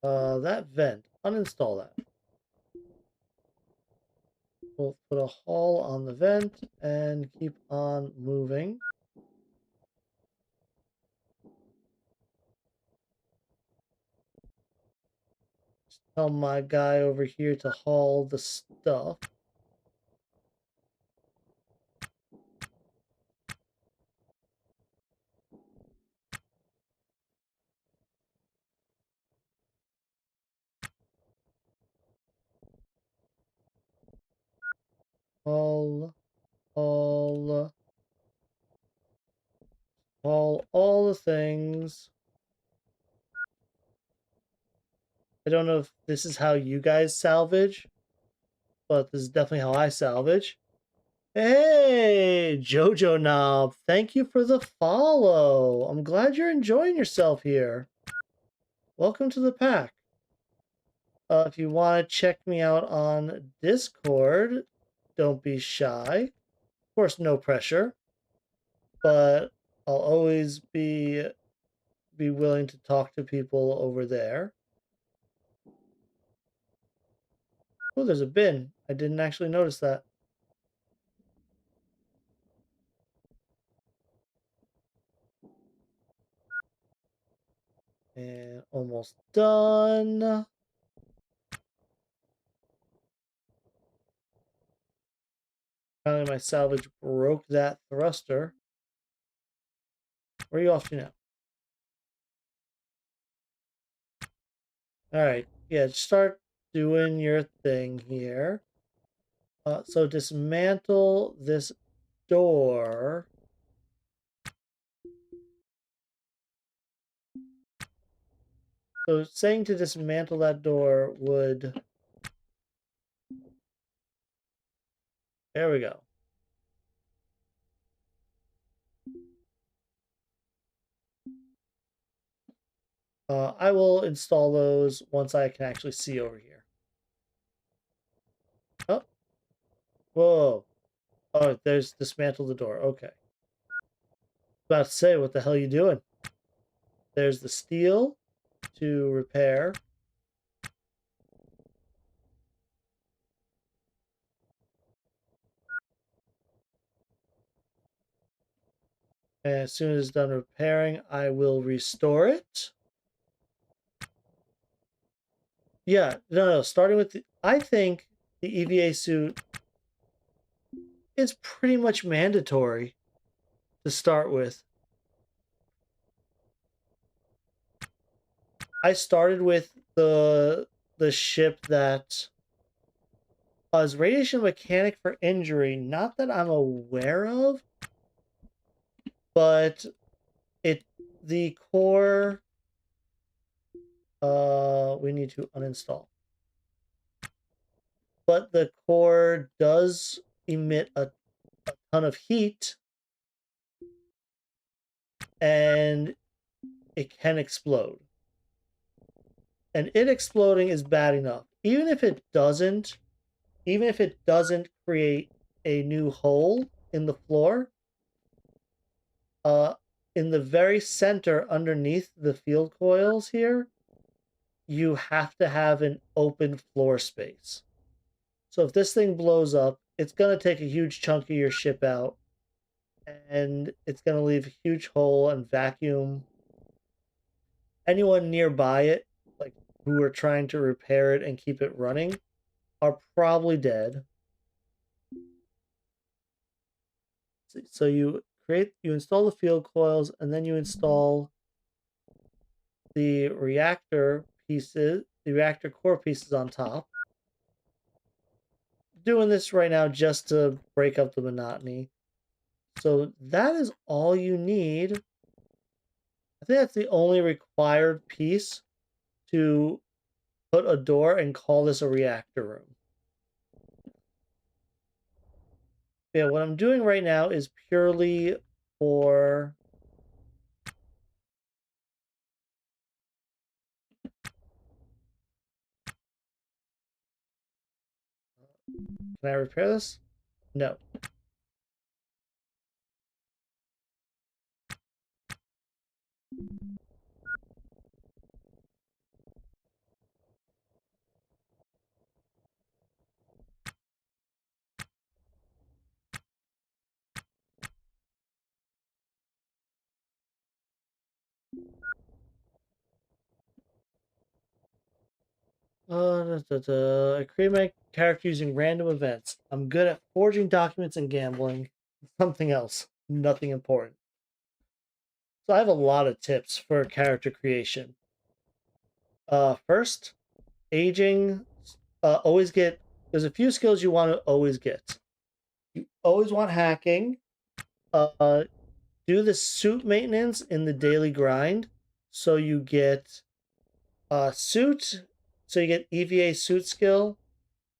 A: that vent. Uninstall that. We'll put a haul on the vent and keep on moving. Just tell my guy over here to haul the stuff. Haul, haul, haul all the things. I don't know if this is how you guys salvage, but this is definitely how I salvage. Hey, Jojo Knob, thank you for the follow. I'm glad you're enjoying yourself here. Welcome to the pack. If you want to check me out on Discord, don't be shy. Of course, no pressure, but I'll always be willing to talk to people over there. Oh, there's a bin. I didn't actually notice that. And almost done. Apparently my salvage broke that thruster. Where are you off to now? Alright, yeah, start doing your thing here. So dismantle this door. So saying to dismantle that door would... There we go. I will install those once I can actually see over here. Oh. Whoa. Oh, there's dismantle the door. Okay. About to say, what the hell are you doing? There's the steel to repair. And as soon as it's done repairing, I will restore it. Yeah, no, starting with the... I think the EVA suit is pretty much mandatory to start with. I started with the ship that was radiation mechanic for injury, not that I'm aware of, but the core we need to uninstall. But the core does emit a ton of heat and it can explode. And it exploding is bad enough. Even if it doesn't create a new hole in the floor, Uh, in the very center, underneath the field coils here, you have to have an open floor space. So if this thing blows up, it's going to take a huge chunk of your ship out, and it's going to leave a huge hole and vacuum anyone nearby it, like who are trying to repair it and keep it running, are probably dead. So you install the field coils, and then you install the reactor pieces, the reactor core pieces on top. Doing this right now just to break up the monotony. So that is all you need. I think that's the only required piece to put a door and call this a reactor room. Yeah, what I'm doing right now is purely for... Can I repair this? No. I create my character using random events. I'm good at forging documents and gambling. Something else. Nothing important. So I have a lot of tips for character creation. First, aging. Always get... There's a few skills you want to always get. You always want hacking. Uh, do the suit maintenance in the daily grind. So you get suit. So you get EVA suit skill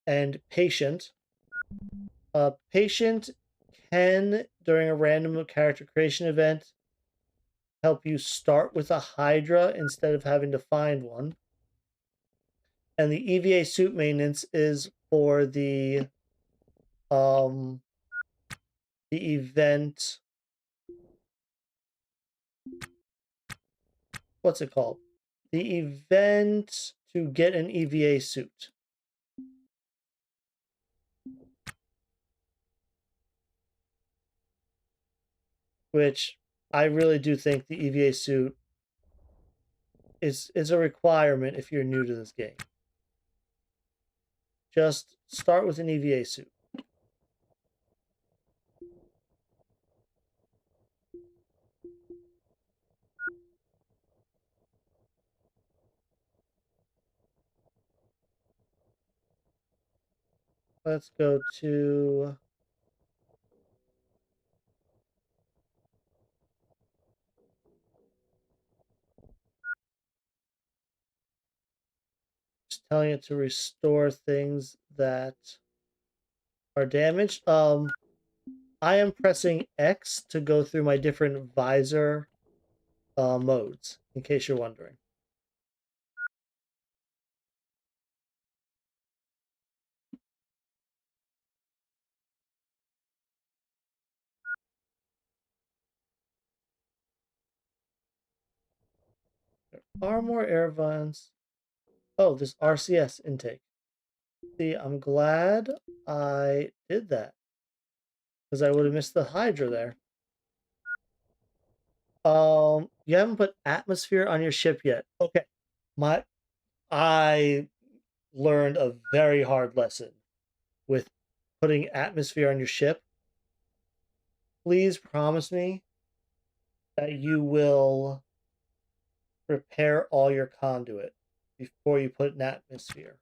A: and patient. Patient can, during a random character creation event, help you start with a Hydra instead of having to find one. And the EVA suit maintenance is for the event... What's it called? The event to get an EVA suit. Which I really do think the EVA suit is a requirement if you're new to this game. Just start with an EVA suit. Let's go to... Just telling it to restore things that are damaged. I am pressing X to go through my different visor modes, in case you're wondering. There are more air vents. Oh, this RCS intake. See, I'm glad I did that, because I would have missed the Hydra there. You haven't put atmosphere on your ship yet. Okay. I learned a very hard lesson with putting atmosphere on your ship. Please promise me that you will repair all your conduit before you put an atmosphere.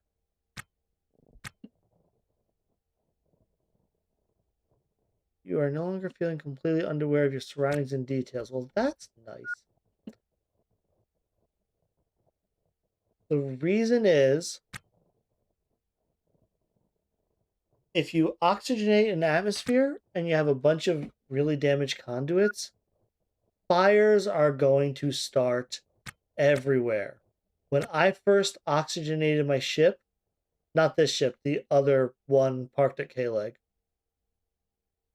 A: You are no longer feeling completely unaware of your surroundings and details. Well, that's nice. The reason is, if you oxygenate an atmosphere and you have a bunch of really damaged conduits, fires are going to start everywhere. When I first oxygenated my ship, not this ship, the other one parked at K-Leg,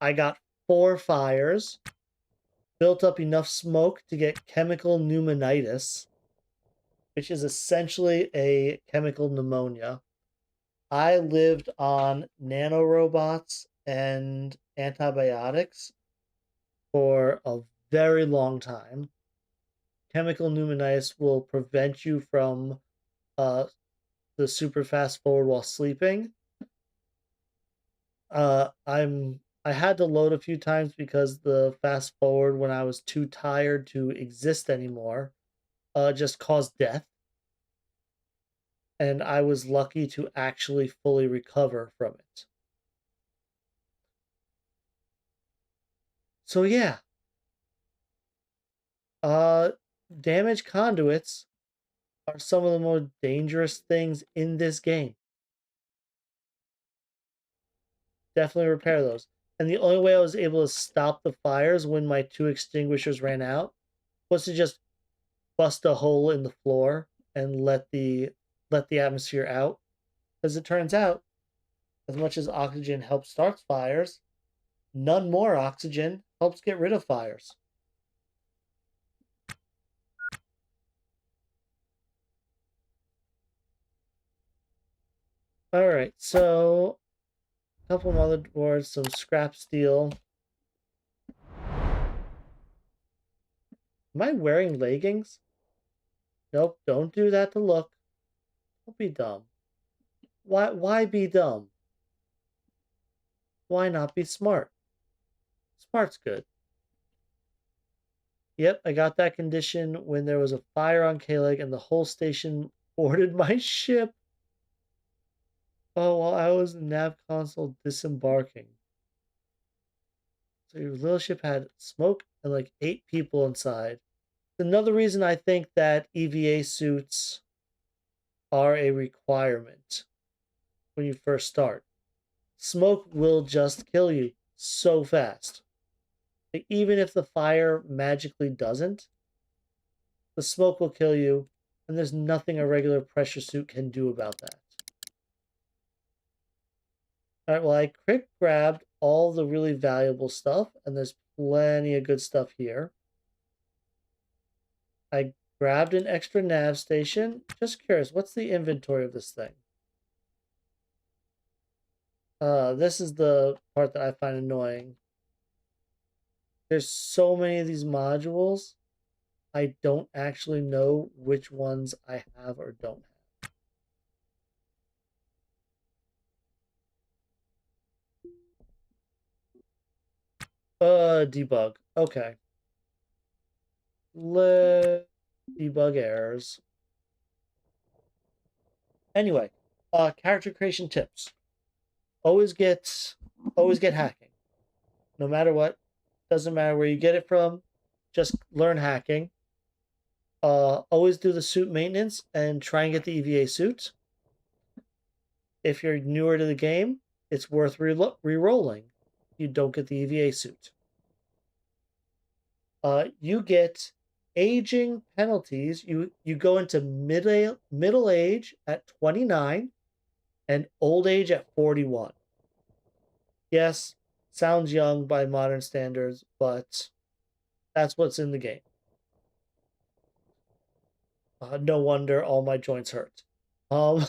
A: I got 4 fires, built up enough smoke to get chemical pneumonitis, which is essentially a chemical pneumonia. I lived on nanorobots and antibiotics for a very long time. Chemical pneumonitis will prevent you from uh, the super fast forward while sleeping. I had to load a few times because the fast forward when I was too tired to exist anymore just caused death, and I was lucky to actually fully recover from it. So yeah, uh, damaged conduits are some of the more dangerous things in this game. Definitely repair those. And the only way I was able to stop the fires when my two extinguishers ran out was to just bust a hole in the floor and let the atmosphere out. As it turns out, as much as oxygen helps start fires, none more oxygen helps get rid of fires. All right, so a couple motherboards, some scrap steel. Am I wearing leggings? Nope, don't do that to look. Don't be dumb. Why be dumb? Why not be smart? Smart's good. Yep, I got that condition when there was a fire on Kaleg and the whole station boarded my ship. Oh, while I was in nav console disembarking. So your little ship had smoke and like 8 people inside. Another reason I think that EVA suits are a requirement when you first start. Smoke will just kill you so fast. Like, even if the fire magically doesn't, the smoke will kill you, and there's nothing a regular pressure suit can do about that. Alright, well, I quick grabbed all the really valuable stuff, and there's plenty of good stuff here. I grabbed an extra nav station. Just curious, what's the inventory of this thing? This is the part that I find annoying. There's so many of these modules, I don't actually know which ones I have or don't have. Debug. Okay. Let debug errors. Anyway, character creation tips. Always get hacking. No matter what. Doesn't matter where you get it from. Just learn hacking. Always do the suit maintenance and try and get the EVA suit. If you're newer to the game, it's worth re-rolling. You don't get the EVA suit. You get aging penalties. You go into middle age at 29 and old age at 41. Yes, sounds young by modern standards, but that's what's in the game. No wonder all my joints hurt. Um,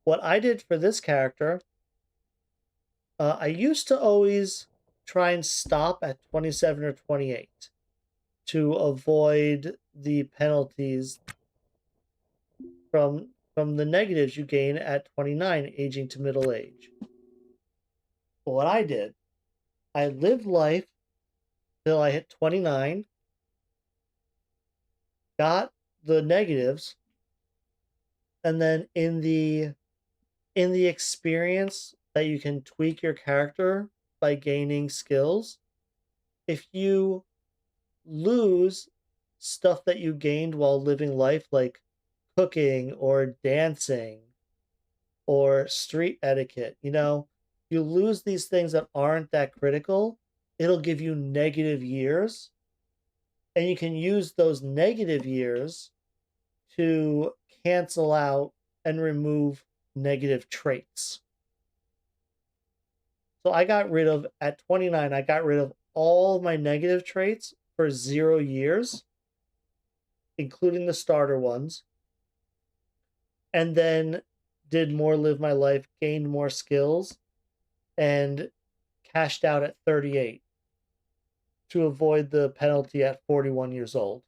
A: what I did for this character, I used to always try and stop at 27 or 28 to avoid the penalties from the negatives you gain at 29 aging to middle age. But what I did, I lived life till I hit 29, got the negatives, and then in the experience that you can tweak your character by gaining skills, if you lose stuff that you gained while living life, like cooking or dancing or street etiquette, you lose these things that aren't that critical, it'll give you negative years. And you can use those negative years to cancel out and remove negative traits. So I got rid of, at 29, I got rid of all of my negative traits for 0 years, including the starter ones, and then did more live my life, gained more skills, and cashed out at 38 to avoid the penalty at 41 years old.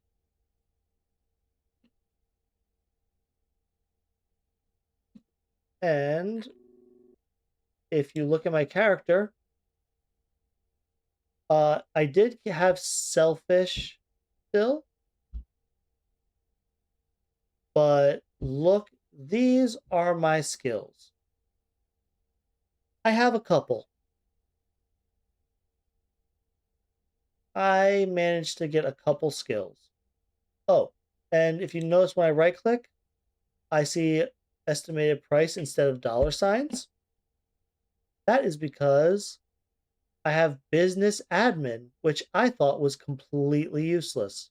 A: And if you look at my character, I did have selfish still, but look, these are my skills. I have a couple. I managed to get a couple skills. Oh, and if you notice when I right click, I see estimated price instead of dollar signs. That is because I have business admin, which I thought was completely useless.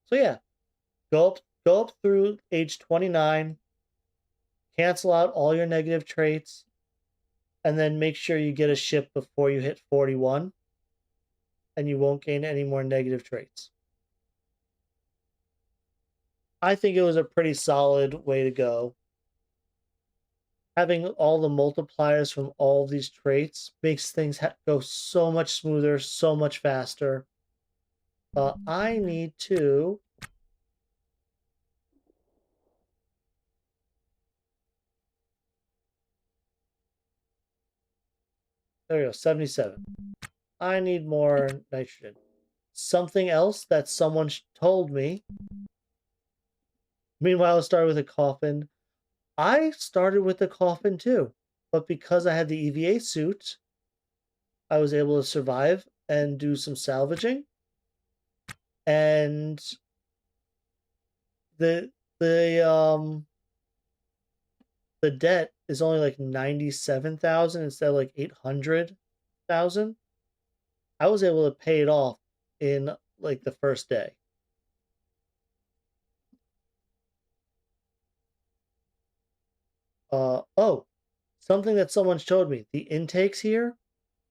A: So yeah, go up through age 29, cancel out all your negative traits, and then make sure you get a ship before you hit 41, and you won't gain any more negative traits. I think it was a pretty solid way to go. Having all the multipliers from all of these traits makes things go so much smoother, so much faster. I need to. There we go, 77. I need more nitrogen. Something else that someone told me. Meanwhile, I started with a coffin. I started with the coffin too, but because I had the EVA suit, I was able to survive and do some salvaging. And the the um the debt is only like 97,000 instead of like 800,000. I was able to pay it off in like the first day. Oh, something that someone showed me. The intakes here,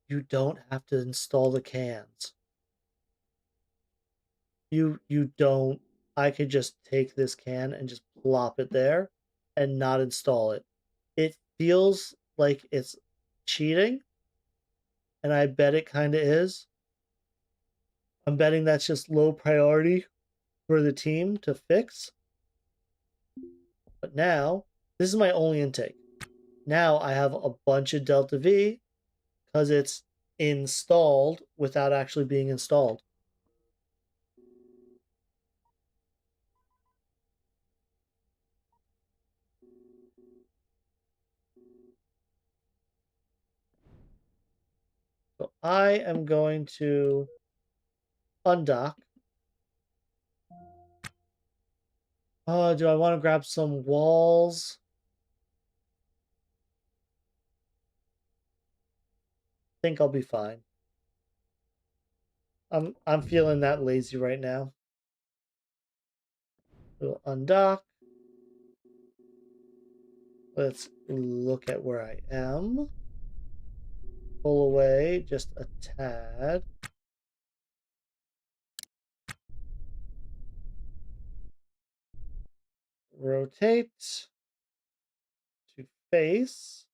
A: you don't have to install the cans. You don't. I could just take this can and just plop it there and not install it. It feels like it's cheating, and I bet it kind of is. I'm betting that's just low priority for the team to fix. But now, this is my only intake. Now I have a bunch of Delta V because it's installed without actually being installed. So I am going to undock. Oh, do I want to grab some walls? Think I'll be fine. I'm feeling that lazy right now. We'll undock. Let's look at where I am. Pull away just a tad. Rotate to face.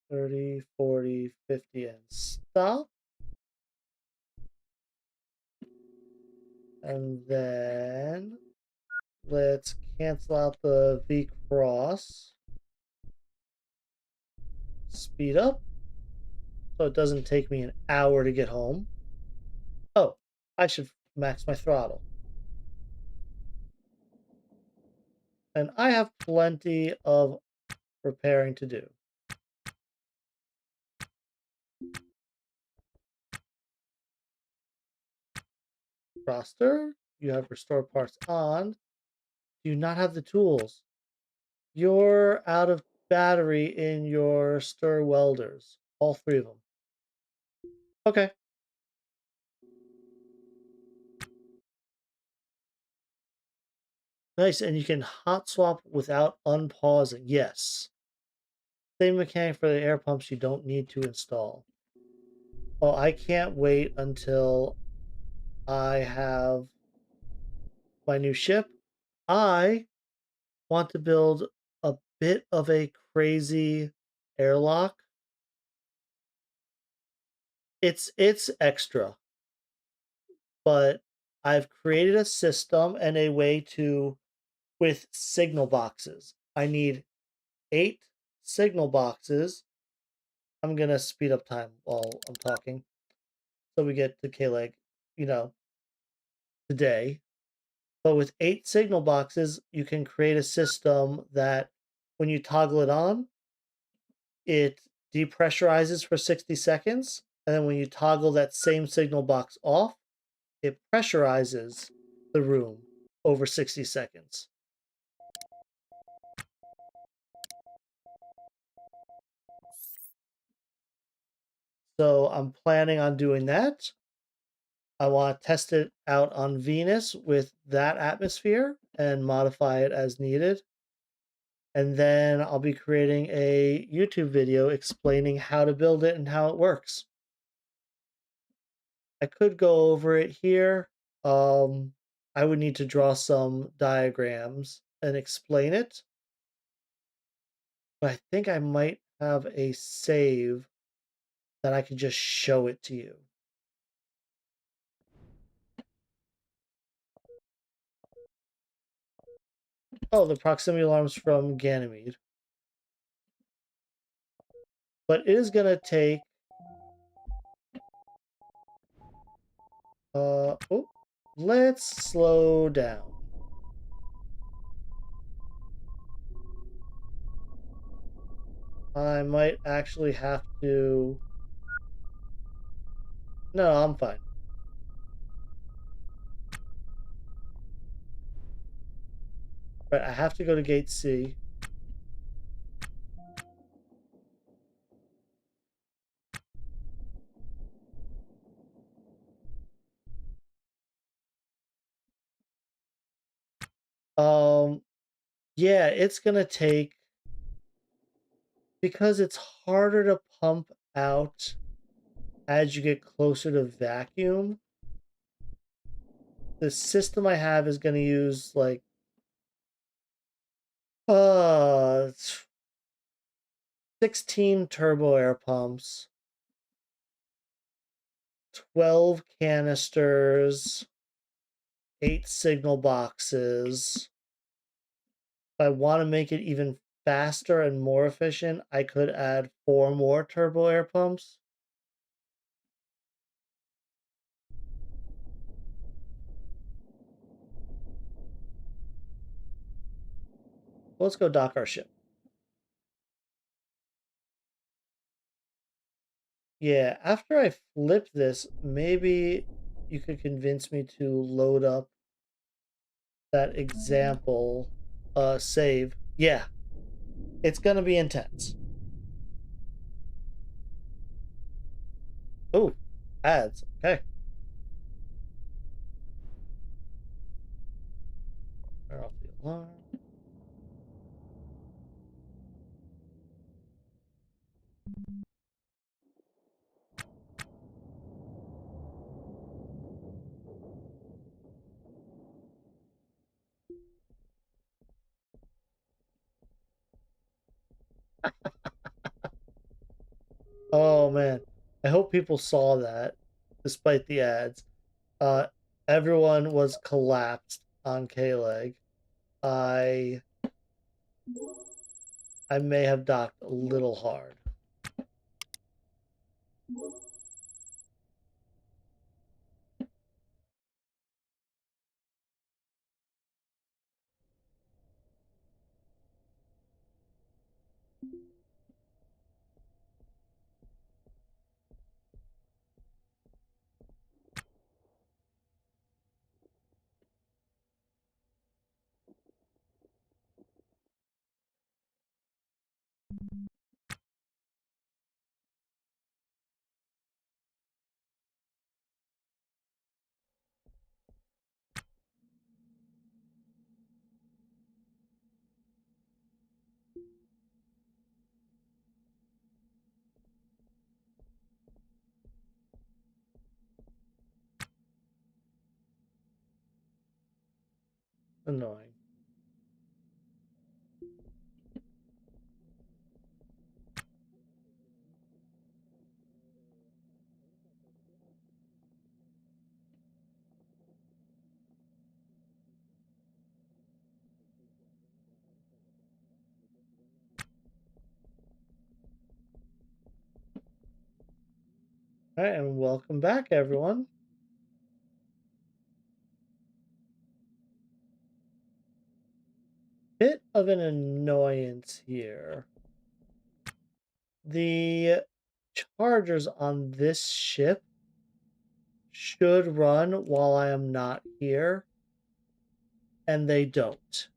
A: 30, 40, 50, and stop. And then let's cancel out the V cross. Speed up so it doesn't take me an hour to get home. Oh, I should max my throttle. And I have plenty of repairing to do. Roster, you have restore parts on. Do you not have the tools? You're out of battery in your stir welders. All three of them. Okay. Nice, and you can hot swap without unpausing. Yes. Same mechanic for the air pumps you don't need to install. Oh, I can't wait until I have my new ship. I want to build a bit of a crazy airlock. It's extra, but I've created a system and a way to with signal boxes. I need 8 signal boxes. I'm gonna speed up time while I'm talking so we get to K-Leg, you know, today. But with 8 signal boxes, you can create a system that when you toggle it on, it depressurizes for 60 seconds. And then when you toggle that same signal box off, it pressurizes the room over 60 seconds. So I'm planning on doing that. I want to test it out on Venus with that atmosphere and modify it as needed. And then I'll be creating a YouTube video explaining how to build it and how it works. I could go over it here. Um, I would need to draw some diagrams and explain it. But I think I might have a save that I can just show it to you. Oh, the proximity alarms from Ganymede. But it is going to take... oh, let's slow down. I might actually have to... No, I'm fine. Right, I have to go to gate C. Um, yeah, it's gonna take... Because it's harder to pump out as you get closer to vacuum, the system I have is gonna use like uh 16 turbo air pumps, 12 canisters, 8 signal boxes. If I want to make it even faster and more efficient, I could add 4 more turbo air pumps. Let's go dock our ship. Yeah, after I flip this, maybe you could convince me to load up that example save. Yeah, it's gonna be intense. Oh, ads. Okay. Turn off the alarm. Oh man, I hope people saw that, despite the ads. Uh, Everyone was collapsed on K-Leg. I I may have docked a little hard. Annoying. All right, and welcome back, everyone. Bit of an annoyance here. The chargers on this ship should run while I am not here, and they don't.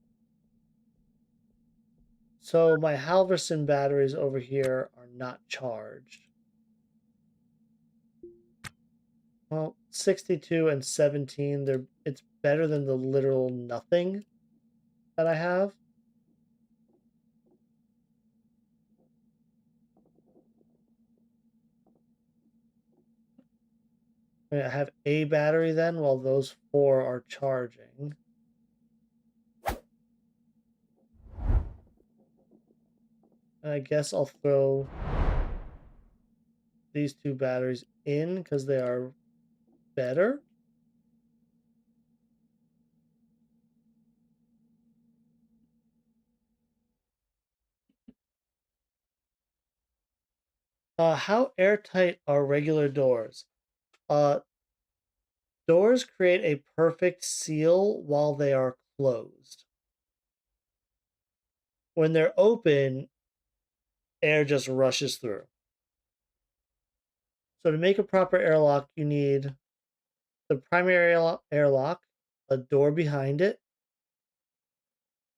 A: So my Halverson batteries over here are not charged. Well, 62 and 17, it's better than the literal nothing that I have. I have a battery then while those 4 are charging. And I guess I'll throw these 2 batteries in because they are better. How airtight are regular doors? Doors create a perfect seal while they are closed. When they're open, air just rushes through. So to make a proper airlock, you need the primary airlock, a door behind it,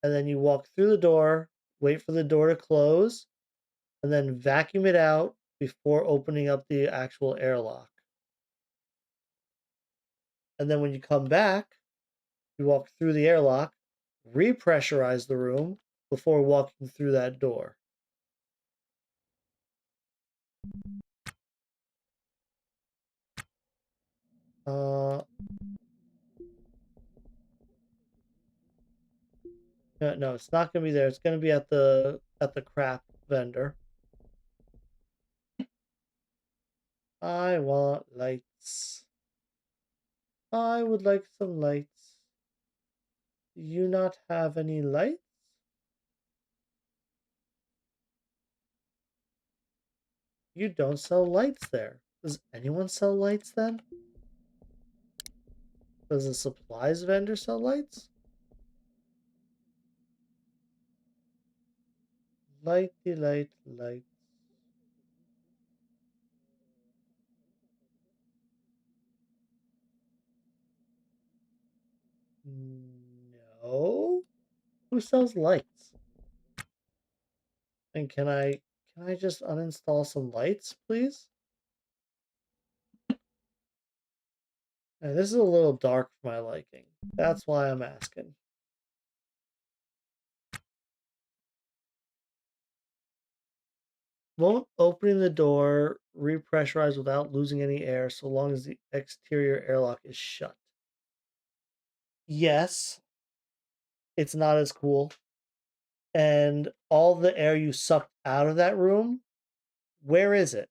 A: and then you walk through the door, wait for the door to close, and then vacuum it out before opening up the actual airlock. And then when you come back, you walk through the airlock, repressurize the room before walking through that door. Uh, no, it's not gonna be there. It's gonna be at the crap vendor. I want lights. I would like some lights. Do you not have any lights? You don't sell lights there. Does anyone sell lights then? Does the supplies vendor sell lights? Lighty light lights. No. Who sells lights? And can I just uninstall some lights, please? And this is a little dark for my liking. That's why I'm asking. Won't opening the door repressurize without losing any air so long as the exterior airlock is shut? Yes, it's not as cool. And all the air you sucked out of that room, where is it?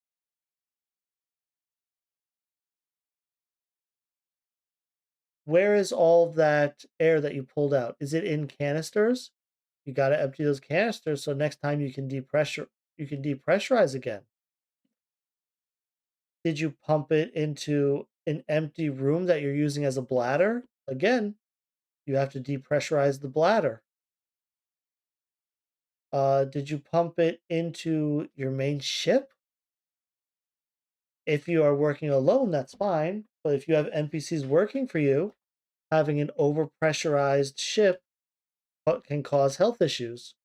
A: Where is all that air that you pulled out? Is it in canisters? You got to empty those canisters so next time you can depressurize again. Did you pump it into an empty room that you're using as a bladder? Again, you have to depressurize the bladder. Did you pump it into your main ship? If you are working alone, that's fine. But if you have NPCs working for you, having an overpressurized ship can cause health issues.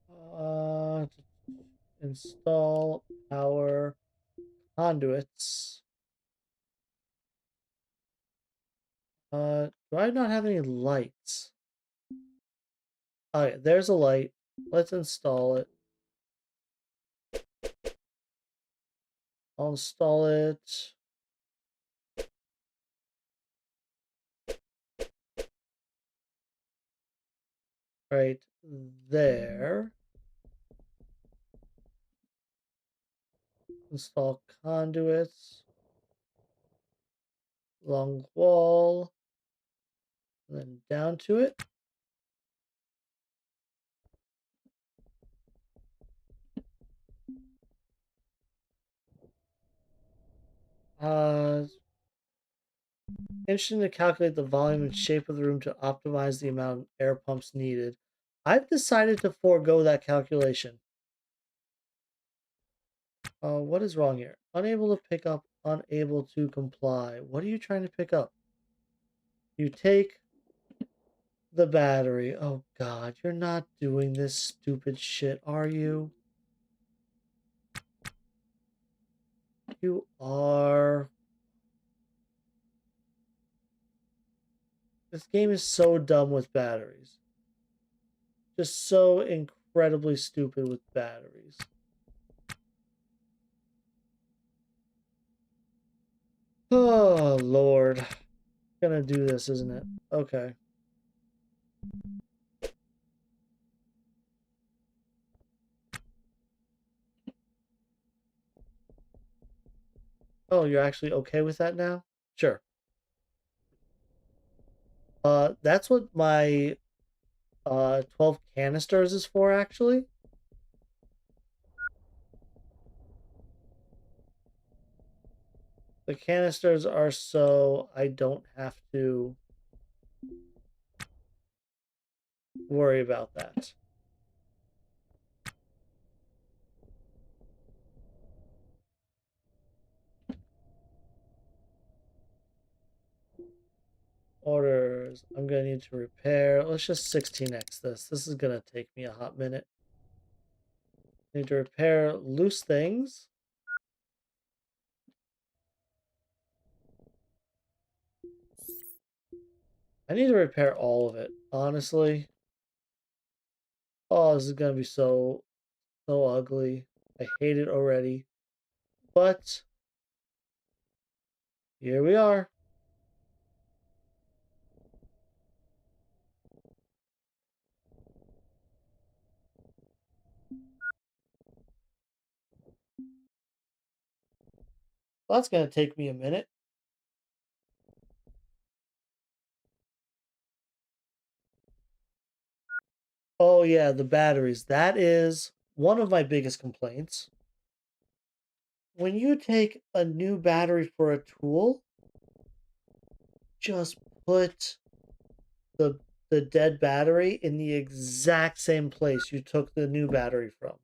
A: Uh, install power conduits. Do I not have any lights? Okay, there's a light. Let's install it. I'll install it right there. Install conduits. Long wall. And then down to it. Interesting to calculate the volume and shape of the room to optimize the amount of air pumps needed. I've decided to forego that calculation. What is wrong here? Unable to pick up, unable to comply. What are you trying to pick up? You take the battery. Oh god, you're not doing this stupid shit, are you? You are. This game is so dumb with batteries. Just so incredibly stupid with batteries. Oh, Lord. Gonna do this, isn't it? Okay. Oh, you're actually okay with that now? Sure. That's what my 12 canisters is for, actually. The canisters are so I don't have to worry about that. Orders. I'm gonna need to repair. Let's just 16x this. This is gonna take me a hot minute. Need to repair loose things. I need to repair all of it, honestly. Oh, this is gonna be so ugly. I hate it already. But here we are. That's gonna take me a minute. Oh yeah, the batteries. That is one of my biggest complaints. When you take a new battery for a tool, just put the the dead battery in the exact same place you took the new battery from.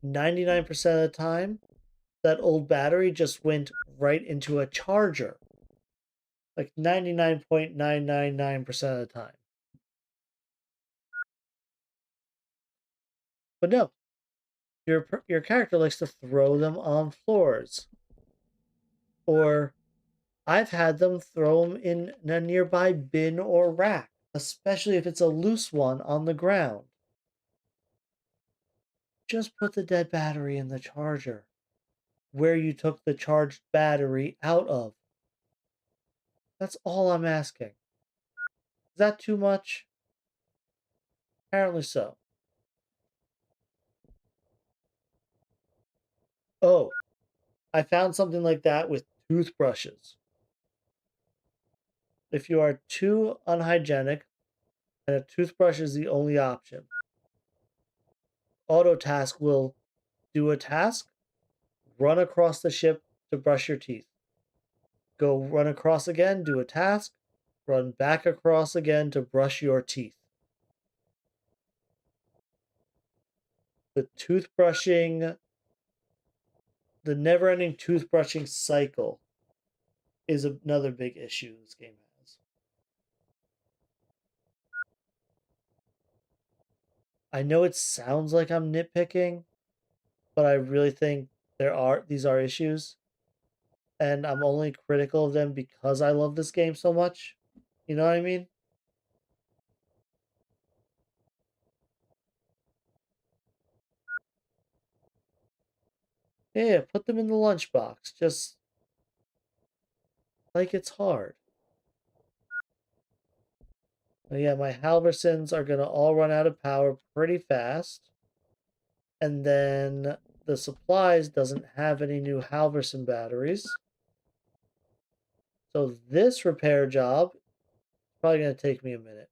A: 99% of the time, that old battery just went right into a charger. Like 99.999% of the time. But no, your character likes to throw them on floors. Or I've had them throw them in a nearby bin or rack, especially if it's a loose one on the ground. Just put the dead battery in the charger, where you took the charged battery out of. That's all I'm asking. Is that too much? Apparently so. Oh, I found something like that with toothbrushes. If you are too unhygienic and a toothbrush is the only option, Autotask will do a task, run across the ship to brush your teeth. Go run across again, do a task, run back across again to brush your teeth. The toothbrushing, the never ending toothbrushing cycle is another big issue this game has. I know it sounds like I'm nitpicking, but I really think these are issues, and I'm only critical of them because I love this game so much. You know what I mean? Yeah, put them in the lunchbox. Just like it's hard. But yeah, my Halversons are gonna all run out of power pretty fast. And then the supplies doesn't have any new Halverson batteries. So this repair job is probably gonna take me a minute.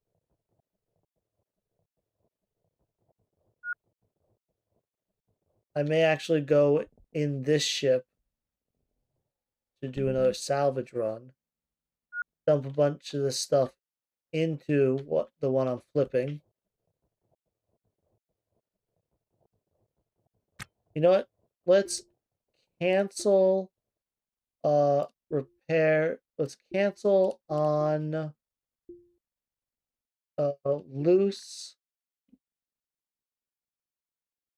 A: I may actually go in this ship to do another salvage run. Dump a bunch of this stuff into the one I'm flipping. You know what? Let's cancel repair. Let's cancel on loose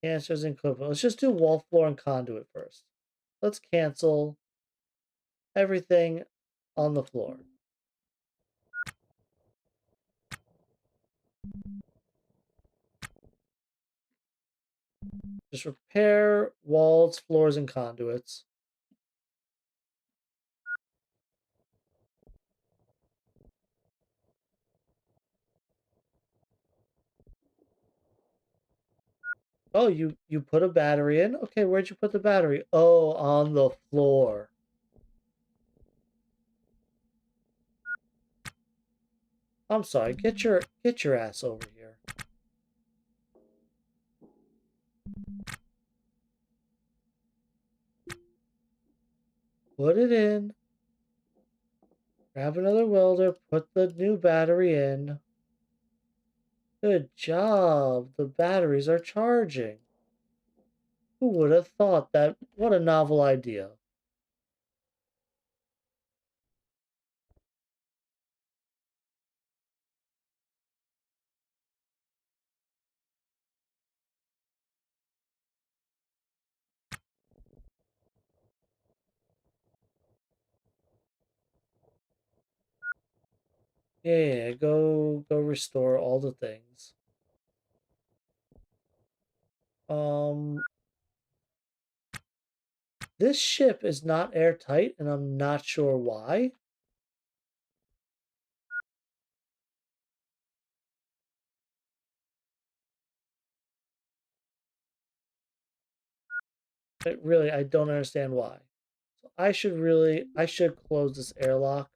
A: canisters and equipment. Let's just do wall, floor, and conduit first. Let's cancel everything on the floor. Just repair walls, floors, and conduits. Oh, you put a battery in? Okay, where'd you put the battery? Oh, on the floor. I'm sorry. Get your ass over here. Put it in. Grab another welder. Put the new battery in. Good job. The batteries are charging. Who would have thought that? What a novel idea. Yeah, go restore all the things. Um, this ship is not airtight, and I'm not sure why. But really, I don't understand why. So I should close this airlock.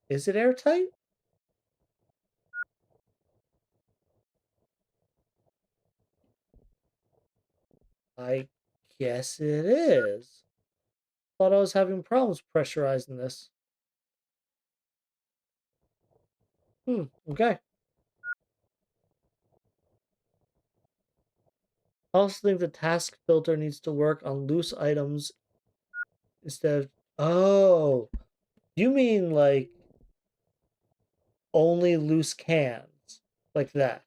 A: Is it airtight? I guess it is. Thought I was having problems pressurizing this. Okay. I also think the task filter needs to work on loose items instead of. Oh, you mean like only loose cans? Like that.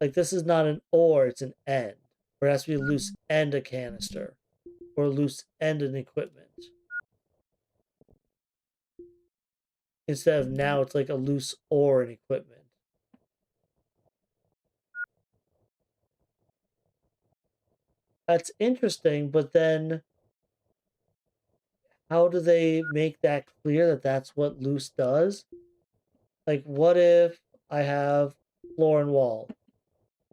A: Like this is not an or, it's an end. Or it has to be loose and a canister. Or loose and an equipment. Instead of now it's like a loose or an equipment. That's interesting, but then how do they make that clear that that's what loose does? Like, what if I have floor and wall?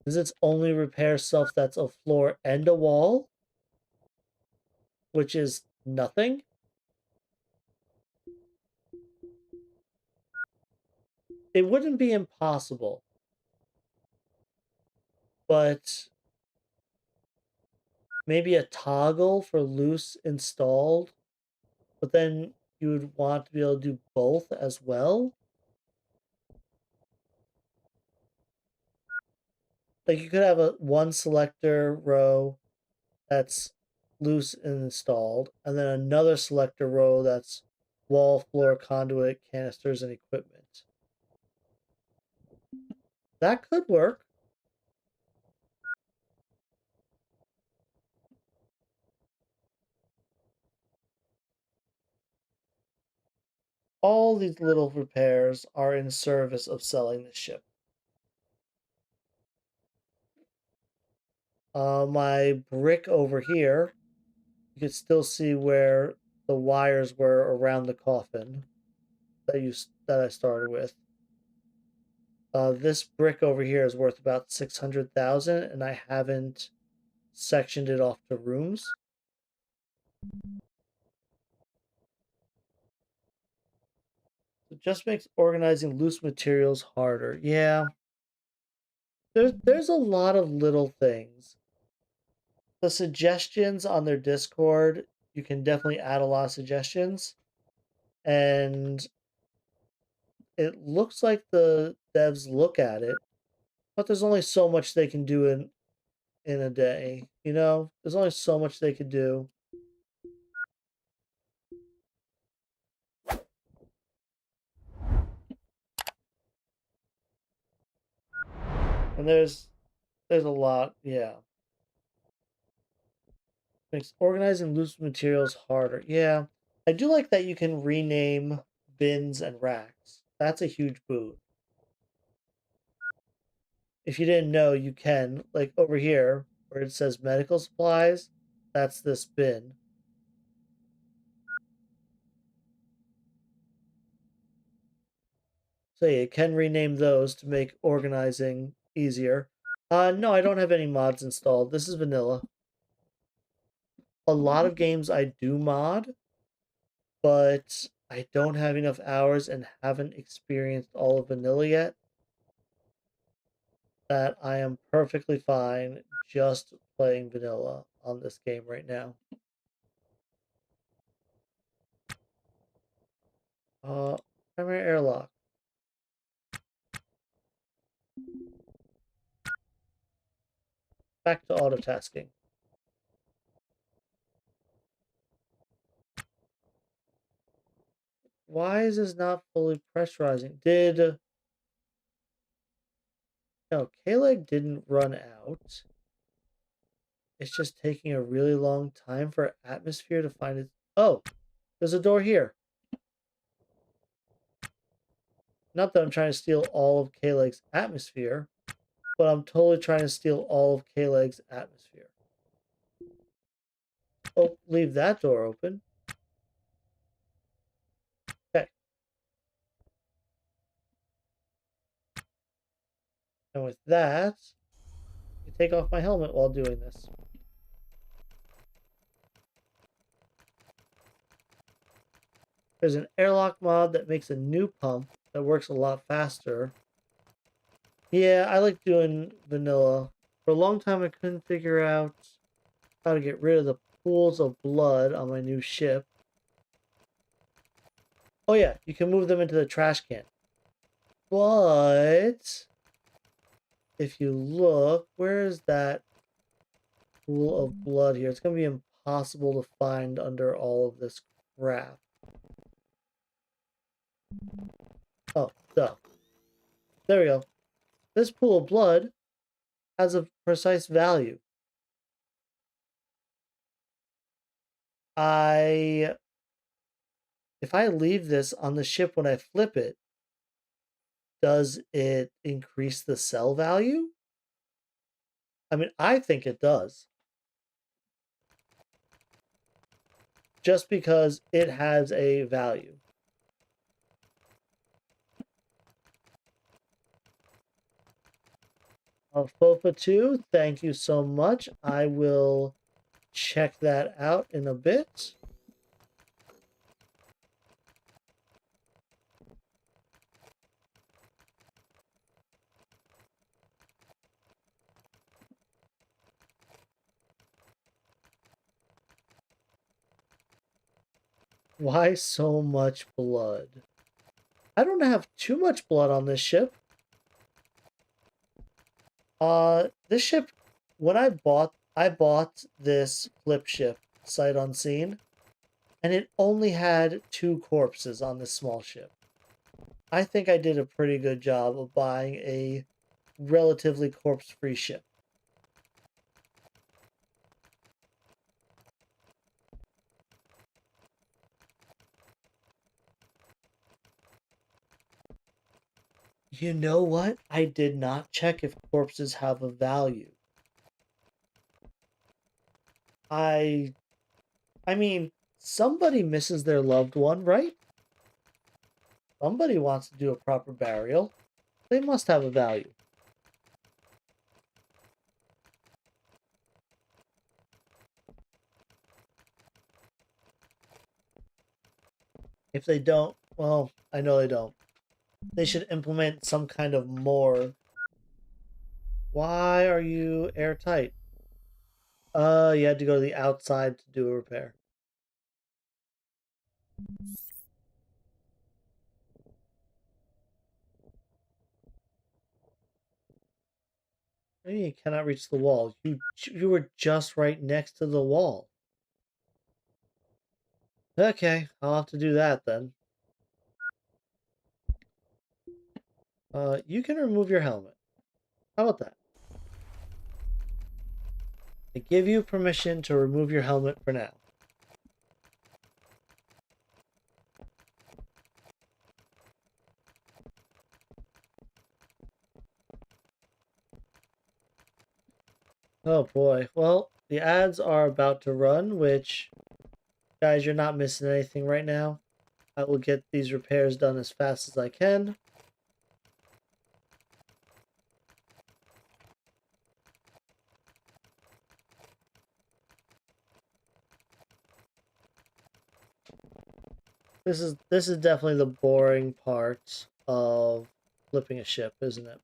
A: Does it only repair stuff that's a floor and a wall, which is nothing? It wouldn't be impossible, but maybe a toggle for loose installed, but then you would want to be able to do both as well. Like you could have a one selector row that's loose and installed, and then another selector row that's wall, floor, conduit, canisters, and equipment. That could work. All these little repairs are in service of selling the ship. My brick over here, you can still see where the wires were around the coffin that I started with. This brick over here is worth about 600,000, and I haven't sectioned it off to rooms. It just makes organizing loose materials harder. Yeah, there's a lot of little things. The suggestions on their Discord, you can definitely add a lot of suggestions, and it looks like the devs look at it, but there's only so much they can do in a day. You know, there's only so much they could do. And there's a lot, yeah. Makes organizing loose materials harder. Yeah. I do like that you can rename bins and racks. That's a huge boot. If you didn't know, you can. Like over here, where it says medical supplies, that's this bin. So yeah, you can rename those to make organizing easier. No, I don't have any mods installed. This is vanilla. A lot of games I do mod, but I don't have enough hours and haven't experienced all of vanilla yet. That I am perfectly fine just playing vanilla on this game right now. Uh, Primary airlock. Back to autotasking. Why is this not fully pressurizing? No, K-Leg didn't run out. It's just taking a really long time for atmosphere to find it. Oh, there's a door here. Not that I'm trying to steal all of K-Leg's atmosphere, but I'm totally trying to steal all of K-Leg's atmosphere. Oh, leave that door open. Okay. And with that, I take off my helmet while doing this. There's an airlock mod that makes a new pump that works a lot faster. Yeah, I like doing vanilla. For a long time, I couldn't figure out how to get rid of the pools of blood on my new ship. Oh yeah, you can move them into the trash can. But if you look, where is that pool of blood here? It's going to be impossible to find under all of this crap. Oh, duh. There we go. This pool of blood has a precise value. If I leave this on the ship when I flip it, does it increase the sell value? I mean, I think it does. Just because it has a value. FOFA 2, thank you so much. I will check that out in a bit. Why so much blood? I don't have too much blood on this ship. This ship, when I bought this flip ship sight unseen, and it only had 2 corpses on this small ship. I think I did a pretty good job of buying a relatively corpse-free ship. You know what? I did not check if corpses have a value. I I mean, somebody misses their loved one, right? Somebody wants to do a proper burial. They must have a value. If they don't, well, I know they don't. They should implement some kind of more. Why are you airtight? You had to go to the outside to do a repair. You cannot reach the wall. You were just right next to the wall. Okay, I'll have to do that then. You can remove your helmet. How about that? I give you permission to remove your helmet for now. Oh boy. Well, the ads are about to run, which, guys, you're not missing anything right now. I will get these repairs done as fast as I can. This is definitely the boring part of flipping a ship, isn't it?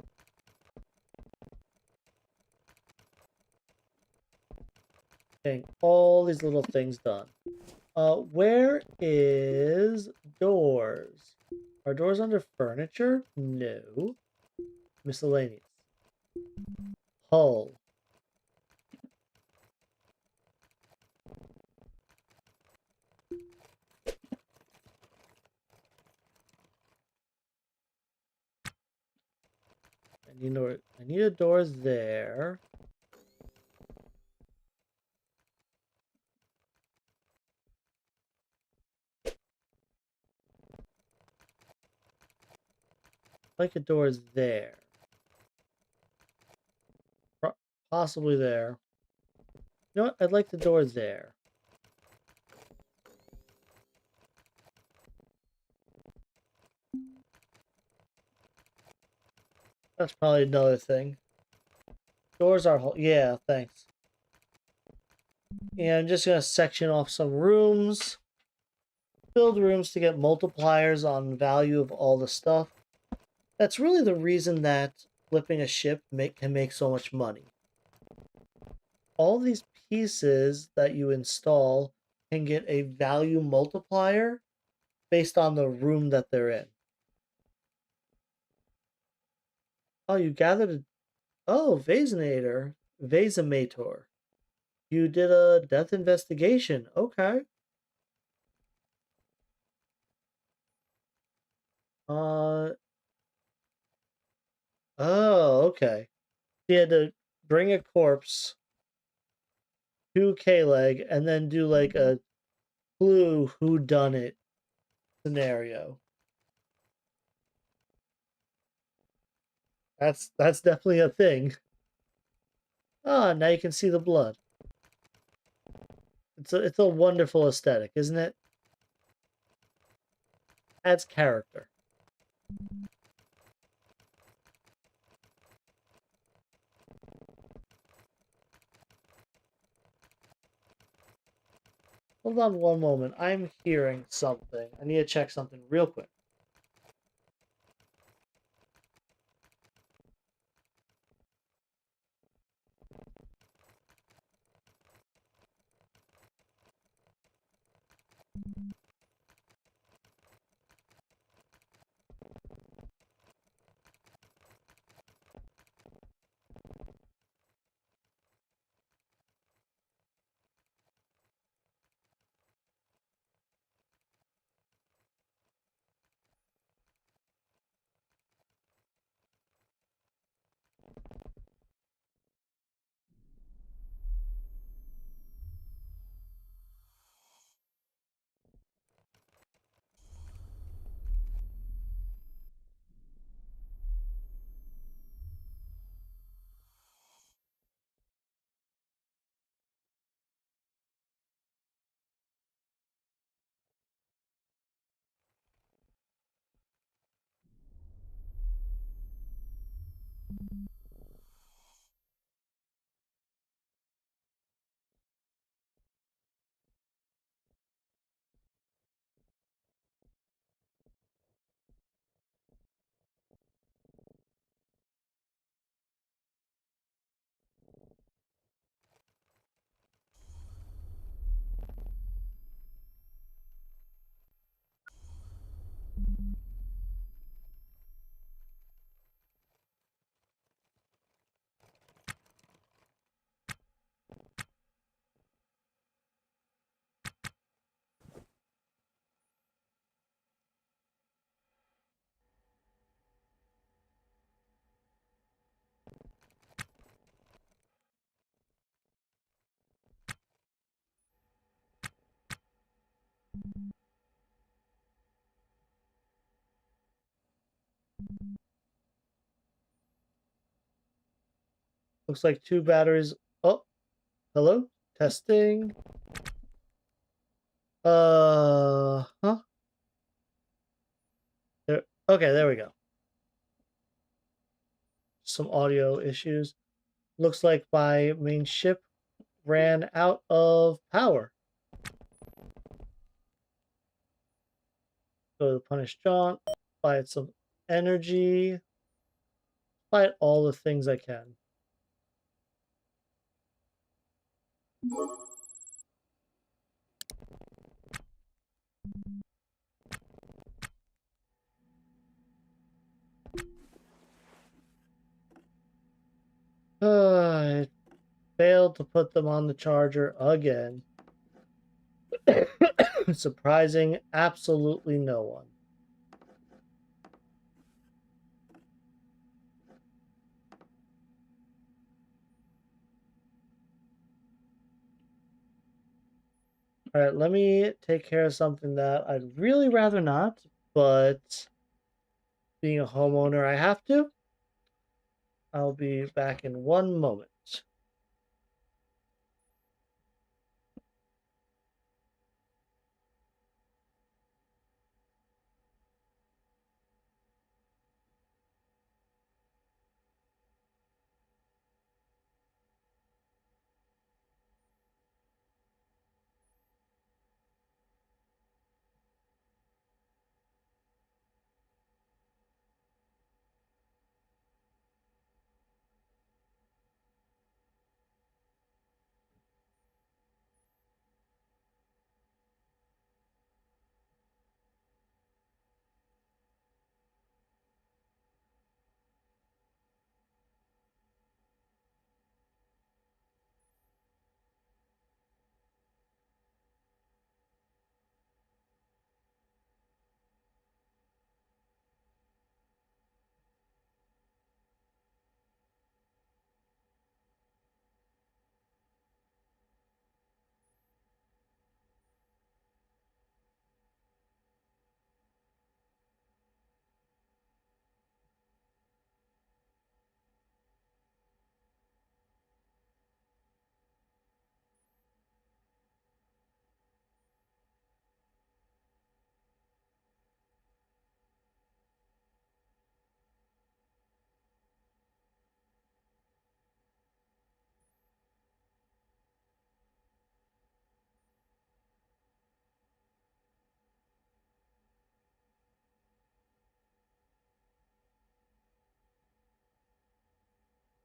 A: Getting all these little things done. Where is doors? Are doors under furniture? No. Miscellaneous. Hull. I need a door there. Like a door is there. Possibly there. You know what? I'd like the door there. That's probably another thing. Doors are... Yeah, thanks. Yeah, I'm just going to section off some rooms. Build rooms to get multipliers on value of all the stuff. That's really the reason that flipping a ship can make so much money. All these pieces that you install can get a value multiplier based on the room that they're in. Oh, you gathered a... Oh, Vasinator. You did a death investigation. Okay. Uh, oh, okay. You had to bring a corpse to K-Leg and then do like a clue who done it scenario. That's definitely a thing. Ah, now you can see the blood. It's a wonderful aesthetic, isn't it? Adds character. Hold on one moment. I'm hearing something. I need to check something real quick. Looks like 2 batteries. Oh, hello? Testing. Huh? There. Okay, there we go. Some audio issues. Looks like my main ship ran out of power. Go to Punish John. Buy it some energy. Buy it all the things I can. I failed to put them on the charger again. Surprising absolutely no one. All right, let me take care of something that I'd really rather not, but being a homeowner, I have to. I'll be back in one moment.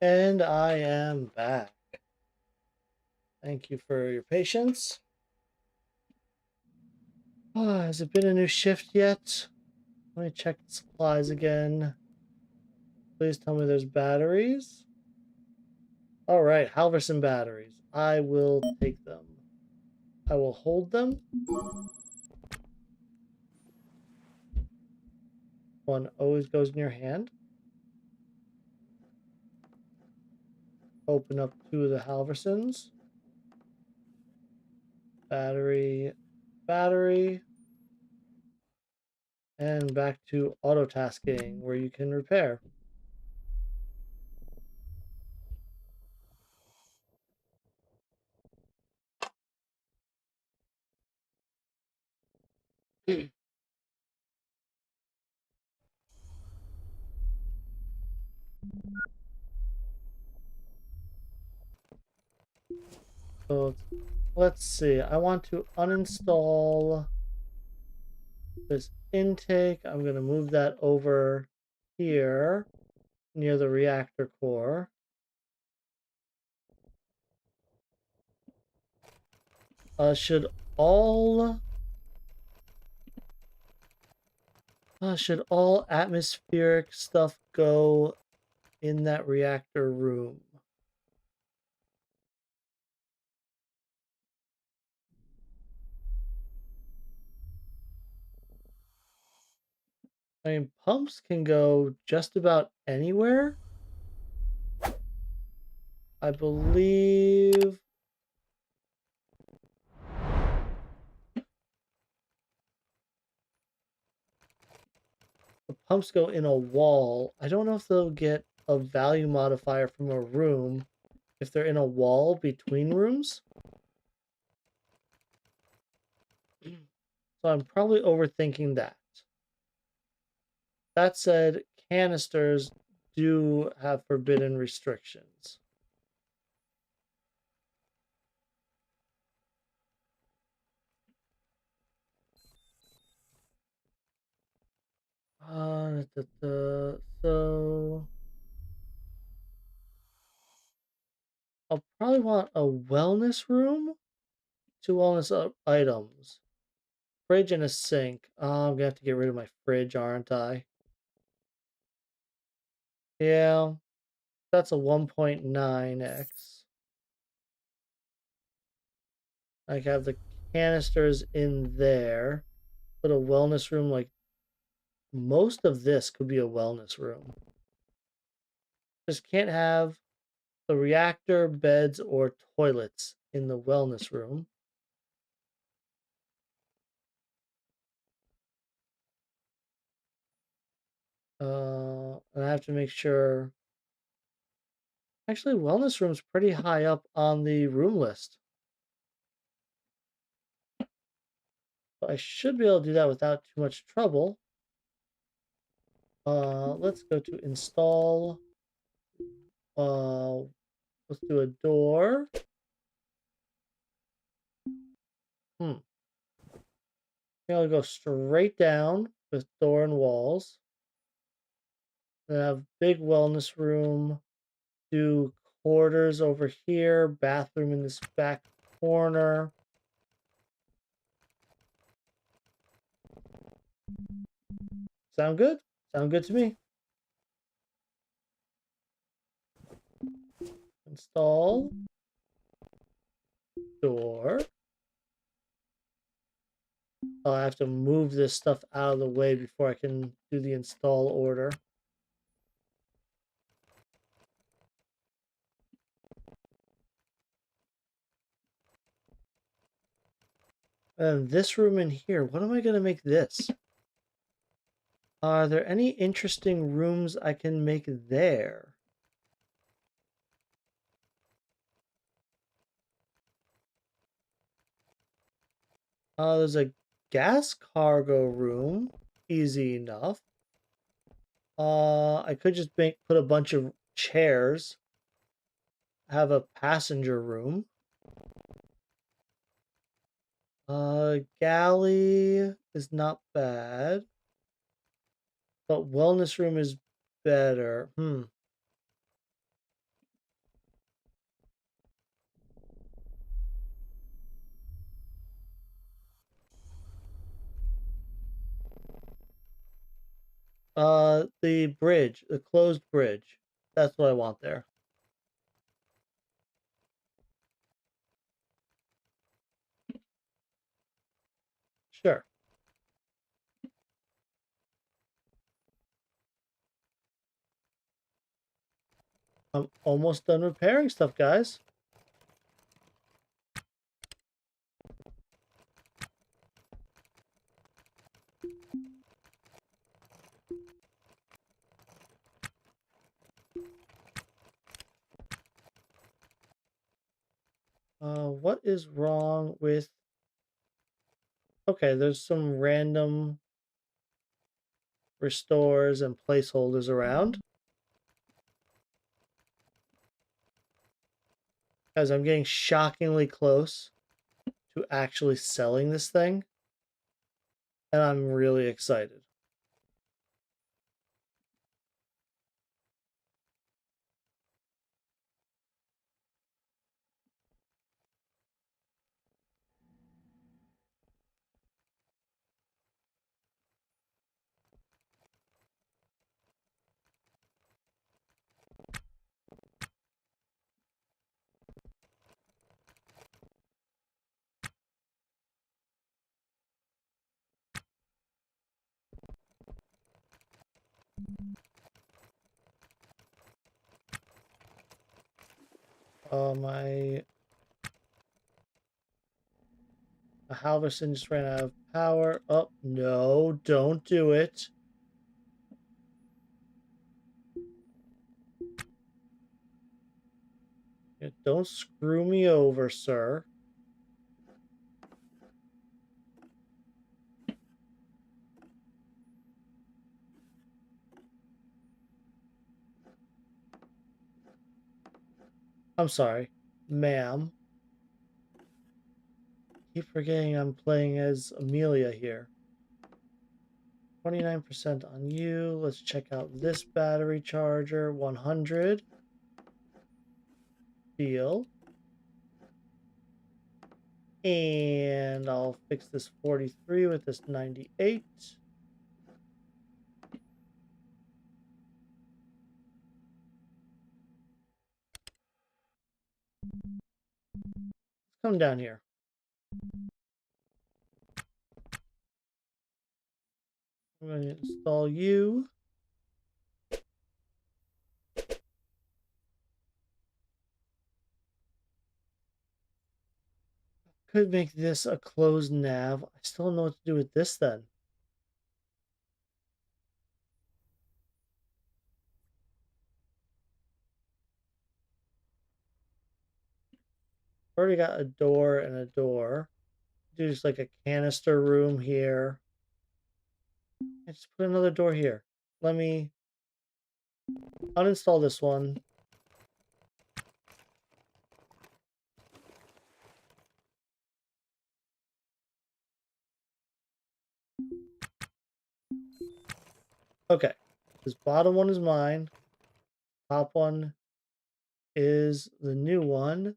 A: And I am back. Thank you for your patience. Has it been a new shift yet? Let me check the supplies again. Please tell me there's batteries. All right, Halverson batteries. I will take them. I will hold them. One always goes in your hand. Open up 2 of the Halversons. Battery, battery. And back to auto tasking where you can repair. So let's see. I want to uninstall this intake. I'm going to move that over here near the reactor core. Should all atmospheric stuff go in that reactor room? I mean, pumps can go just about anywhere. I believe pumps go in a wall, I don't know if they'll get a value modifier from a room if they're in a wall between rooms. So I'm probably overthinking that. That said, canisters do have forbidden restrictions. So I'll probably want a wellness room, two wellness items, fridge and a sink. I'm gonna have to get rid of my fridge, aren't I? Yeah, that's a 1.9x. I have the canisters in there. Put a wellness room, like most of this could be a wellness room. Just can't have the reactor, beds, or toilets in the wellness room. And I have to make sure. Actually, wellness room's pretty high up on the room list. But I should be able to do that without too much trouble. Let's go to install. Uh, let's do a door. Hmm. I'll go straight down with door and walls. Then have big wellness room. Do quarters over here. Bathroom in this back corner. Sound good? Sound good to me. Install. Door. I have to move this stuff out of the way before I can do the install order. And this room in here, what am I going to make this? Are there any interesting rooms I can make there? There's a gas cargo room. Easy enough. I could just put a bunch of chairs. Have a passenger room. Galley is not bad. But wellness room is better. The bridge, the closed bridge. That's what I want there. Sure. I'm almost done repairing stuff, guys. What is wrong with... Okay, there's some random restores and placeholders around. Guys, I'm getting shockingly close to actually selling this thing. And I'm really excited. My Halverson just ran out of power. Oh, no, don't do it. Yeah, don't screw me over, sir. I'm sorry, ma'am. Keep forgetting I'm playing as Amelia here. 29% on you. Let's check out this battery charger. 100. Deal. And I'll fix this 43 with this 98. Come down here. I'm going to install you. Could make this a closed nav. I still don't know what to do with this then. Already got a door and a door. Do just like a canister room here. I just put another door here. Let me uninstall this one. Okay. This bottom one is mine. Top one is the new one.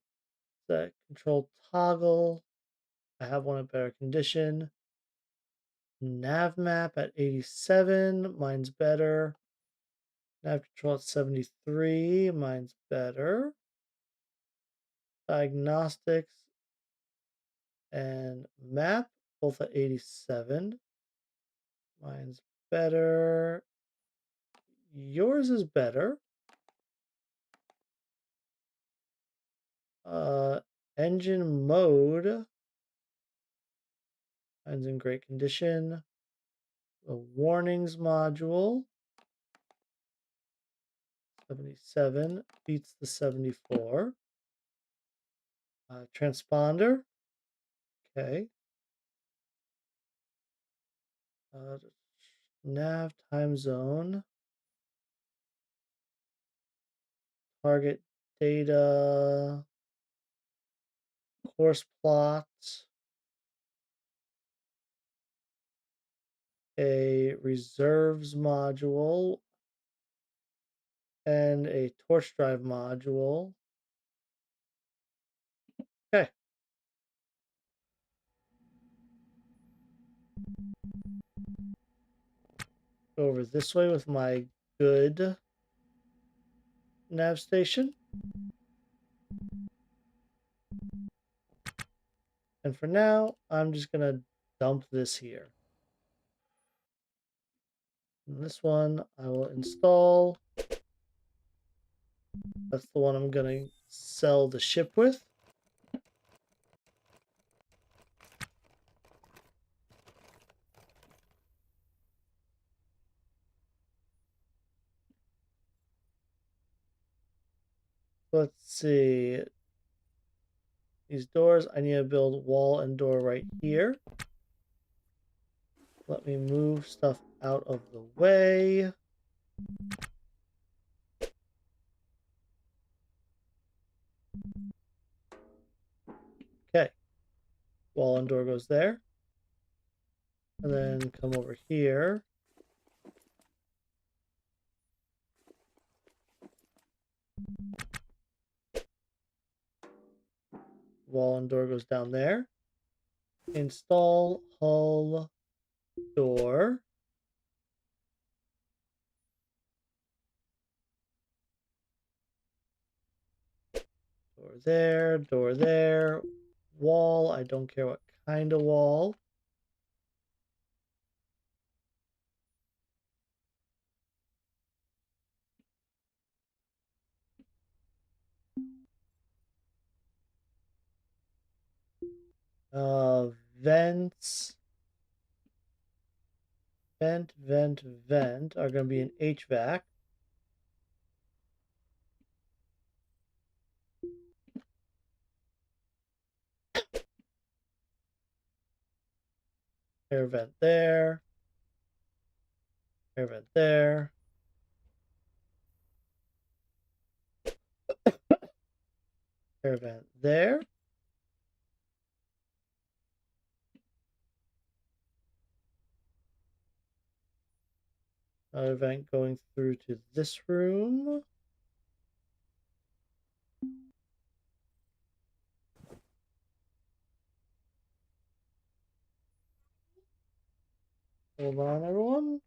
A: The control toggle. I have one in better condition. Nav map at 87. Mine's better. Nav control at 73. Mine's better. Diagnostics and map both at 87. Mine's better. Yours is better. Uh, Engine mode. Mine's in great condition. The warnings module. 77 beats the 74. Transponder. Okay. Nav time zone. Target data. Course plot. A reserves module. And a torch drive module. Okay. Go over this way with my good nav station. And for now, I'm just going to dump this here. And this one I will install. That's the one I'm going to sell the ship with. Let's see. These doors, I need to build wall and door right here. Let me move stuff out of the way. Okay. Wall and door goes there. And then come over here. Wall and door goes down there. Install hull door. Door there. Wall, I don't care what kind of wall. Vents. Vent are going to be an HVAC. Air vent there. Air vent there. Air vent there. Another vent going through to this room. Hold on, everyone.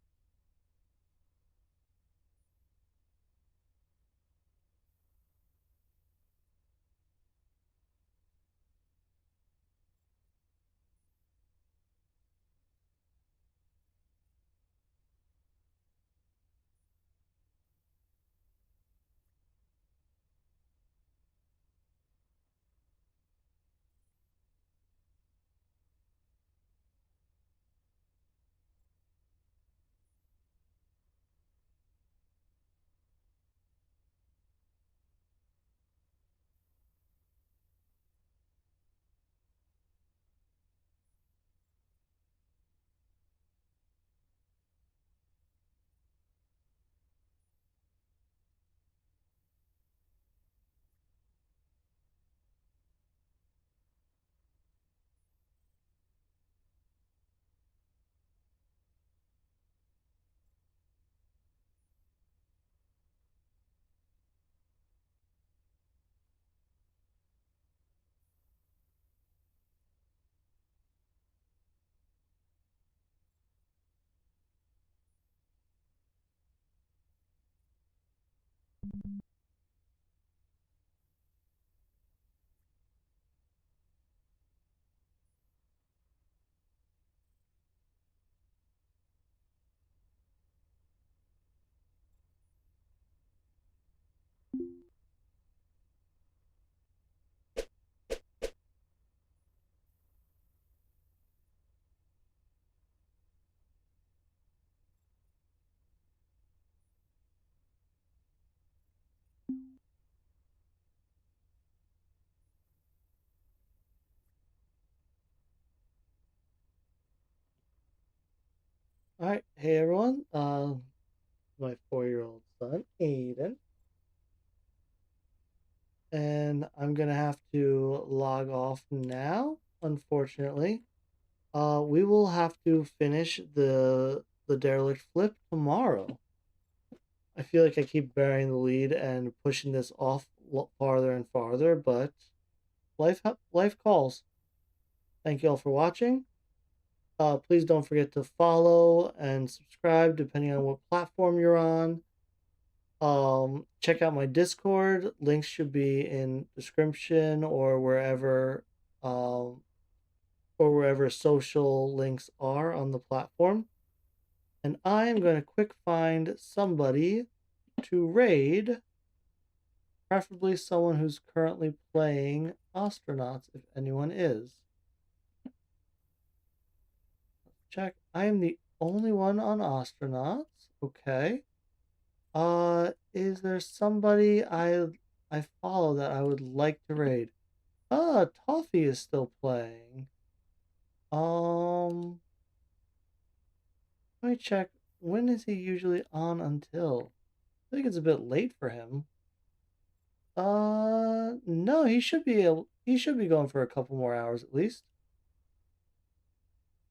A: All right, hey everyone. My 4-year-old son, Aiden, and I'm gonna have to log off now. Unfortunately, we will have to finish the derelict flip tomorrow. I feel like I keep burying the lead and pushing this off farther and farther, but life calls. Thank you all for watching. Please don't forget to follow and subscribe depending on what platform you're on. Check out my Discord. Links should be in description um, or wherever social links are on the platform. And I am going to quick find somebody to raid, preferably someone who's currently playing Astronauts, if anyone is. Check. I am the only one on Astronauts. Okay. Is there somebody I follow that I would like to raid? Toffee is still playing. Um, let me check. When is he usually on until? I think it's a bit late for him. No, he should be going for a couple more hours at least.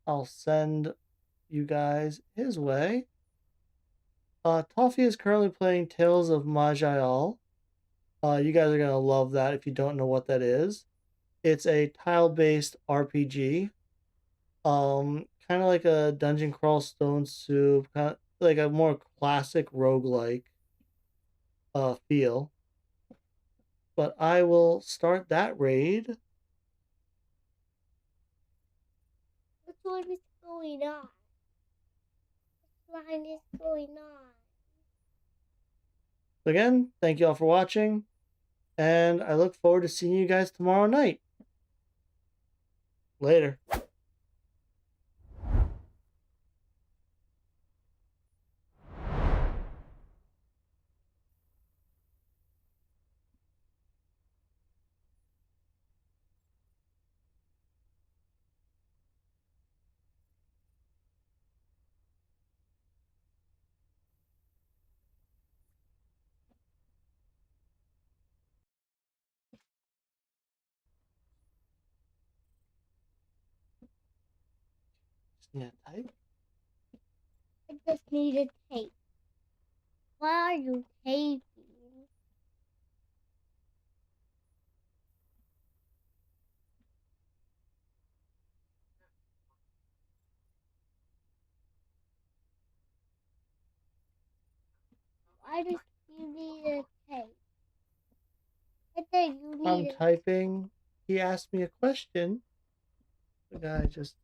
A: I'll send you guys his way. Toffee is currently playing Tales of Maj'Al. You guys are gonna love that if you don't know what that is. It's a tile-based RPG. Kind of like a dungeon crawl stone soup, kind of like a more classic roguelike feel. But I will start that raid.
D: What line is going on? What line is going on?
A: Again, thank you all for watching, and I look forward to seeing you guys tomorrow night. Later. Yeah, type.
D: I just need a tape. Why are you taping? Why do you need a tape? I think you
A: I'm
D: need a
A: typing. He asked me a question. The guy just